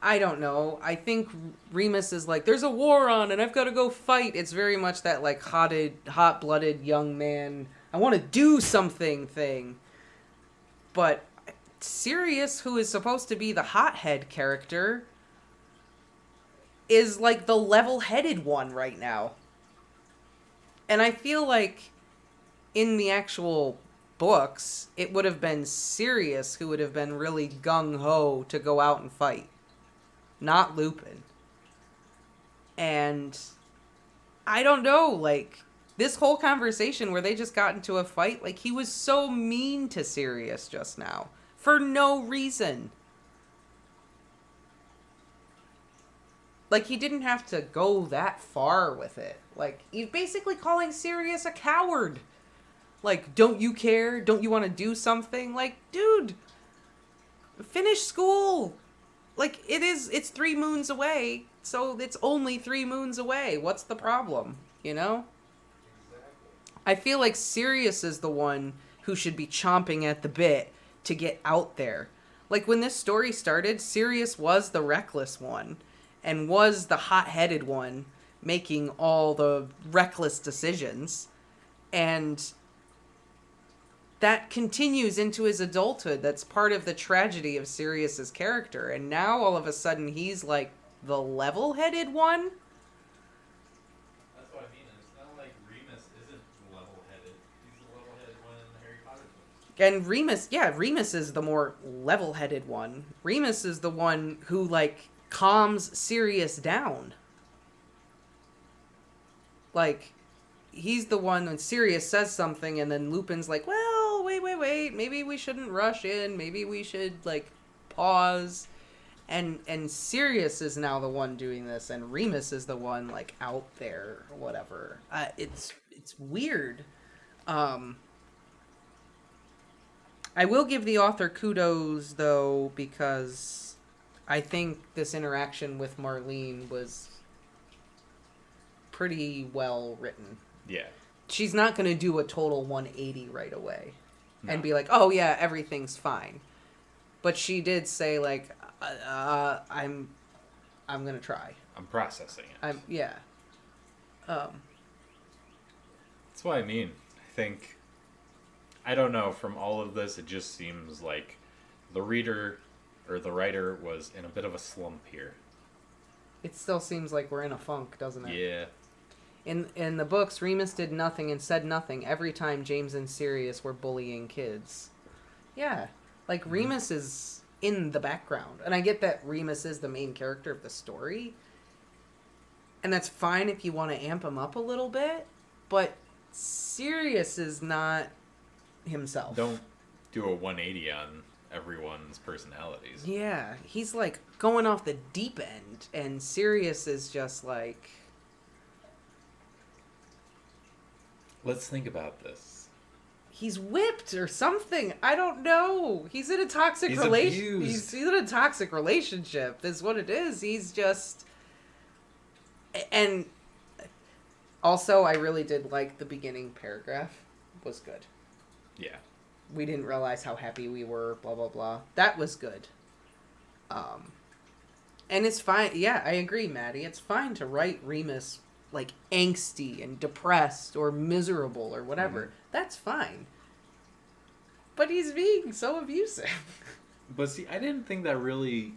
S2: don't know. I think Remus is like, there's a war on and I've got to go fight. It's very much that like hot-blooded young man, I want to do something thing. But Sirius, who is supposed to be the hothead character, is like the level-headed one right now. And I feel like in the actual books, it would have been Sirius who would have been really gung-ho to go out and fight. Not Lupin. And I don't know, like, this whole conversation where they just got into a fight, like, he was so mean to Sirius just now. For no reason. Like, he didn't have to go that far with it. Like, he's basically calling Sirius a coward. Like, don't you care? Don't you want to do something? Like, dude, finish school. Like, it's 3 moons away, so it's only 3 moons away. What's the problem? You know? I feel like Sirius is the one who should be chomping at the bit to get out there. Like, when this story started, Sirius was the reckless one and was the hot-headed one making all the reckless decisions. And that continues into his adulthood. That's part of the tragedy of Sirius's character. And now, all of a sudden, he's, like, the level-headed one?
S1: That's what I mean. It's not like Remus isn't level-headed. He's the level-headed one in the Harry Potter books.
S2: And Remus is the more level-headed one. Remus is the one who, like, calms Sirius down. Like, he's the one when Sirius says something and then Lupin's like, well, wait, maybe we shouldn't rush in. Maybe we should, like, pause. And Sirius is now the one doing this, and Remus is the one, like, out there or whatever. It's weird. I will give the author kudos, though, because I think this interaction with Marlene was pretty well written.
S1: Yeah.
S2: She's not going to do a total 180 right away
S1: No.
S2: and be like, oh, yeah, everything's fine. But she did say, like, I'm going to try.
S1: I'm processing it.
S2: Yeah.
S1: That's what I mean. I think, I don't know, from all of this, it just seems like the reader or the writer was in a bit of a slump here.
S2: It still seems like we're in a funk, doesn't it?
S1: Yeah.
S2: In the books, Remus did nothing and said nothing every time James and Sirius were bullying kids. Yeah. Like, Remus is in the background. And I get that Remus is the main character of the story. And that's fine if you want to amp him up a little bit. But Sirius is not himself.
S1: Don't do a 180 on everyone's personalities.
S2: Yeah. He's, like, going off the deep end. And Sirius is just, like...
S1: Let's think about this.
S2: He's whipped or something. I don't know. He's in a toxic
S1: He's
S2: relationship.
S1: abused.
S2: He's in a toxic relationship. Is what it is. He's just. And also, I really did like the beginning paragraph. Was good.
S1: Yeah.
S2: We didn't realize how happy we were. Blah blah blah. That was good. And it's fine. Yeah, I agree, Maddie. It's fine to write Remus like angsty and depressed or miserable or whatever.
S1: Mm-hmm.
S2: That's fine. But he's being so abusive.
S1: But see, I didn't think that really...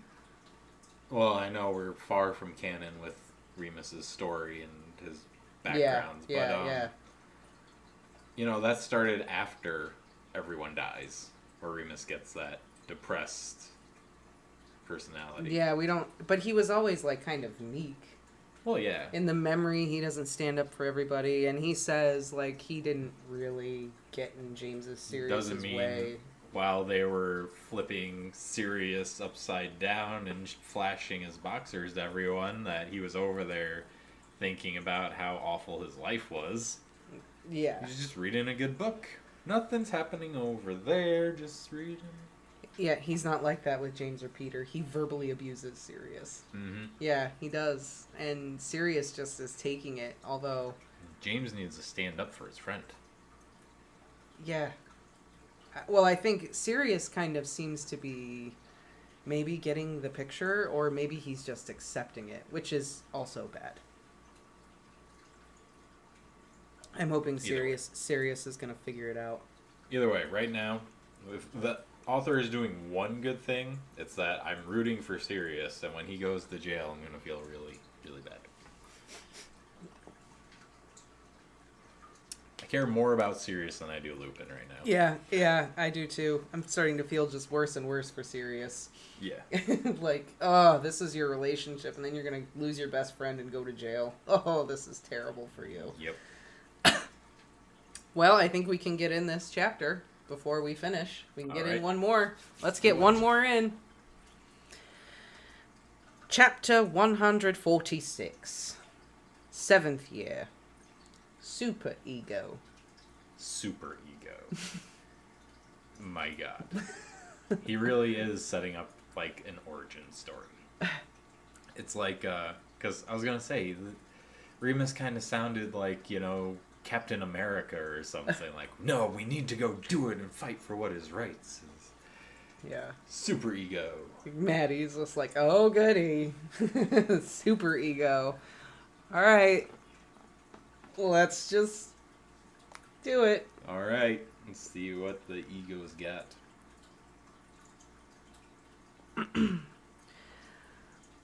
S1: Well, I know we're far from canon with Remus's story and his backgrounds.
S2: Yeah.
S1: You know, that started after everyone dies, where Remus gets that depressed personality.
S2: Yeah, we don't... But he was always, like, kind of meek.
S1: Well, yeah.
S2: In the memory, he doesn't stand up for everybody, and he says, like, he didn't really get in James's Sirius's
S1: Doesn't mean
S2: way.
S1: while they were flipping Sirius upside down and flashing his boxers to everyone that he was over there thinking about how awful his life was.
S2: Yeah.
S1: He's just reading a good book. Nothing's happening over there, just reading.
S2: Yeah, he's not like that with James or Peter. He verbally abuses Sirius.
S1: Mm-hmm.
S2: Yeah, he does. And Sirius just is taking it, although...
S1: James needs to stand up for his friend.
S2: Yeah. Well, I think Sirius kind of seems to be maybe getting the picture, or maybe he's just accepting it, which is also bad. I'm hoping Sirius is going to figure it out.
S1: Either way, right now, if the author is doing one good thing, it's that I'm rooting for Sirius, and when he goes to jail, I'm going to feel really, really bad. I care more about Sirius than I do Lupin right now.
S2: Yeah, I do too. I'm starting to feel just worse and worse for Sirius.
S1: Yeah.
S2: Like, oh, this is your relationship, and then you're going to lose your best friend and go to jail. Oh, this is terrible for you.
S1: Yep.
S2: Well, I think we can get in this chapter before we finish. We can get
S1: All right.
S2: in one more. Let's get one more in. Chapter 146. 7th year. Super ego.
S1: Super ego. My God. He really is setting up, like, an origin story. It's like, because I was going to say, Remus kind of sounded like, you know, Captain America or something. Like, no, we need to go do it and fight for what is right.
S2: Yeah.
S1: Super ego.
S2: Maddie's just like, oh, goody. Super ego. All right. Let's just do it.
S1: All right. Let's see what the ego's got.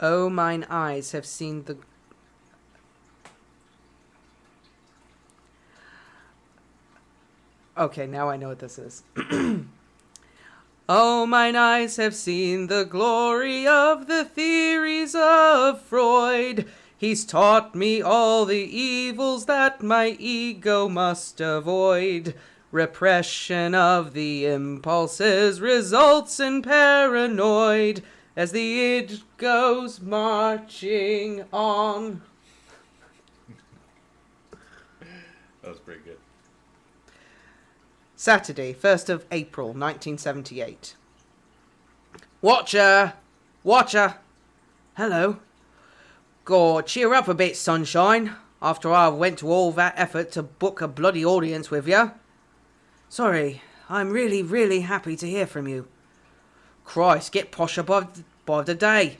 S2: Oh, mine eyes have seen the... Okay, now I know what this is. Oh, mine eyes have seen the glory of the theories of Freud. He's taught me all the evils that my ego must avoid. Repression of the impulses results in paranoid as the id goes marching on.
S1: That was pretty good.
S2: Saturday, 1st of April, 1978. Watcher! Watcher! Hello. God, cheer up a bit, sunshine. After I went to all that effort to book a bloody audience with you.
S3: Sorry, I'm really, really happy to hear from you.
S2: Christ, get posher by the day.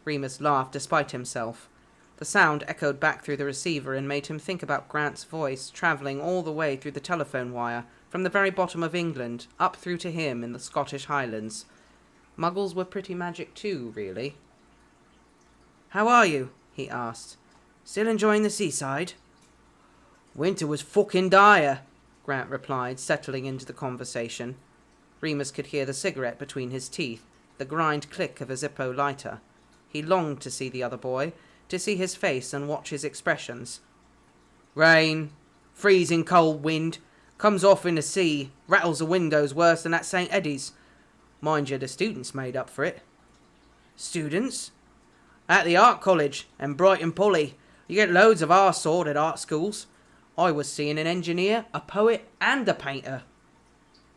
S2: Remus laughed despite himself. The sound echoed back through the receiver and made him think about Grant's voice travelling all the way through the telephone wire from the very bottom of England up through to him in the Scottish Highlands. Muggles were pretty magic too, really.
S3: How are you? He asked. Still enjoying the seaside?
S2: Winter was fucking dire, Grant replied, settling into the conversation. Remus could hear the cigarette between his teeth, the grind click of a Zippo lighter. He longed to see the other boy, to see his face and watch his expressions. Rain, freezing cold wind, comes off in the sea, rattles the windows worse than at St. Eddie's. Mind you, the students made up for it.
S3: Students?
S2: At the art college and Brighton Poly, you get loads of our sort at art schools. I was seeing an engineer, a poet and a painter.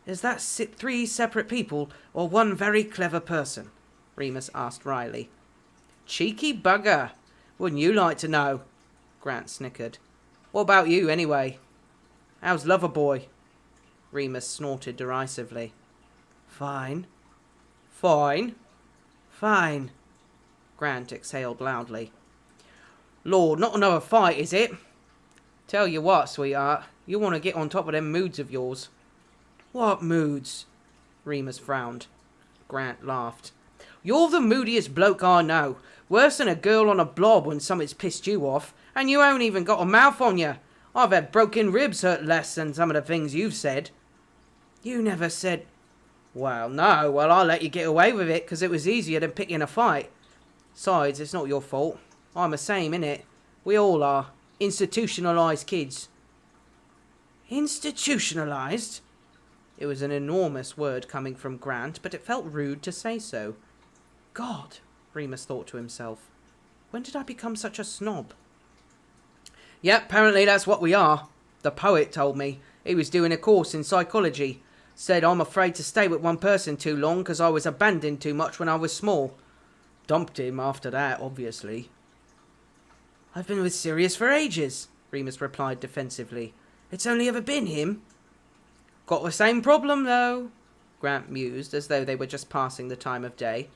S3: Is that three separate people or one very clever person?
S2: Remus asked wryly. Cheeky bugger. Wouldn't you like to know? Grant snickered. What about you, anyway? How's Loverboy? Remus snorted derisively.
S3: Fine.
S2: Fine?
S3: Fine.
S2: Grant exhaled loudly. Lord, not another fight, is it? Tell you what, sweetheart, you want to get on top of them moods of yours.
S3: What moods?
S2: Remus frowned. Grant laughed. You're the moodiest bloke I know. Worse than a girl on a blob when something's pissed you off, and you ain't even got a mouth on you. I've had broken ribs hurt less than some of the things you've said.
S3: You never said...
S2: Well, no, well, I let you get away with it because it was easier than picking a fight. Besides, it's not your fault. I'm the same, innit? We all are. Institutionalised kids.
S3: Institutionalised?
S2: It was an enormous word coming from Grant, but it felt rude to say so. God, Remus thought to himself. When did I become such a snob? Yep, apparently that's what we are. The poet told me. He was doing a course in psychology. Said I'm afraid to stay with one person too long because I was abandoned too much when I was small. Dumped him after that, obviously.
S3: I've been with Sirius for ages, Remus replied defensively. It's only ever been him.
S2: Got the same problem, though, Grant mused, as though they were just passing the time of day.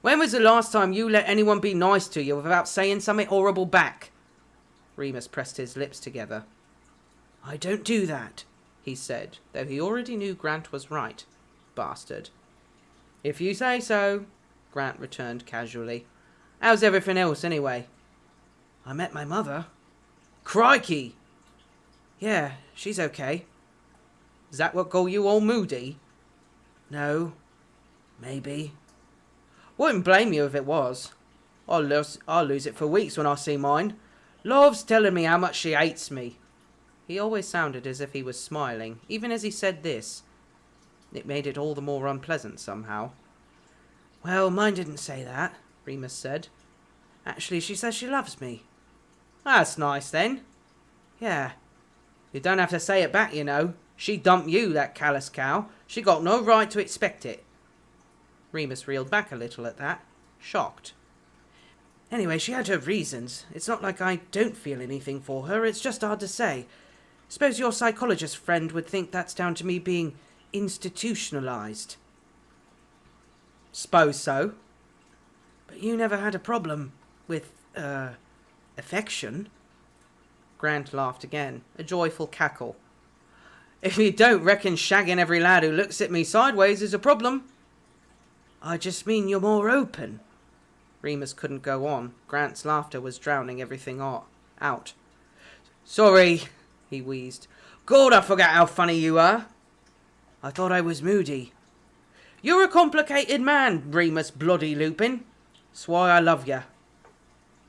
S2: When was the last time you let anyone be nice to you without saying something horrible back? Remus pressed his lips together.
S3: I don't do that,
S2: he said, though he already knew Grant was right. Bastard. If you say so, Grant returned casually. How's everything else, anyway?
S3: I met my mother.
S2: Crikey!
S3: Yeah, she's okay.
S2: Is that what got you all moody?
S3: No. Maybe.
S2: Wouldn't blame you if it was. I'll lose it for weeks when I see mine. Love's telling me how much she hates me.
S3: He always sounded as if he was smiling, even as he said this. It made it all the more unpleasant somehow.
S4: Well, mine didn't say that, Remus said. Actually, she says she loves me.
S3: That's nice, then.
S4: Yeah.
S3: You don't have to say it back, you know. She dumped you, that callous cow. She got no right to expect it. Remus reeled back a little at that, shocked.
S4: Anyway, she had her reasons. It's not like I don't feel anything for her, it's just hard to say. Suppose your psychologist friend would think that's down to me being institutionalized.
S3: Suppose so.
S4: But you never had a problem with, affection.
S3: Grant laughed again, a joyful cackle. If you don't reckon shagging every lad who looks at me sideways is a problem.
S4: I just mean you're more open.
S3: Remus couldn't go on. Grant's laughter was drowning everything out. Sorry, he wheezed. God, I forgot how funny you are.
S4: I thought I was moody.
S3: You're a complicated man, Remus bloody Lupin. That's why I love you.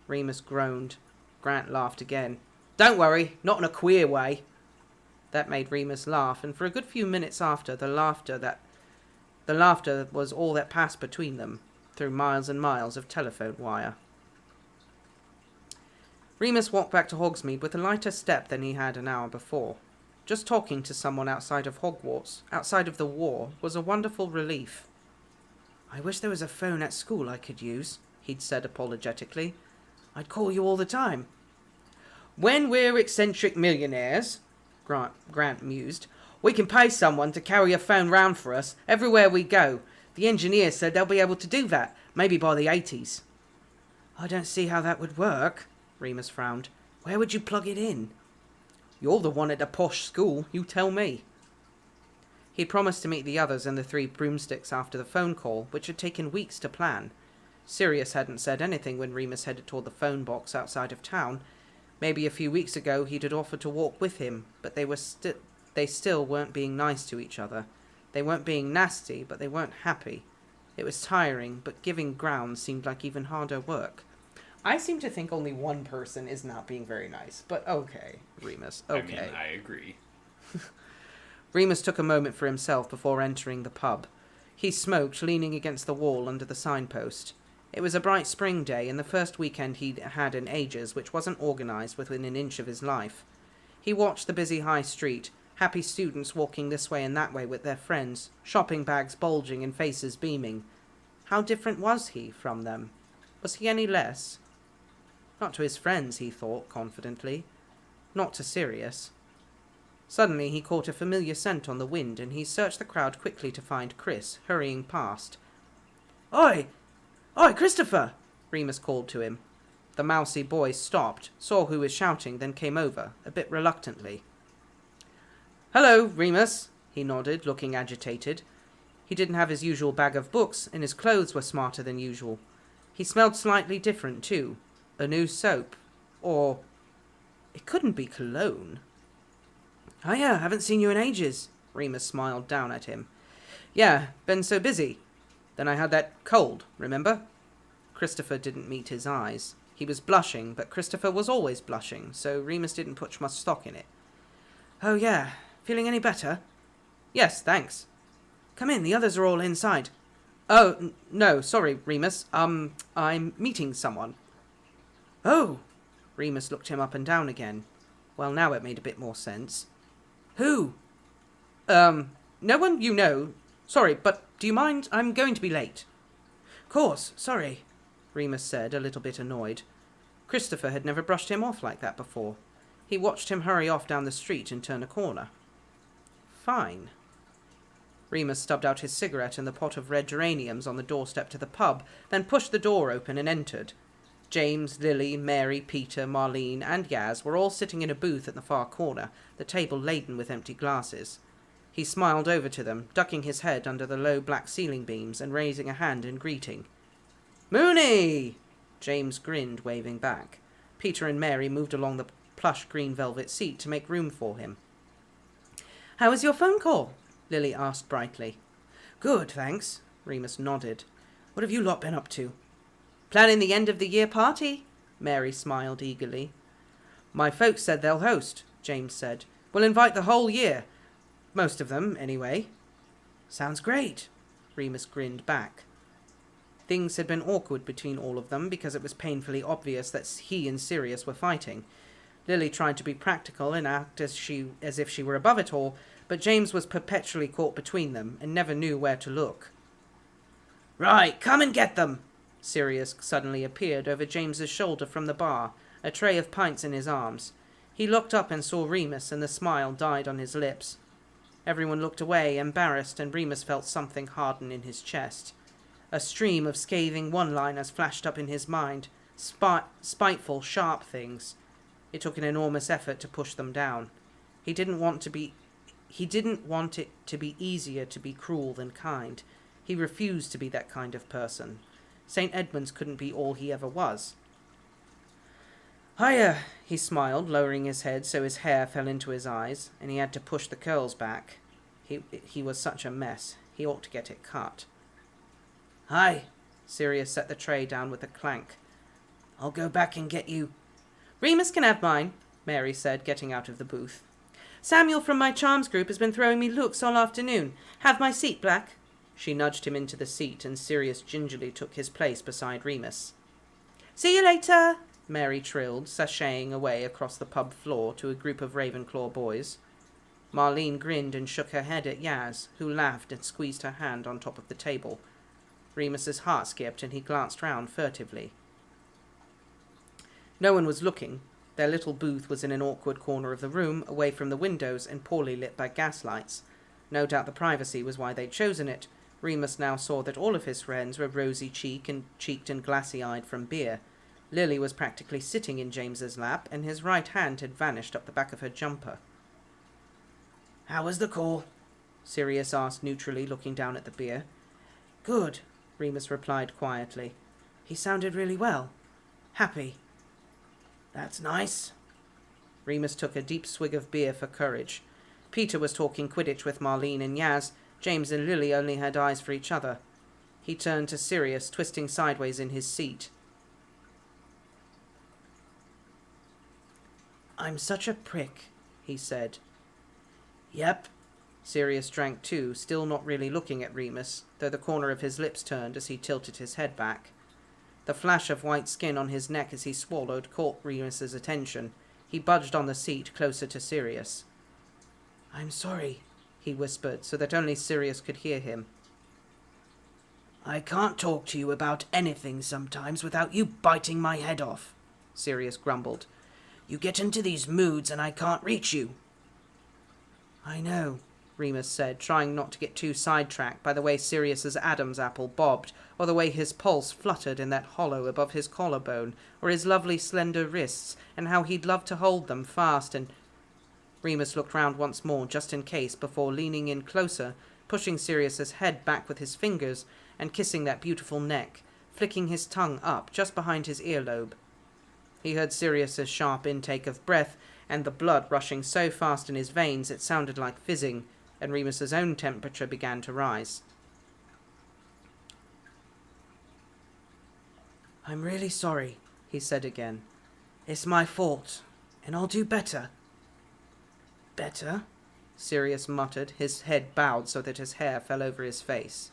S3: Remus groaned. Grant laughed again. Don't worry, not in a queer way. That made Remus laugh, and for a good few minutes after, the laughter was all that passed between them, through miles and miles of telephone wire. Remus walked back to Hogsmeade with a lighter step than he had an hour before. Just talking to someone outside of Hogwarts, outside of the war, was a wonderful relief.
S4: I wish there was a phone at school I could use, he'd said apologetically. I'd call you all the time.
S3: When we're eccentric millionaires, Grant mused, we can pay someone to carry a phone round for us everywhere we go. The engineers said they'll be able to do that, maybe by the 80s.
S4: I don't see how that would work, Remus frowned. Where would you plug it in?
S3: You're the one at the posh school, you tell me. He promised to meet the others and the three broomsticks after the phone call, which had taken weeks to plan. Sirius hadn't said anything when Remus headed toward the phone box outside of town. Maybe a few weeks ago he'd had offered to walk with him, but they still weren't being nice to each other. They weren't being nasty, but they weren't happy. It was tiring, but giving ground seemed like even harder work. I seem to think only one person is not being very nice, but okay, Remus, okay.
S1: I mean, I agree.
S3: Remus took a moment for himself before entering the pub. He smoked, leaning against the wall under the signpost. It was a bright spring day, and the first weekend he'd had in ages, which wasn't organised within an inch of his life. He watched the busy high street, happy students walking this way and that way with their friends, shopping bags bulging and faces beaming. How different was he from them? Was he any less? Not to his friends, he thought confidently. Not to Sirius. Suddenly he caught a familiar scent on the wind, and he searched the crowd quickly to find Chris, hurrying past.
S4: Oi! Oi, Christopher!
S3: Remus called to him. The mousy boy stopped, saw who was shouting, then came over, a bit reluctantly. Hello, Remus, he nodded, looking agitated. He didn't have his usual bag of books, and his clothes were smarter than usual. He smelled slightly different, too. A new soap. Or it couldn't be cologne.
S4: Oh yeah, haven't seen you in ages.
S3: Remus smiled down at him. Yeah, been so busy. Then I had that cold, remember? Christopher didn't meet his eyes. He was blushing, but Christopher was always blushing, so Remus didn't put much stock in it.
S4: Oh yeah, feeling any better?
S3: Yes, thanks.
S4: Come in, the others are all inside.
S3: Oh, no, sorry, Remus. I'm meeting someone.
S4: Oh!
S3: Remus looked him up and down again. Well, now it made a bit more sense.
S4: Who?
S3: No one you know. Sorry, but do you mind? I'm going to be late.
S4: Course, sorry,
S3: Remus said, a little bit annoyed. Christopher had never brushed him off like that before. He watched him hurry off down the street and turn a corner. Fine. Remus stubbed out his cigarette and the pot of red geraniums on the doorstep to the pub, then pushed the door open and entered. James, Lily, Mary, Peter, Marlene, and Yaz were all sitting in a booth at the far corner, the table laden with empty glasses. He smiled over to them, ducking his head under the low black ceiling beams and raising a hand in greeting. Mooney! James grinned, waving back. Peter and Mary moved along the plush green velvet seat to make room for him.
S4: How was your phone call?
S3: Lily asked brightly.
S4: Good, thanks.
S3: Remus nodded.
S4: What have you lot been up to?
S3: Planning the end-of-the-year party, Mary smiled eagerly. My folks said they'll host, James said. We'll invite the whole year. Most of them, anyway.
S4: Sounds great.
S3: Remus grinned back. Things had been awkward between all of them because it was painfully obvious that he and Sirius were fighting. Lily tried to be practical and act as if she were above it all, but James was perpetually caught between them and never knew where to look.
S4: Right, come and get them.
S3: Sirius suddenly appeared over James's shoulder from the bar, a tray of pints in his arms. He looked up and saw Remus, and the smile died on his lips. Everyone looked away, embarrassed, and Remus felt something harden in his chest. A stream of scathing one-liners flashed up in his mind, spiteful, sharp things. It took an enormous effort to push them down. He didn't want it to be easier to be cruel than kind. He refused to be that kind of person. St. Edmund's couldn't be all he ever was. "Hiya," he smiled, lowering his head so his hair fell into his eyes, and he had to push the curls back. He was such a mess. He ought to get it cut.
S4: Hi.
S3: Sirius set the tray down with a clank.
S4: I'll go back and get you.
S2: Remus can have mine, Mary said, getting out of the booth. Samuel from my charms group has been throwing me looks all afternoon. Have my seat, Black.
S3: She nudged him into the seat, and Sirius gingerly took his place beside Remus.
S2: See you later,
S3: Mary trilled, sashaying away across the pub floor to a group of Ravenclaw boys. Marlene grinned and shook her head at Yaz, who laughed and squeezed her hand on top of the table. Remus's heart skipped, and he glanced round furtively. No one was looking. Their little booth was in an awkward corner of the room, away from the windows and poorly lit by gaslights. No doubt the privacy was why they'd chosen it. Remus now saw that all of his friends were rosy-cheeked and glassy-eyed from beer. Lily was practically sitting in James's lap, and his right hand had vanished up the back of her jumper.
S4: How was the call?
S3: Sirius asked neutrally, looking down at the beer.
S4: Good,
S3: Remus replied quietly. He sounded really well. Happy.
S4: That's nice.
S3: Remus took a deep swig of beer for courage. Peter was talking Quidditch with Marlene and Yaz. James and Lily only had eyes for each other. He turned to Sirius, twisting sideways in his seat.
S4: I'm such a prick,
S3: he said.
S4: Yep.
S3: Sirius drank too, still not really looking at Remus, though the corner of his lips turned as he tilted his head back. The flash of white skin on his neck as he swallowed caught Remus's attention. He budged on the seat closer to Sirius.
S4: I'm sorry,
S3: he whispered, so that only Sirius could hear him.
S4: I can't talk to you about anything sometimes without you biting my head off,
S3: Sirius grumbled.
S4: You get into these moods and I can't reach you.
S3: I know, Remus said, trying not to get too sidetracked by the way Sirius's Adam's apple bobbed, or the way his pulse fluttered in that hollow above his collarbone, or his lovely slender wrists, and how he'd love to hold them fast and... Remus looked round once more, just in case, before leaning in closer, pushing Sirius's head back with his fingers, and kissing that beautiful neck, flicking his tongue up just behind his earlobe. He heard Sirius's sharp intake of breath, and the blood rushing so fast in his veins it sounded like fizzing, and Remus's own temperature began to rise.
S4: I'm really sorry, he said again. It's my fault, and I'll do better. Better?
S3: Sirius muttered, his head bowed so that his hair fell over his face.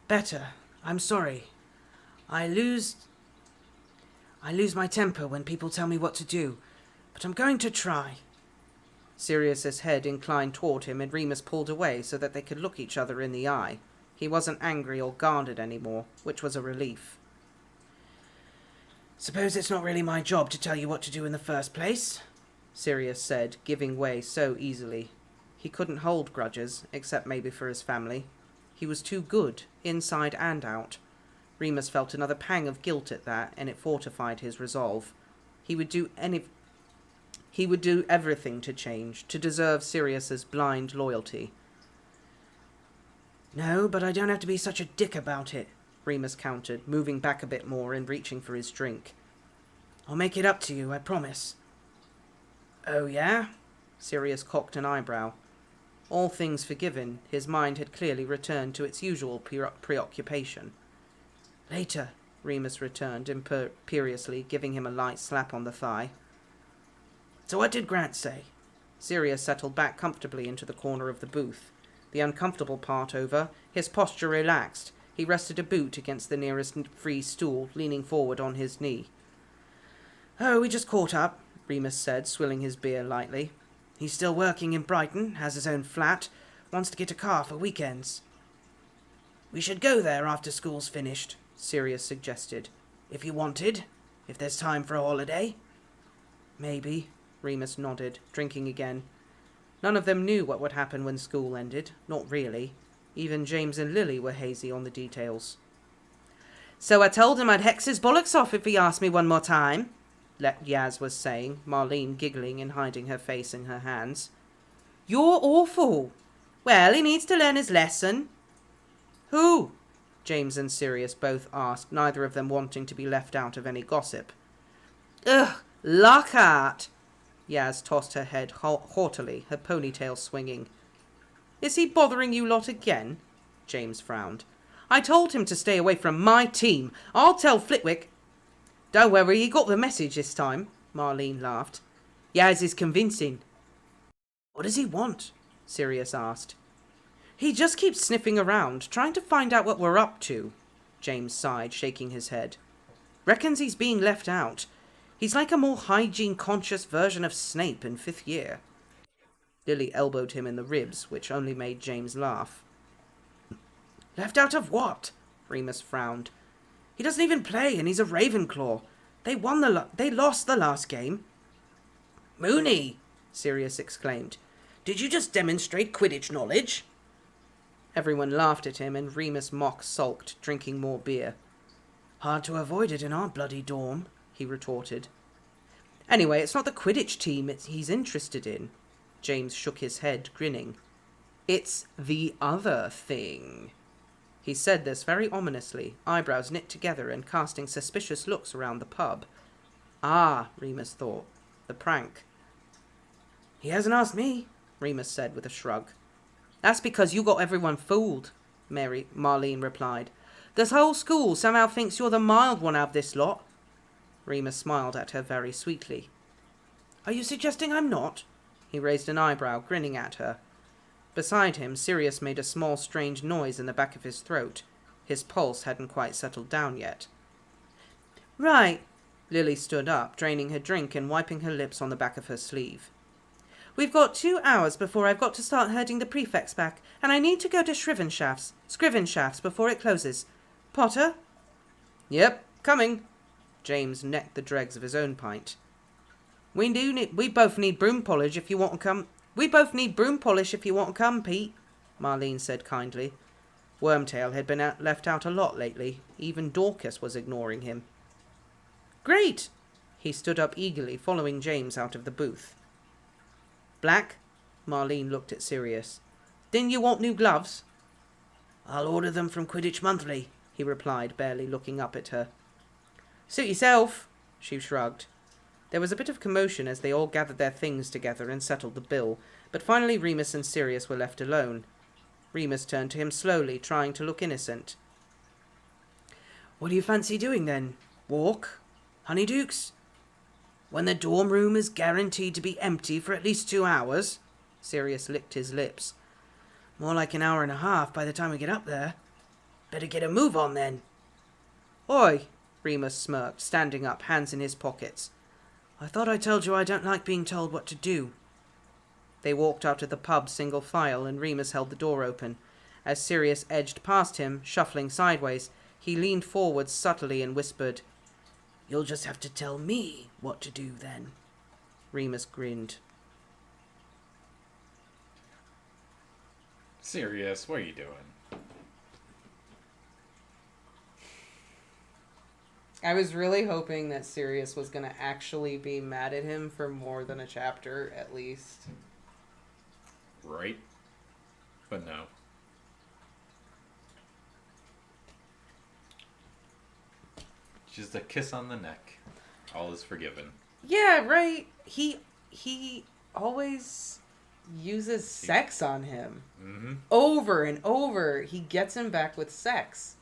S4: Better. I'm sorry. I lose my temper when people tell me what to do, but I'm going to try.
S3: Sirius's head inclined toward him, and Remus pulled away so that they could look each other in the eye. He wasn't angry or guarded anymore, which was a relief.
S4: Suppose it's not really my job to tell you what to do in the first place,
S3: Sirius said, giving way so easily. He couldn't hold grudges, except maybe for his family. He was too good, inside and out. Remus felt another pang of guilt at that, and it fortified his resolve. He would do everything to change, to deserve Sirius's blind loyalty.
S4: No, but I don't have to be such a dick about it,
S3: Remus countered, moving back a bit more and reaching for his drink.
S4: I'll make it up to you, I promise. Oh, yeah?
S3: Sirius cocked an eyebrow. All things forgiven, his mind had clearly returned to its usual preoccupation.
S4: Later,
S3: Remus returned imperiously, giving him a light slap on the thigh.
S4: So what did Grant say?
S3: Sirius settled back comfortably into the corner of the booth. The uncomfortable part over, his posture relaxed. He rested a boot against the nearest free stool, leaning forward on his knee.
S4: Oh, we just caught up, Remus said, swilling his beer lightly. He's still working in Brighton, has his own flat, wants to get a car for weekends. We should go there after school's finished, Sirius suggested. If you wanted, if there's time for a holiday.
S3: Maybe, Remus nodded, drinking again. None of them knew what would happen when school ended, not really. Even James and Lily were hazy on the details.
S4: So I told him I'd hex his bollocks off if he asked me one more time, Yaz was saying, Marlene giggling and hiding her face in her hands. You're awful. Well, he needs to learn his lesson.
S3: Who? James and Sirius both asked, neither of them wanting to be left out of any gossip.
S4: Ugh, Lockhart.
S3: Yaz tossed her head haughtily, her ponytail swinging. Is he bothering you lot again? James frowned. I told him to stay away from my team. I'll tell Flitwick.
S4: Don't worry, he got the message this time, Marlene laughed. Yaz is convincing.
S3: What does he want? Sirius asked. He just keeps sniffing around, trying to find out what we're up to, James sighed, shaking his head. Reckons he's being left out. He's like a more hygiene-conscious version of Snape in 5th year. Lily elbowed him in the ribs, which only made James laugh.
S4: Left out of what? Remus frowned. He doesn't even play, and he's a Ravenclaw. They lost the last game. Mooney, Sirius exclaimed. Did you just demonstrate Quidditch knowledge?
S3: Everyone laughed at him, and Remus Mock sulked, drinking more beer.
S4: Hard to avoid it in our bloody dorm, he retorted.
S3: Anyway, it's not the Quidditch team he's interested in. James shook his head, grinning. It's the other thing. He said this very ominously, eyebrows knit together and casting suspicious looks around the pub. Ah, Remus thought. The prank.
S4: He hasn't asked me,
S3: Remus said with a shrug. That's because you got everyone fooled, Marlene replied. This whole school somehow thinks you're the mild one out of this lot. Remus smiled at her very sweetly.
S4: Are you suggesting I'm not?
S3: He raised an eyebrow, grinning at her. Beside him, Sirius made a small strange noise in the back of his throat. His pulse hadn't quite settled down yet.
S4: Right.
S3: Lily stood up, draining her drink and wiping her lips on the back of her sleeve.
S4: We've got 2 hours before I've got to start herding the prefects back, and I need to go to Scrivenshafts before it closes. Potter?
S3: Yep, coming. James necked the dregs of his own pint. We both need broom polish if you want to come. We both need broom polish if you want to come, Pete, Marlene said kindly. Wormtail had been left out a lot lately. Even Dorcas was ignoring him.
S4: Great!
S3: He stood up eagerly, following James out of the booth. Black? Marlene looked at Sirius. Didn't you want new gloves?
S4: I'll order them from Quidditch Monthly,
S3: he replied, barely looking up at her. Suit yourself, she shrugged. There was a bit of commotion as they all gathered their things together and settled the bill, but finally Remus and Sirius were left alone. Remus turned to him slowly, trying to look innocent.
S4: What do you fancy doing then? Walk? Honeydukes? When the dorm room is guaranteed to be empty for at least 2 hours?
S3: Sirius licked his lips.
S4: More like an hour and a half by the time we get up there. Better get a move on then.
S3: Oi, Remus smirked, standing up, hands in his pockets.
S4: I thought I told you I don't like being told what to do.
S3: They walked out of the pub single file, and Remus held the door open. As Sirius edged past him, shuffling sideways, he leaned forward subtly and whispered,
S4: You'll just have to tell me what to do then.
S3: Remus grinned.
S1: Sirius, what are you doing?
S2: I was really hoping that Sirius was going to actually be mad at him for more than a chapter, at least.
S1: Right? But no. Just a kiss on the neck. All is forgiven.
S2: Yeah, right. He always uses sex on him.
S1: Mm-hmm.
S2: Over and over. He gets him back with sex.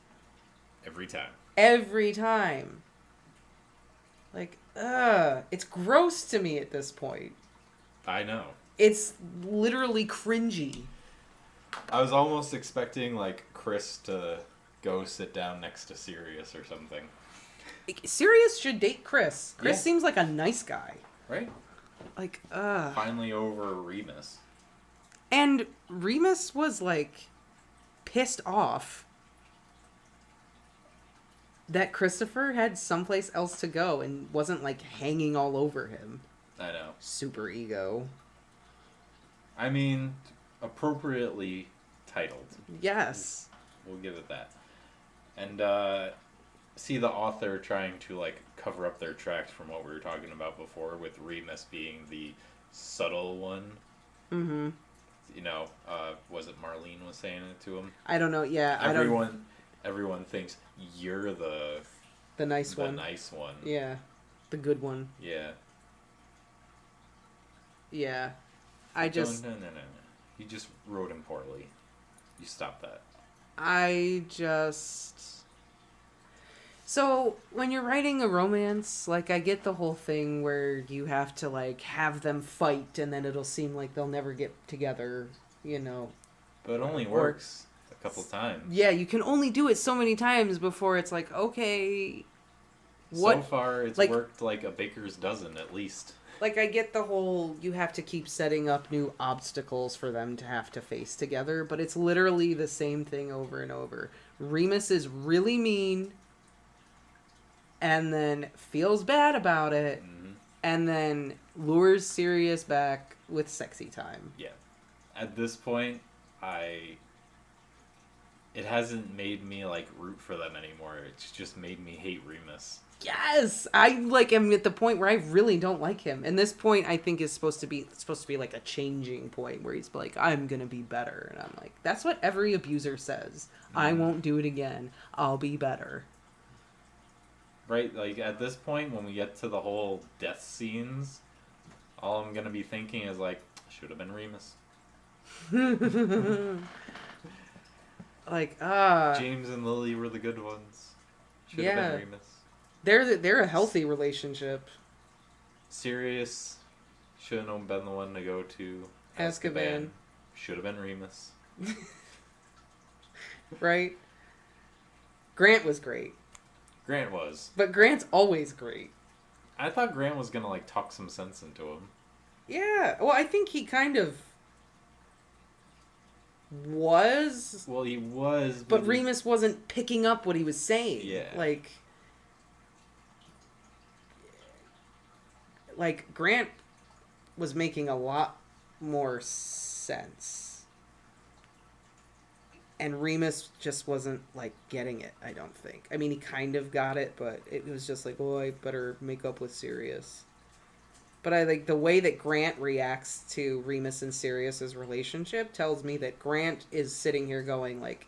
S1: Every time.
S2: Every time. Like, it's gross to me at this point.
S1: I know.
S2: It's literally cringy.
S1: I was almost expecting, like, Chris to go sit down next to Sirius or something.
S2: Sirius should date Chris. Chris
S1: Yeah.
S2: seems like a nice guy.
S1: Right?
S2: Like,
S1: Finally over Remus.
S2: And Remus was, like, pissed off that Christopher had someplace else to go and wasn't, like, hanging all over him.
S1: I know.
S2: Super ego.
S1: I mean, appropriately titled.
S2: Yes.
S1: We'll give it that. And, see the author trying to, like, cover up their tracks from what we were talking about before, with Remus being the subtle one.
S2: Mm-hmm.
S1: You know, was it Marlene was saying it to him?
S2: I don't know. Yeah,
S1: Everyone thinks you're the
S2: nice one.
S1: The nice one.
S2: Yeah, the good one.
S1: Yeah.
S2: Yeah, I just.
S1: No. You just wrote him poorly. You stop that.
S2: I just. So, when you're writing a romance, like, I get the whole thing where you have to, like, have them fight and then it'll seem like they'll never get together, you know.
S1: But it only works a couple times.
S2: Yeah, you can only do it so many times before it's like, okay, what?
S1: So far, it's
S2: like,
S1: worked like a baker's dozen, at least.
S2: Like, I get the whole, you have to keep setting up new obstacles for them to have to face together, but it's literally the same thing over and over. Remus is really mean, and then feels bad about it, and then lures Sirius back with sexy time.
S1: Yeah. At this point, it hasn't made me, like, root for them anymore. It's just made me hate Remus.
S2: Yes! I, like, am at the point where I really don't like him. And this point, I think, is supposed to be like a changing point where he's like, I'm gonna be better. And I'm like, that's what every abuser says. I won't do it again. I'll be better.
S1: Right? Like, at this point, when we get to the whole death scenes, all I'm gonna be thinking is, like, should have been Remus.
S2: Like,
S1: James and Lily were the good ones. Should
S2: Yeah.
S1: have been Remus.
S2: they're a healthy relationship.
S1: Sirius shouldn't have been the one to go to
S2: Azkaban.
S1: Should have been Remus.
S2: Right? Grant was great.
S1: Grant was.
S2: But Grant's always great.
S1: I thought Grant was gonna, like, talk some sense into him.
S2: Yeah. Well, I think he kind of was.
S1: Well, he was.
S2: But Remus wasn't picking up what he was saying.
S1: Yeah.
S2: Like Grant was making a lot more sense. And Remus just wasn't, like, getting it, I don't think. I mean, he kind of got it, but it was just like, oh, I better make up with Sirius. But I like the way that Grant reacts to Remus and Sirius's relationship tells me that Grant is sitting here going, like,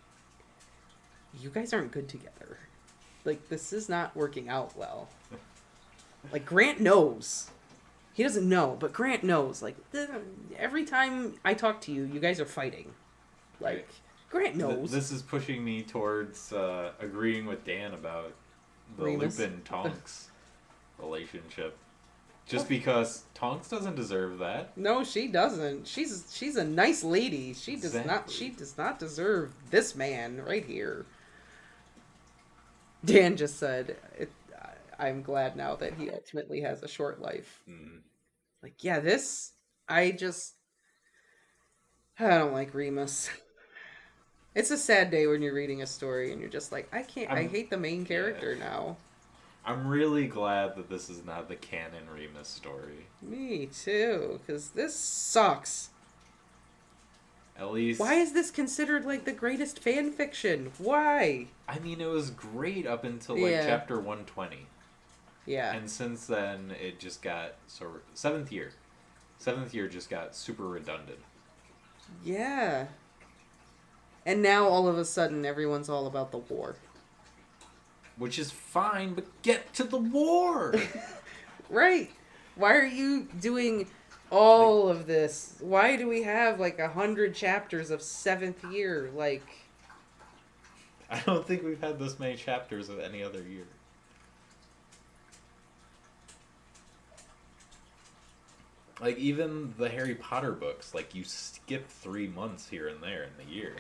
S2: you guys aren't good together. Like, this is not working out well. Like, Grant knows. He doesn't know, but Grant knows. Like, every time I talk to you, you guys are fighting. Like, Grant knows.
S1: This is pushing me towards agreeing with Dan about the
S2: Remus.
S1: Lupin-Tonks relationship. Just because Tonks doesn't deserve that.
S2: No, she doesn't. She's a nice lady. She does not.
S1: Exactly.
S2: She does not deserve this man right here. Dan just said, "I'm glad now that he ultimately has a short life." Like, yeah, I don't like Remus. It's a sad day when you're reading a story and you're just like, I hate the main character now.
S1: I'm really glad that this is not the canon Remus story.
S2: Me too, because this sucks.
S1: At least...
S2: Why is this considered, like, the greatest fan fiction? Why?
S1: I mean, it was great up until, like,
S2: Yeah.
S1: chapter 120.
S2: Yeah.
S1: And since then, it just got... Seventh year just got super redundant.
S2: Yeah. And now, all of a sudden, everyone's all about the war.
S1: Which is fine, but get to the war!
S2: Right. Why are you doing all of this? Why do we have, like, 100 chapters of 7th year? Like...
S1: I don't think we've had this many chapters of any other year. Like, even the Harry Potter books, like, you skip 3 months here and there in the year.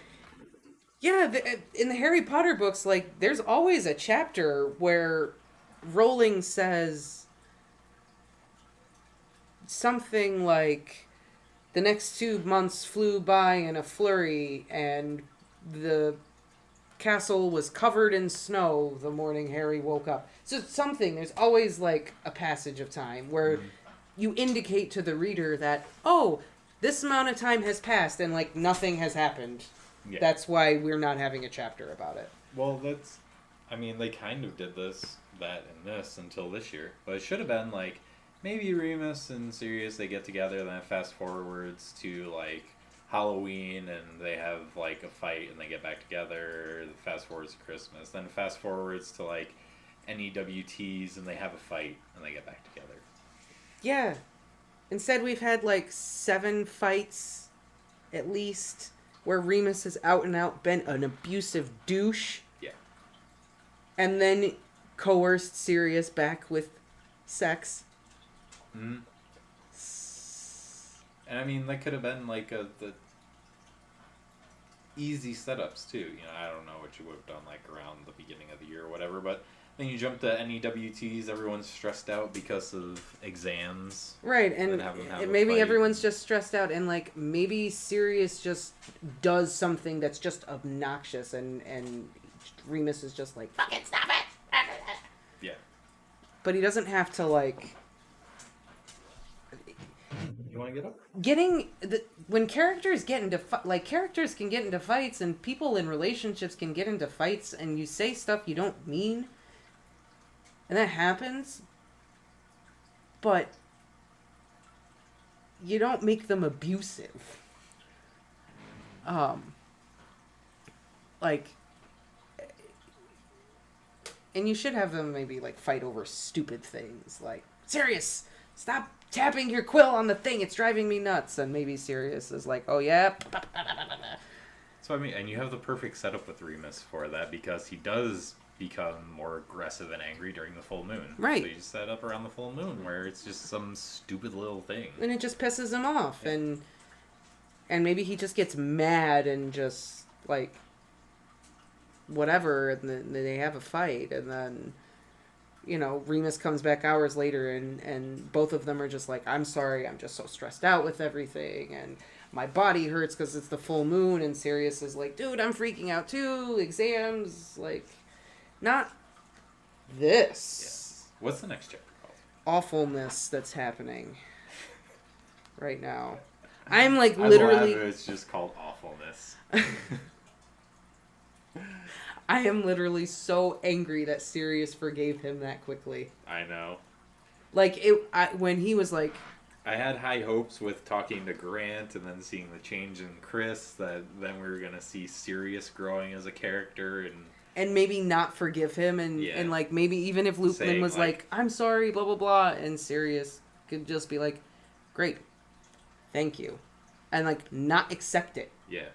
S2: Yeah, in the Harry Potter books, like, there's always a chapter where Rowling says something like, the next 2 months flew by in a flurry, and the castle was covered in snow the morning Harry woke up. So something, there's always, like, a passage of time where you indicate to the reader that, oh, this amount of time has passed, and, like, nothing has happened.
S1: Yeah.
S2: That's why we're not having a chapter about it.
S1: Well, that's... I mean, they kind of did that, and this until this year. But it should have been, like, maybe Remus and Sirius, they get together, and then fast forwards to, like, Halloween, and they have, like, a fight, and they get back together. Fast forwards to Christmas. Then fast forwards to, like, NEWTs, and they have a fight, and they get back together.
S2: Yeah. Instead, we've had, like, 7 fights, at least, where Remus has out and out been an abusive douche.
S1: Yeah.
S2: And then coerced Sirius back with sex.
S1: Mm-hmm. And I mean, that could have been like the easy setups too. You know, I don't know what you would have done like around the beginning of the year or whatever, but then you jump to NEWTs, everyone's stressed out because of exams.
S2: Right, and maybe everyone's just stressed out, and like maybe Sirius just does something that's just obnoxious, and Remus is just like, fucking stop it!
S1: Yeah.
S2: But he doesn't have to like...
S1: You want to get up?
S2: When characters get into characters can get into fights, and people in relationships can get into fights, and you say stuff you don't mean, and that happens, but you don't make them abusive. And you should have them maybe like fight over stupid things, like, Sirius, stop tapping your quill on the thing, it's driving me nuts. And maybe Sirius is like, oh yeah.
S1: So I mean, and you have the perfect setup with Remus for that, because he does become more aggressive and angry during the full moon.
S2: Right.
S1: So you set up around the full moon where it's just some stupid little thing.
S2: And it just pisses him off.
S1: Yeah.
S2: And maybe he just gets mad and just like whatever, and then they have a fight, and then, you know, Remus comes back hours later, and both of them are just like, I'm sorry, I'm just so stressed out with everything, and my body hurts because it's the full moon. And Sirius is like, dude, I'm freaking out too, exams, like, not this.
S1: Yeah. What's the next chapter called?
S2: Awfulness that's happening right now. I'm like literally...
S1: It's just called awfulness.
S2: I am literally so angry that Sirius forgave him that quickly.
S1: I know.
S2: Like, when he was like...
S1: I had high hopes with talking to Grant and then seeing the change in Chris, that then we were going to see Sirius growing as a character
S2: and maybe not forgive him, and like maybe even if Lupin was like, I'm sorry, blah blah blah, and Sirius could just be like, great, thank you, and like not accept it.
S1: Yeah.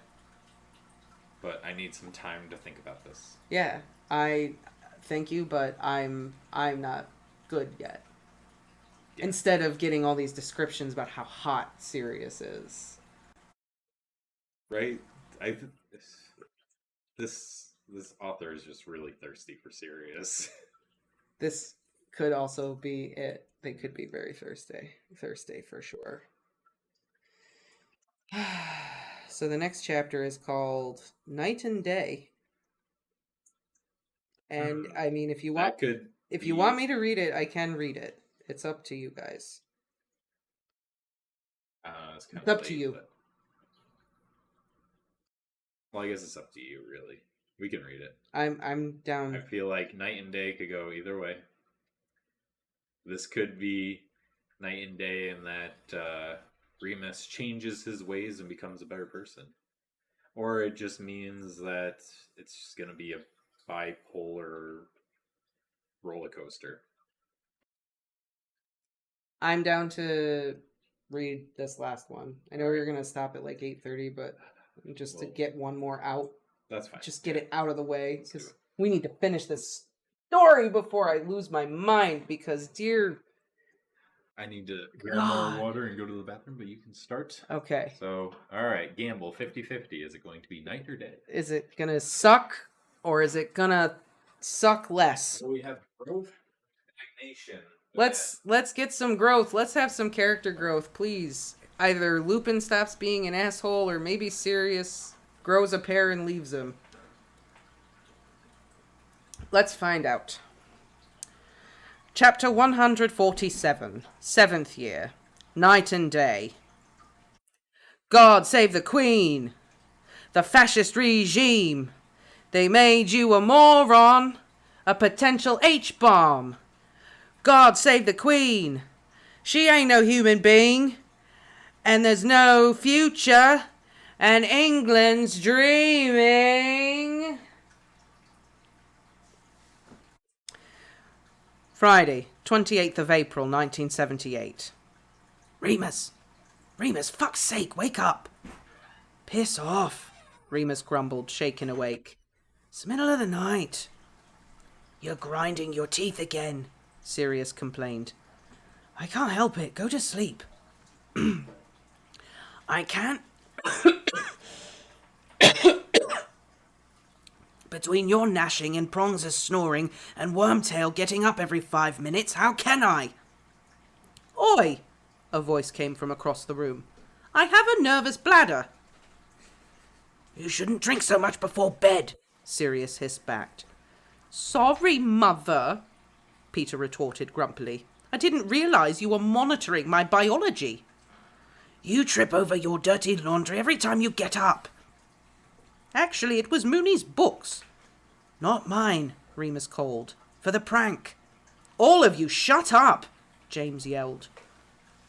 S1: But I need some time to think about this.
S2: Yeah, I thank you, but I'm not good yet. Yeah. Instead of getting all these descriptions about how hot Sirius is.
S1: Right? This author is just really thirsty for Sirius.
S2: This could also be it. They could be very thirsty for sure. So the next chapter is called Night and Day. And I mean, if you want me to read it, I can read it. It's up to you guys.
S1: It's
S2: up to you.
S1: But... Well, I guess it's up to you, really. We can read it.
S2: I'm down.
S1: I feel like Night and Day could go either way. This could be Night and Day in that Remus changes his ways and becomes a better person. Or it just means that it's just going to be a bipolar roller coaster.
S2: I'm down to read this last one. I know you're going to stop at like 8:30, but just to get one more out.
S1: That's fine.
S2: Just get it out of the way, because we need to finish this story before I lose my mind, because
S1: I need to grab more water and go to the bathroom, but you can start.
S2: Okay.
S1: So, all right, gamble 50-50. Is it going to be night or day?
S2: Is it gonna suck, or is it gonna suck less?
S1: So we have growth, stagnation.
S2: Let's get some growth. Let's have some character growth, please. Either Lupin stops being an asshole, or maybe Sirius grows a pair and leaves him. Let's find out. Chapter 147, 7th year, Night and Day. God save the Queen! The fascist regime! They made you a moron! A potential H-bomb! God save the Queen! She ain't no human being! And there's no future! And England's dreaming! Friday, 28th of April, 1978.
S3: Remus! Remus, fuck's sake, wake up!
S2: Piss off, Remus grumbled, shaken awake.
S3: It's the middle of the night. You're grinding your teeth again,
S2: Sirius complained.
S3: I can't help it. Go to sleep. I can't. Between your gnashing and Prongs' snoring and Wormtail getting up every 5 minutes, how can I?
S2: Oi! A voice came from across the room. I have a nervous bladder.
S3: You shouldn't drink so much before bed,
S2: Sirius hissed back. Sorry, Mother, Peter retorted grumpily. I didn't realize you were monitoring my biology.
S3: You trip over your dirty laundry every time you get up.
S2: Actually, it was Mooney's books.
S3: Not mine, Remus called. For the prank.
S2: All of you shut up, James yelled.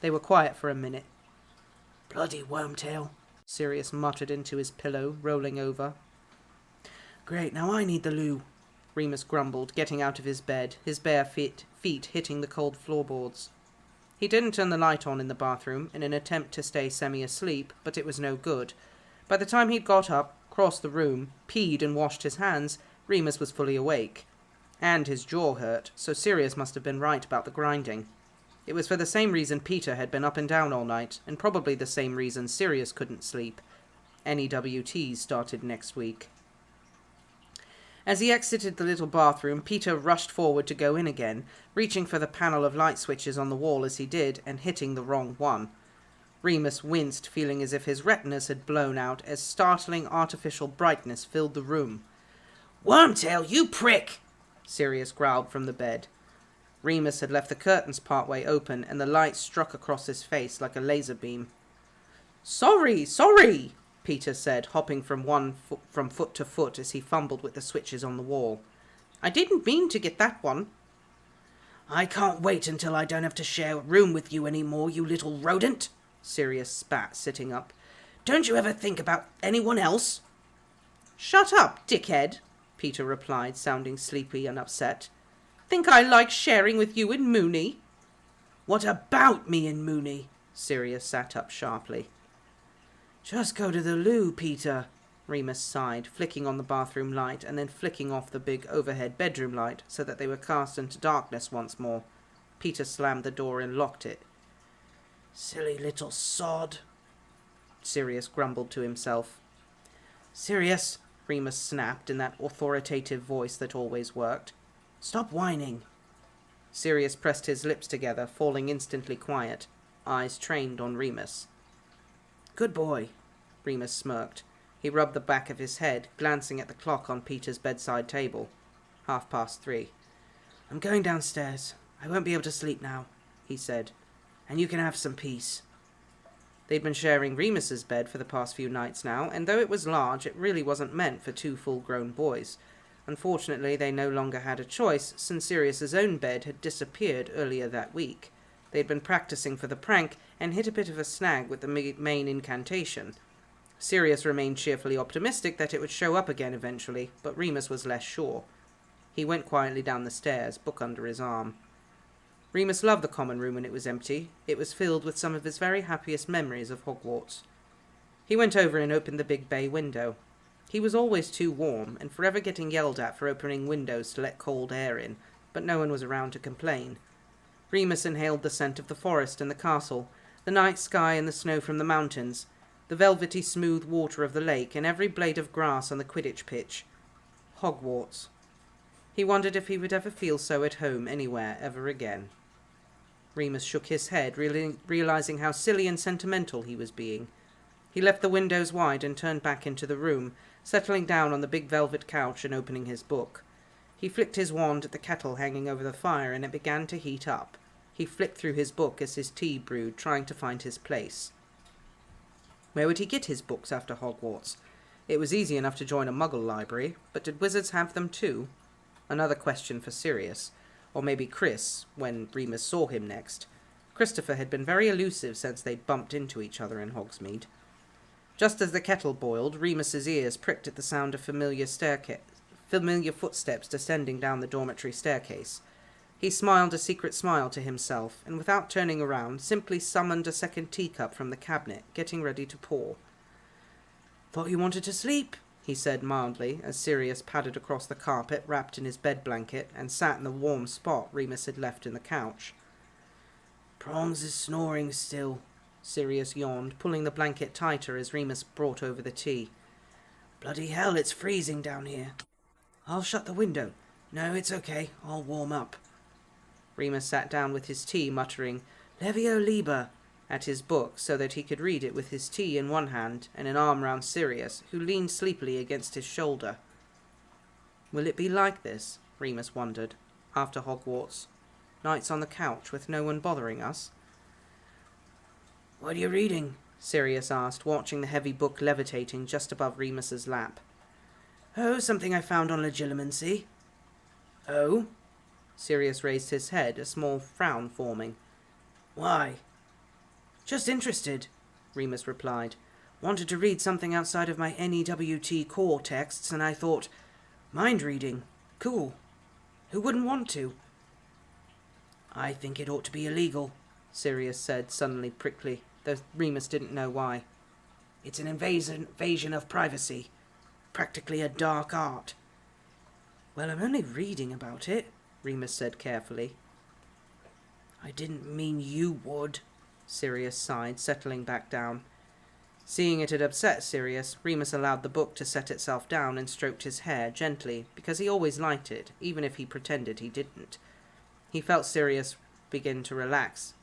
S2: They were quiet for a minute.
S3: Bloody Wormtail,
S2: Sirius muttered into his pillow, rolling over.
S3: Great, now I need the loo,
S2: Remus grumbled, getting out of his bed, his bare feet hitting the cold floorboards. He didn't turn the light on in the bathroom in an attempt to stay semi-asleep, but it was no good. By the time he'd got up, crossed the room, peed and washed his hands, Remus was fully awake. And his jaw hurt, so Sirius must have been right about the grinding. It was for the same reason Peter had been up and down all night, and probably the same reason Sirius couldn't sleep. NEWTs started next week. As he exited the little bathroom, Peter rushed forward to go in again, reaching for the panel of light switches on the wall as he did, and hitting the wrong one. Remus winced, feeling as if his retinas had blown out as startling artificial brightness filled the room.
S3: Wormtail, you prick!
S2: Sirius growled from the bed. Remus had left the curtains partway open, and the light struck across his face like a laser beam. Sorry, Peter said, hopping from foot to foot as he fumbled with the switches on the wall. I didn't mean to get that one.
S3: I can't wait until I don't have to share a room with you anymore, you little rodent, Sirius spat, sitting up. Don't you ever think about anyone else?
S2: Shut up, dickhead, Peter replied, sounding sleepy and upset. Think I like sharing with you and Mooney?
S3: What about me and Mooney?
S2: Sirius sat up sharply.
S3: Just go to the loo, Peter,
S2: Remus sighed, flicking on the bathroom light and then flicking off the big overhead bedroom light so that they were cast into darkness once more. Peter slammed the door and locked it.
S3: Silly little sod,
S2: Sirius grumbled to himself.
S3: Sirius,
S2: Remus snapped in that authoritative voice that always worked.
S3: Stop whining.
S2: Sirius pressed his lips together, falling instantly quiet, eyes trained on Remus.
S3: Good boy,
S2: Remus smirked. He rubbed the back of his head, glancing at the clock on Peter's bedside table. 3:30.
S3: I'm going downstairs. I won't be able to sleep now, he said. And you can have some peace.
S2: They'd been sharing Remus's bed for the past few nights now, and though it was large, it really wasn't meant for 2 full-grown boys. Unfortunately, they no longer had a choice, since Sirius's own bed had disappeared earlier that week. They'd been practicing for the prank, and hit a bit of a snag with the main incantation. Sirius remained cheerfully optimistic that it would show up again eventually, but Remus was less sure. He went quietly down the stairs, book under his arm. Remus loved the common room when it was empty. It was filled with some of his very happiest memories of Hogwarts. He went over and opened the big bay window. He was always too warm, and forever getting yelled at for opening windows to let cold air in, but no one was around to complain.
S3: Remus inhaled the scent of the forest and the castle, the night sky and the snow from the mountains, the velvety smooth water of the lake, and every blade of grass on the Quidditch pitch. Hogwarts. He wondered if he would ever feel so at home anywhere ever again. Remus shook his head, realizing how silly and sentimental he was being. He left the windows wide and turned back into the room, settling down on the big velvet couch and opening his book. He flicked his wand at the kettle hanging over the fire, and it began to heat up. He flicked through his book as his tea brewed, trying to find his place. Where would he get his books after Hogwarts? It was easy enough to join a Muggle library, but did wizards have them too? Another question for Sirius, or maybe Chris, when Remus saw him next. Christopher had been very elusive since they'd bumped into each other in Hogsmeade. Just as the kettle boiled, Remus's ears pricked at the sound of familiar footsteps descending down the dormitory staircase. He smiled a secret smile to himself, and without turning around, simply summoned a second teacup from the cabinet, getting ready to pour.
S4: "Thought you wanted to sleep,"
S3: he said mildly, as Sirius padded across the carpet, wrapped in his bed blanket, and sat in the warm spot Remus had left in the couch.
S4: "Prongs is snoring still,"
S3: Sirius yawned, pulling the blanket tighter as Remus brought over the tea.
S4: "Bloody hell, it's freezing down here. I'll shut the window. No, it's okay. I'll warm up."
S3: Remus sat down with his tea, muttering "Levio Liber" at his book so that he could read it with his tea in one hand and an arm round Sirius, who leaned sleepily against his shoulder. Will it be like this, Remus wondered, after Hogwarts? Nights on the couch with no one bothering us?
S4: "What are you reading?"
S3: Sirius asked, watching the heavy book levitating just above Remus's lap.
S4: "Oh, something I found on Legilimency." "Oh?"
S3: Sirius raised his head, a small frown forming.
S4: "Why?"
S3: "Just interested," Remus replied. "Wanted to read something outside of my NEWT core texts, and I thought, mind reading, cool. Who wouldn't want to?"
S4: "I think it ought to be illegal,"
S3: Sirius said, suddenly prickly, though Remus didn't know why.
S4: "It's an invasion of privacy. Practically a dark art."
S3: "Well, I'm only reading about it," Remus said carefully.
S4: "I didn't mean you would,"
S3: Sirius sighed, settling back down. Seeing it had upset Sirius, Remus allowed the book to set itself down and stroked his hair gently, because he always liked it, even if he pretended he didn't. He felt Sirius begin to relax,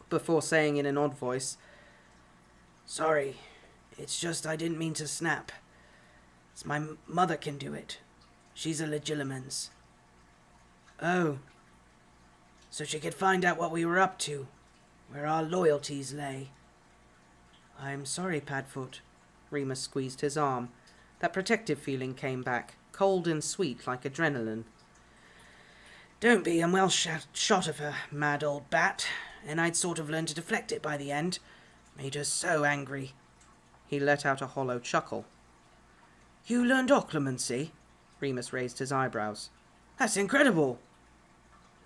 S3: before saying in an odd voice,
S4: "Sorry, it's just I didn't mean to snap. It's my mother can do it. She's a Legilimens."
S3: "Oh."
S4: "So she could find out what we were up to, where our loyalties lay."
S3: "I'm sorry, Padfoot." Remus squeezed his arm. That protective feeling came back, cold and sweet like adrenaline.
S4: "Don't be. I'm well shot of her, mad old bat, and I'd sort of learned to deflect it by the end. Made her so angry."
S3: He let out a hollow chuckle.
S4: "You learned occlumency?"
S3: Remus raised his eyebrows.
S4: "That's incredible."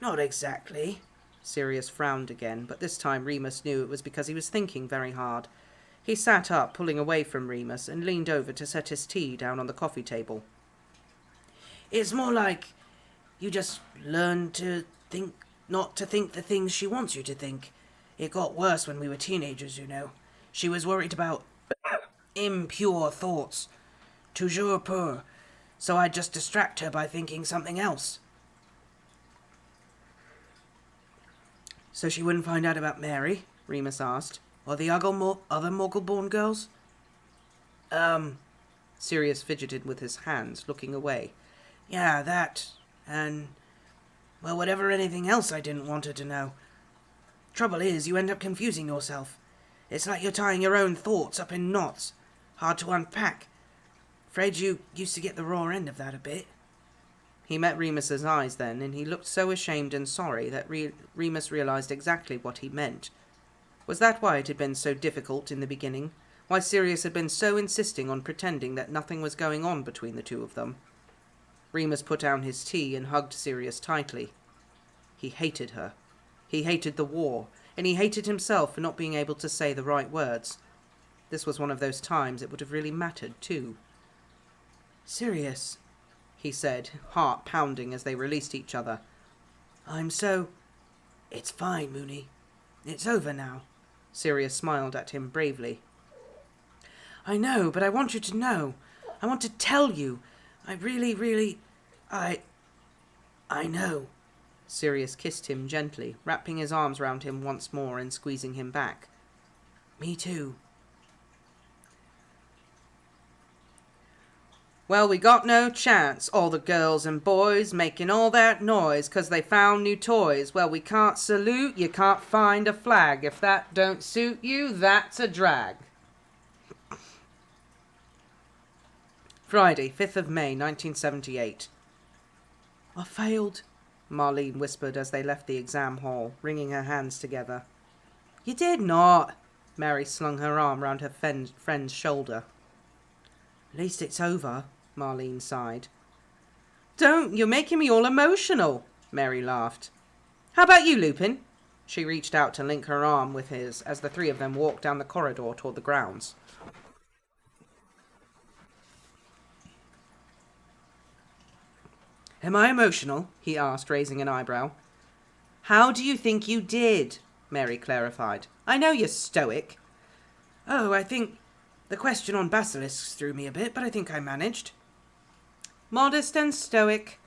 S4: "Not exactly."
S3: Sirius frowned again, but this time Remus knew it was because he was thinking very hard. He sat up, pulling away from Remus, and leaned over to set his tea down on the coffee table.
S4: "It's more like you just learn to think, not to think the things she wants you to think. It got worse when we were teenagers, you know. She was worried about impure thoughts. Toujours pur. So I'd just distract her by thinking something else."
S3: "So she wouldn't find out about Mary?" Remus asked. "Or the other Muggle-born girls?" Sirius fidgeted with his hands, looking away.
S4: "Yeah, that, and, well, whatever anything else I didn't want her to know. Trouble is, you end up confusing yourself. It's like you're tying your own thoughts up in knots. Hard to unpack. Afraid you used to get the raw end of that a bit."
S3: He met Remus's eyes then, and he looked so ashamed and sorry that Remus realized exactly what he meant. Was that why it had been so difficult in the beginning? Why Sirius had been so insisting on pretending that nothing was going on between the two of them? Remus put down his tea and hugged Sirius tightly. He hated her. He hated the war, and he hated himself for not being able to say the right words. This was one of those times it would have really mattered, too.
S4: "Sirius,"
S3: he said, heart pounding as they released each other.
S4: I'm so
S3: It's fine, Mooney. It's over now.
S4: Sirius smiled at him bravely.
S3: I know, but I want you to know. I want to tell you. I really, I know.
S4: Sirius kissed him gently, wrapping his arms round him once more and squeezing him back.
S3: Me too.
S4: Well, we got no chance, all the girls and boys making all that noise 'cause they found new toys. Well, we can't salute, you can't find a flag. If that don't suit you, that's a drag. Friday, 5th of May, 1978.
S3: I failed.
S4: Marlene whispered as they left the exam hall, wringing her hands together.
S2: You did not.
S4: Mary slung her arm round her friend's shoulder.
S3: At least it's over,
S4: Marlene sighed. Don't, you're making me all emotional, Mary laughed. How about you, Lupin? She reached out to link her arm with his as the three of them walked down the corridor toward the grounds.
S3: Am I emotional?
S4: He asked, raising an eyebrow. How do you think you did? Mary clarified. I know you're stoic.
S3: Oh, I think the question on basilisks threw me a bit, but I think I managed.
S4: Modest and stoic.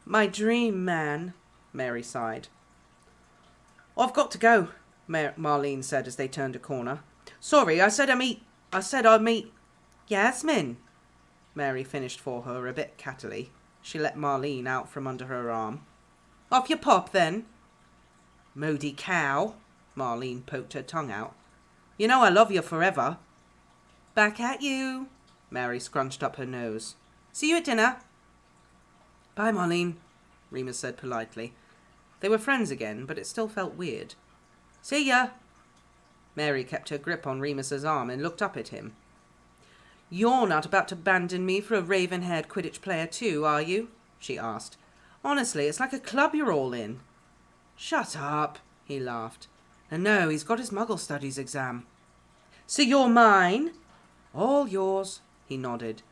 S4: My dream man, Mary sighed. I've got to go, Marlene said as they turned a corner. Sorry, I said I'd meet Yasmin. Mary finished for her a bit cattily. She let Marlene out from under her arm. Off your pop, then. Moody cow. Marlene poked her tongue out. You know I love you forever. Back at you. Mary scrunched up her nose. See you at dinner.
S3: Bye, Marlene,
S4: Remus said politely. They were friends again, but it still felt weird. See ya. Mary kept her grip on Remus's arm and looked up at him. You're not about to abandon me for a raven-haired Quidditch player too, are you? She asked. Honestly, it's like a club you're all in.
S3: Shut up, he laughed. And no, he's got his Muggle Studies exam.
S4: So you're mine?
S3: All yours,
S4: he nodded.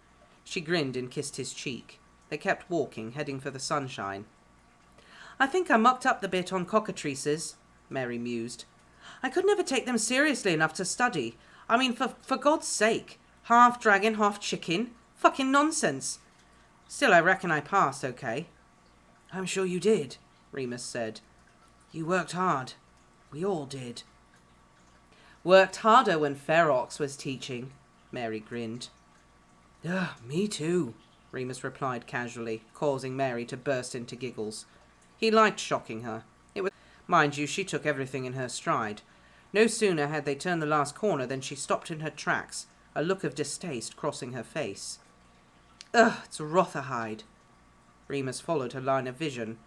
S4: She grinned and kissed his cheek. They kept walking, heading for the sunshine. I think I mucked up the bit on cockatrices, Mary mused. I could never take them seriously enough to study. I mean, for God's sake. Half dragon, half chicken. Fucking nonsense. Still, I reckon I passed okay.
S3: I'm sure you did, Remus said. You worked hard. We all did.
S4: Worked harder when Ferox was teaching, Mary grinned.
S3: Me too,
S4: Remus replied casually, causing Mary to burst into giggles. He liked shocking her. Mind you, she took everything in her stride. No sooner had they turned the last corner than she stopped in her tracks, a look of distaste crossing her face. Ugh, it's Rotherhide. Remus followed her line of vision.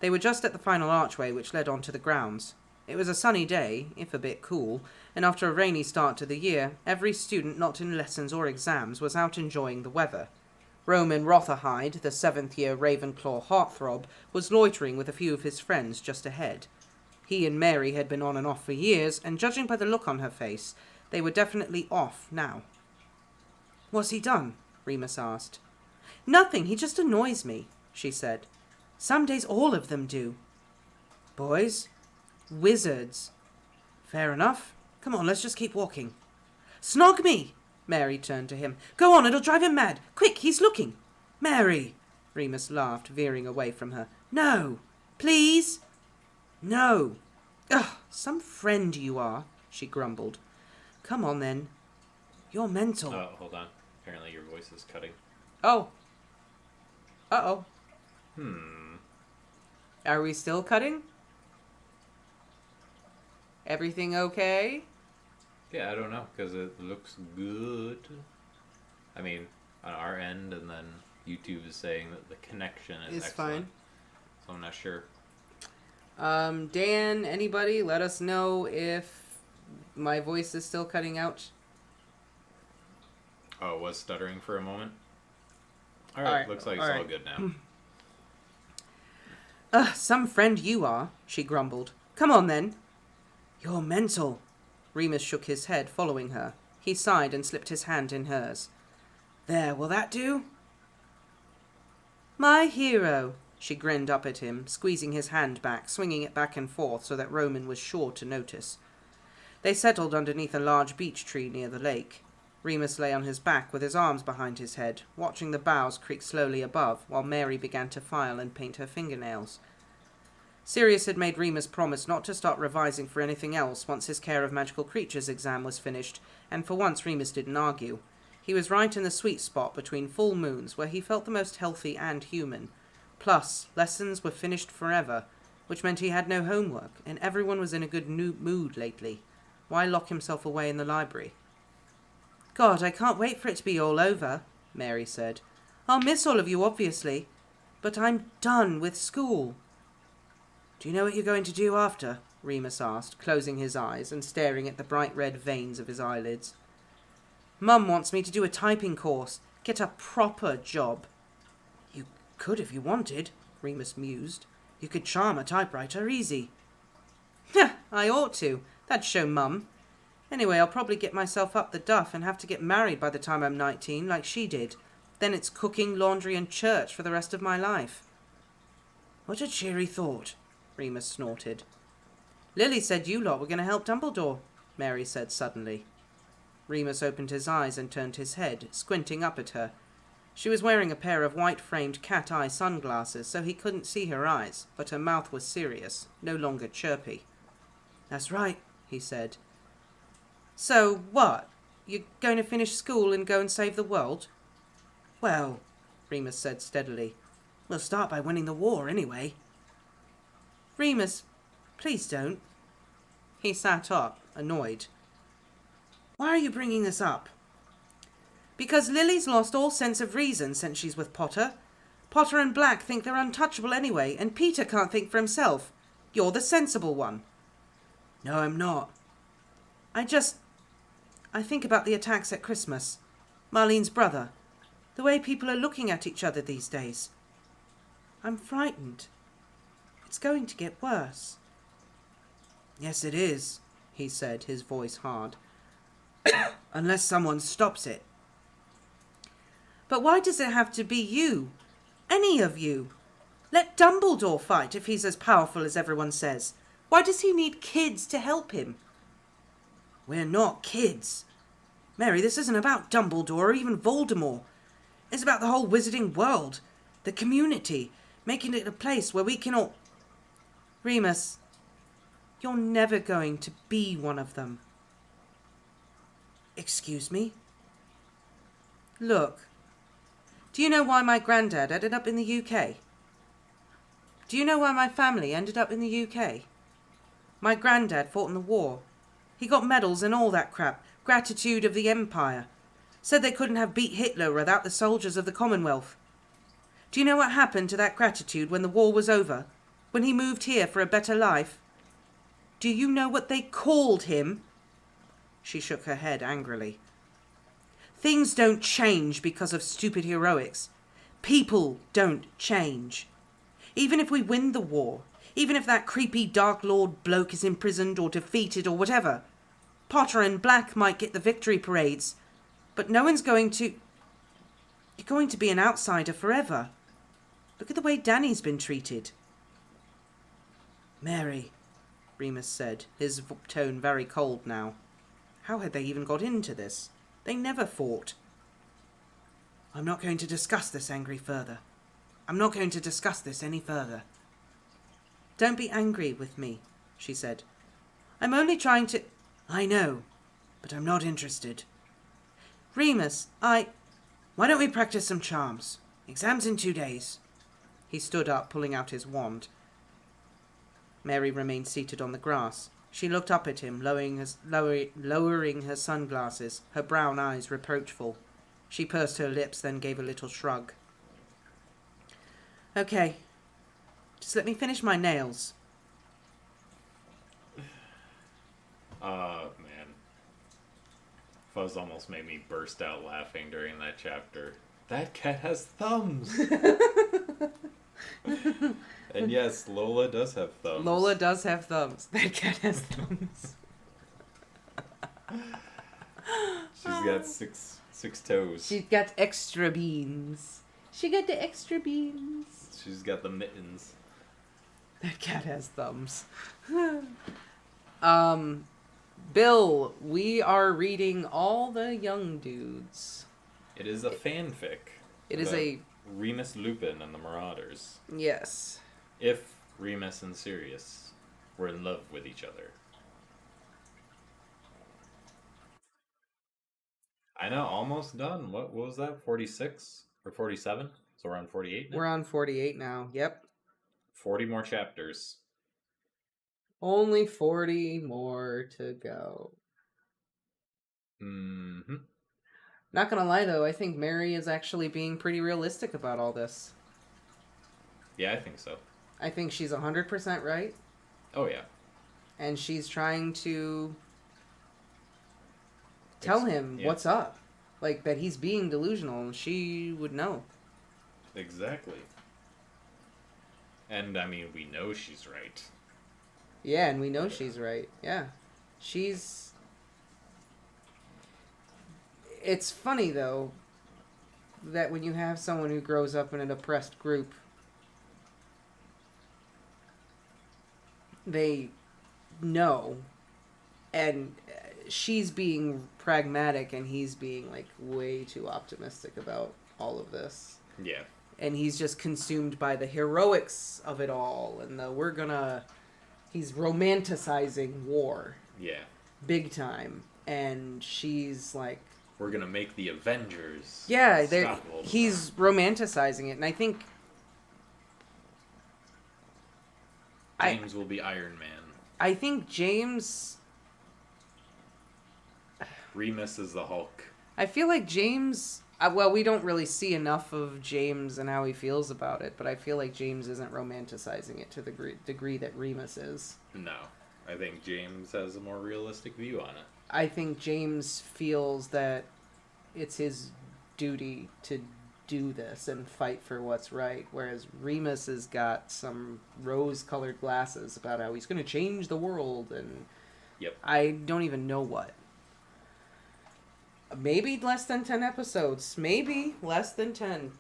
S4: They were just at the final archway which led onto the grounds. It was a sunny day, if a bit cool, and after a rainy start to the year, every student not in lessons or exams was out enjoying the weather. Roman Rotherhide, the 7th-year Ravenclaw heartthrob, was loitering with a few of his friends just ahead. He and Mary had been on and off for years, and judging by the look on her face, they were definitely off now.
S3: What's he done?
S4: Remus asked. Nothing, he just annoys me, she said.
S3: Some days all of them do.
S4: Boys? Wizards.
S3: Fair enough. Come on, let's just keep walking.
S4: Snog me! Mary turned to him. Go on, it'll drive him mad. Quick, he's looking.
S3: Mary!
S4: Remus laughed, veering away from her.
S3: No!
S4: Please?
S3: No!
S4: Ugh, some friend you are, she grumbled. Come on, then.
S3: You're mental.
S1: Oh, hold on. Apparently your voice is cutting.
S4: Oh. Uh-oh.
S1: Hmm.
S2: Are we still cutting? Everything okay?
S1: Yeah, I don't know, because it looks good. I mean, on our end, and then YouTube is saying that the connection is
S2: It's
S1: excellent.
S2: fine.
S1: So I'm not sure.
S2: Dan, anybody, let us know if my voice is still cutting out.
S1: Oh, it was stuttering for a moment? Alright, looks like it's all good now.
S4: Ugh, some friend you are, she grumbled. Come on, then.
S3: You're mental.
S4: Remus shook his head, following her. He sighed and slipped his hand in hers.
S3: There, will that do?
S4: My hero,
S3: She grinned up at him, squeezing his hand back, swinging it back and forth so that Roman was sure to notice. They settled underneath a large beech tree near the lake. Remus lay on his back with his arms behind his head, watching the boughs creak slowly above, while Mary began to file and paint her fingernails. Sirius had made Remus promise not to start revising for anything else once his Care of Magical Creatures exam was finished, and for once Remus didn't argue. He was right in the sweet spot between full moons, where he felt the most healthy and human. Plus, lessons were finished forever, which meant he had no homework, and everyone was in a good mood lately. Why lock himself away in the library? God, I can't wait for it to be all over, Mary said. I'll miss all of you, obviously, but I'm done with school. Do you know what you're going to do after? Remus asked, closing his eyes and staring at the bright red veins of his eyelids. Mum wants me to do a typing course, get a proper job. You could if you wanted, Remus mused. You could charm a typewriter easy. I ought to. That'd show Mum. Anyway, I'll probably get myself up the duff and have to get married by the time I'm 19, like she did. Then it's cooking, laundry and church for the rest of my life. What a cheery thought, Remus snorted. Lily said you lot were going to help Dumbledore, Mary said suddenly. Remus opened his eyes and turned his head, squinting up at her. She was wearing a pair of white-framed cat-eye sunglasses, so he couldn't see her eyes, but her mouth was serious, no longer chirpy. That's right, he said. So, what? You're going to finish school and go and save the world? Well, Remus said steadily, we'll start by winning the war anyway. Remus, please don't. He sat up, annoyed. Why are you bringing this up? Because Lily's lost all sense of reason since she's with Potter. Potter and Black think they're untouchable anyway, and Peter can't think for himself. You're the sensible one. No, I'm not. I think about the attacks at Christmas. Marlene's brother. The way people are looking at each other these days. I'm frightened. It's going to get worse. Yes, it is, he said, his voice hard. Unless someone stops it. But why does it have to be you? Any of you? Let Dumbledore fight if he's as powerful as everyone says. Why does he need kids to help him? We're not kids. Mary, this isn't about Dumbledore or even Voldemort. It's about the whole wizarding world. The community. Making it a place where we can all... Remus, you're never going to be one of them. Excuse me? Look, do you know why my granddad ended up in the UK? Do you know why my family ended up in the UK? My granddad fought in the war. He got medals and all that crap. Gratitude of the Empire. Said they couldn't have beat Hitler without the soldiers of the Commonwealth. Do you know what happened to that gratitude when the war was over? When he moved here for a better life? Do you know what they called him? She shook her head angrily. Things don't change because of stupid heroics. People don't change. Even if we win the war, even if that creepy Dark Lord bloke is imprisoned or defeated or whatever, Potter and Black might get the victory parades, but no one's going to... You're going to be an outsider forever. Look at the way Danny's been treated. Mary, Remus said, his tone very cold now. How had they even got into this? They never fought. I'm not going to discuss this angry further. I'm not going to discuss this any further. Don't be angry with me, she said. I'm only trying to... I know, but I'm not interested. Remus, Why don't we practice some charms? Exams in 2 days. He stood up, pulling out his wand. Mary remained seated on the grass. She looked up at him, lowering her sunglasses, her brown eyes reproachful. She pursed her lips, then gave a little shrug. Okay, just let me finish my nails.
S1: Man. Fuzz almost made me burst out laughing during that chapter. That cat has thumbs! And yes, Lola does have thumbs.
S2: Lola does have thumbs. That cat has thumbs.
S1: She's got six toes.
S2: She's got extra beans. She got the extra beans.
S1: She's got the mittens.
S2: That cat has thumbs. Bill, we are reading All the Young Dudes.
S1: It is a fanfic.
S2: It is a...
S1: Remus Lupin and the Marauders.
S2: Yes.
S1: If Remus and Sirius were in love with each other. I know, almost done. What was that? 46 or 47? So we're on 48 now?
S2: We're on 48 now. Yep.
S1: 40 more chapters.
S2: Only 40 more to go.
S1: Mm-hmm.
S2: Not gonna lie, though, I think Mary is actually being pretty realistic about all this.
S1: Yeah, I think so.
S2: I think she's 100% right.
S1: Oh, yeah.
S2: And she's trying to tell him what's up. Like, that he's being delusional, and she would know.
S1: Exactly. And, I mean, we know she's right.
S2: Yeah, and we know she's right. Yeah. She's... It's funny, though, that when you have someone who grows up in an oppressed group, they know, and she's being pragmatic, and he's being, like, way too optimistic about all of this.
S1: Yeah.
S2: And he's just consumed by the heroics of it all, and the he's romanticizing war.
S1: Yeah.
S2: Big time. And she's like...
S1: We're gonna make the Avengers.
S2: Yeah, he's romanticizing it, and I think...
S1: James will be Iron Man.
S2: I think James...
S1: Remus is the Hulk.
S2: I feel like James... well, we don't really see enough of James and how he feels about it, but I feel like James isn't romanticizing it to the degree that Remus is.
S1: No. I think James has a more realistic view on it.
S2: I think James feels that it's his duty to do this and fight for what's right, whereas Remus has got some rose-colored glasses about how he's going to change the world, and
S1: yep.
S2: I don't even know what. Maybe less than 10 episodes. Maybe less than 10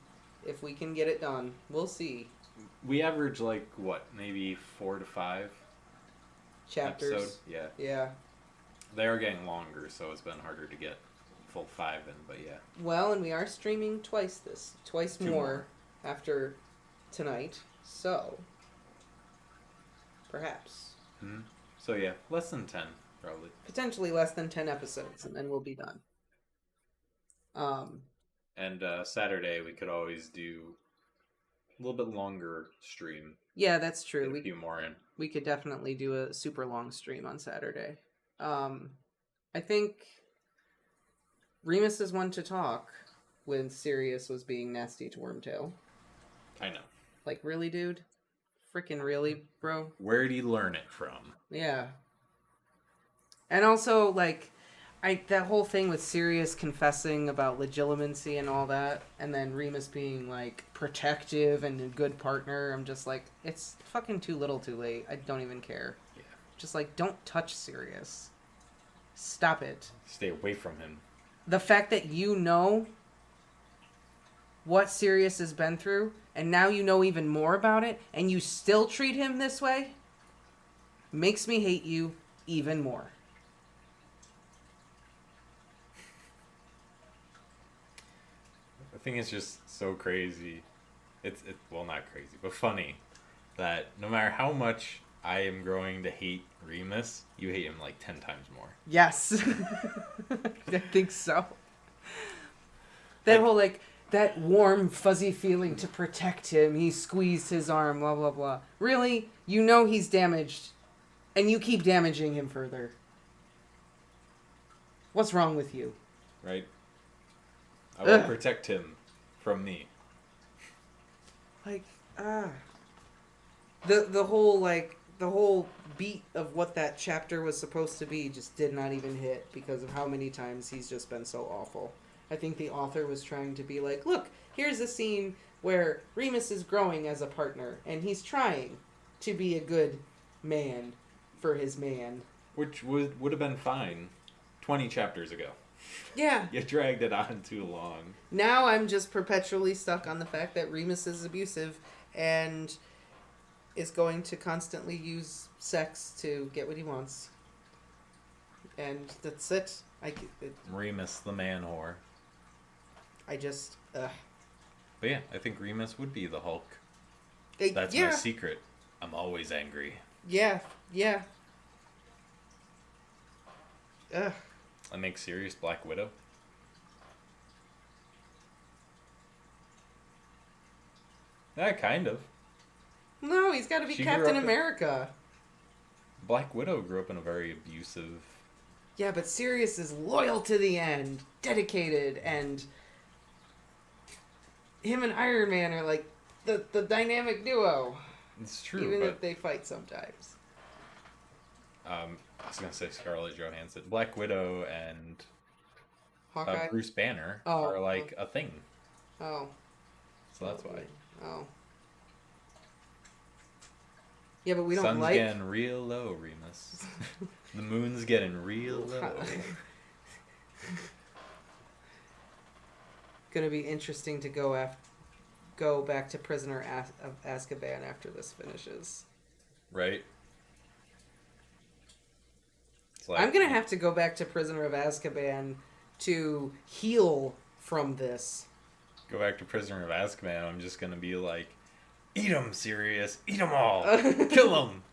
S2: if we can get it done. We'll see.
S1: We average, like, what, maybe 4 to 5
S2: chapters.
S1: Episode? Yeah.
S2: Yeah.
S1: They are getting longer, so it's been harder to get full 5 in, but yeah.
S2: Well, and we are streaming twice
S1: Two
S2: more after tonight, so perhaps.
S1: Mm-hmm. So yeah, less than 10, probably.
S2: Potentially less than 10 episodes, and then we'll be done.
S1: And Saturday we could always do a little bit longer stream.
S2: Yeah, that's true.
S1: Get a few more in.
S2: We could definitely do a super long stream on Saturday. I think Remus is one to talk when Sirius was being nasty to Wormtail.
S1: I know.
S2: Like, really, dude? Freaking really, bro?
S1: Where'd he learn it from?
S2: Yeah. And also, like, that whole thing with Sirius confessing about legitimacy and all that, and then Remus being, like, protective and a good partner, I'm just like, it's fucking too little too late. I don't even care.
S1: Yeah.
S2: Just, like, don't touch Sirius. Stop it.
S1: Stay away from him.
S2: The fact that you know what Sirius has been through, and now you know even more about it, and you still treat him this way, makes me hate you even more.
S1: I think it's just so crazy. It's well, not crazy, but funny that no matter how much I am growing to hate Remus, you hate him like 10 times more.
S2: Yes. I think so. That whole, like, that warm, fuzzy feeling to protect him. He squeezed his arm, blah, blah, blah. Really? You know he's damaged, and you keep damaging him further. What's wrong with you?
S1: Right? I will protect him from me.
S2: Like, The whole beat of what that chapter was supposed to be just did not even hit because of how many times he's just been so awful. I think the author was trying to be like, look, here's a scene where Remus is growing as a partner, and he's trying to be a good man for his man.
S1: Which would have been fine 20 chapters ago.
S2: Yeah.
S1: You dragged it on too long.
S2: Now I'm just perpetually stuck on the fact that Remus is abusive and is going to constantly use sex to get what he wants. And that's it.
S1: Remus the man whore.
S2: I just...
S1: But yeah, I think Remus would be the Hulk. That's
S2: yeah.
S1: my secret. I'm always angry.
S2: Yeah. Yeah. Ugh.
S1: I make Sirius Black Widow. Yeah, kind of.
S2: No, he's got to be
S1: She grew
S2: Captain
S1: up in-
S2: America.
S1: Black Widow grew up in a very abusive...
S2: Yeah, but Sirius is loyal to the end, dedicated, and him and Iron Man are like the dynamic duo.
S1: It's true,
S2: Even
S1: but...
S2: if they fight sometimes.
S1: I was going to say Scarlett Johansson. Black Widow and
S2: Hawkeye?
S1: Bruce Banner
S2: Oh,
S1: are like a thing.
S2: Oh.
S1: So that's why.
S2: Oh. Yeah, but we don't
S1: Sun's
S2: like...
S1: getting real low, Remus. The moon's getting real low.
S2: Gonna be interesting to go back to Prisoner of Azkaban after this finishes.
S1: Right? It's like,
S2: I'm gonna have to go back to Prisoner of Azkaban to heal from this.
S1: Go back to Prisoner of Azkaban. I'm just gonna be like, eat 'em, Sirius. Eat 'em all. Kill 'em.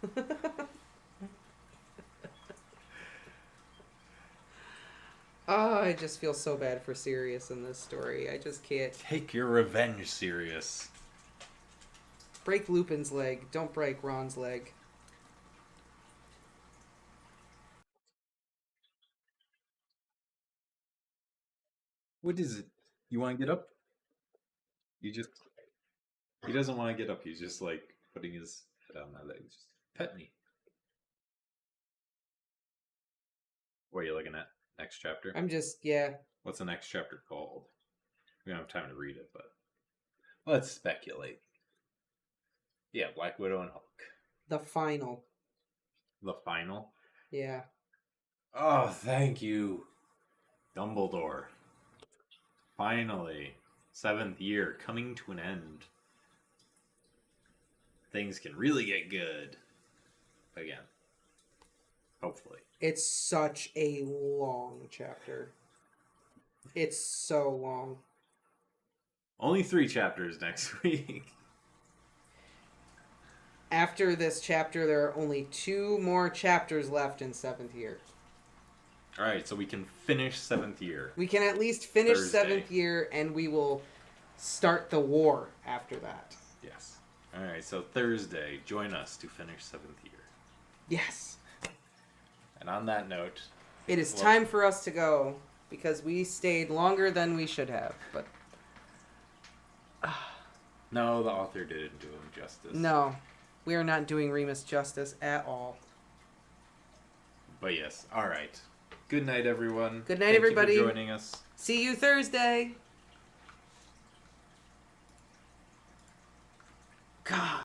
S2: Oh, I just feel so bad for Sirius in this story. I just can't.
S1: Take your revenge, Sirius.
S2: Break Lupin's leg. Don't break Ron's leg.
S1: What is it? You want to get up? He doesn't want to get up. He's just like putting his head on my legs. Just pet me. What are you looking at? Next chapter?
S2: I'm just, yeah.
S1: What's the next chapter called? We don't have time to read it, but let's speculate. Yeah, Black Widow and Hulk.
S2: The final.
S1: The final?
S2: Yeah.
S1: Oh, thank you, Dumbledore. Finally. 7th year coming to an end. Things can really get good. Again. Hopefully.
S2: It's such a long chapter. It's so long.
S1: Only 3 chapters next week.
S2: After this chapter, there are only 2 more chapters left in 7th year.
S1: Alright, so we can finish 7th year.
S2: We can at least finish
S1: Thursday.
S2: 7th year, and we will start the war after that.
S1: Yes. Alright, so Thursday, join us to finish 7th year.
S2: Yes.
S1: And on that note...
S2: It is time for us to go, because we stayed longer than we should have, but...
S1: No, the author didn't do him justice.
S2: No. We are not doing Remus justice at all.
S1: But yes, alright. Good night, everyone.
S2: Good night,
S1: Thank
S2: everybody.
S1: you for joining us.
S2: See you Thursday. God.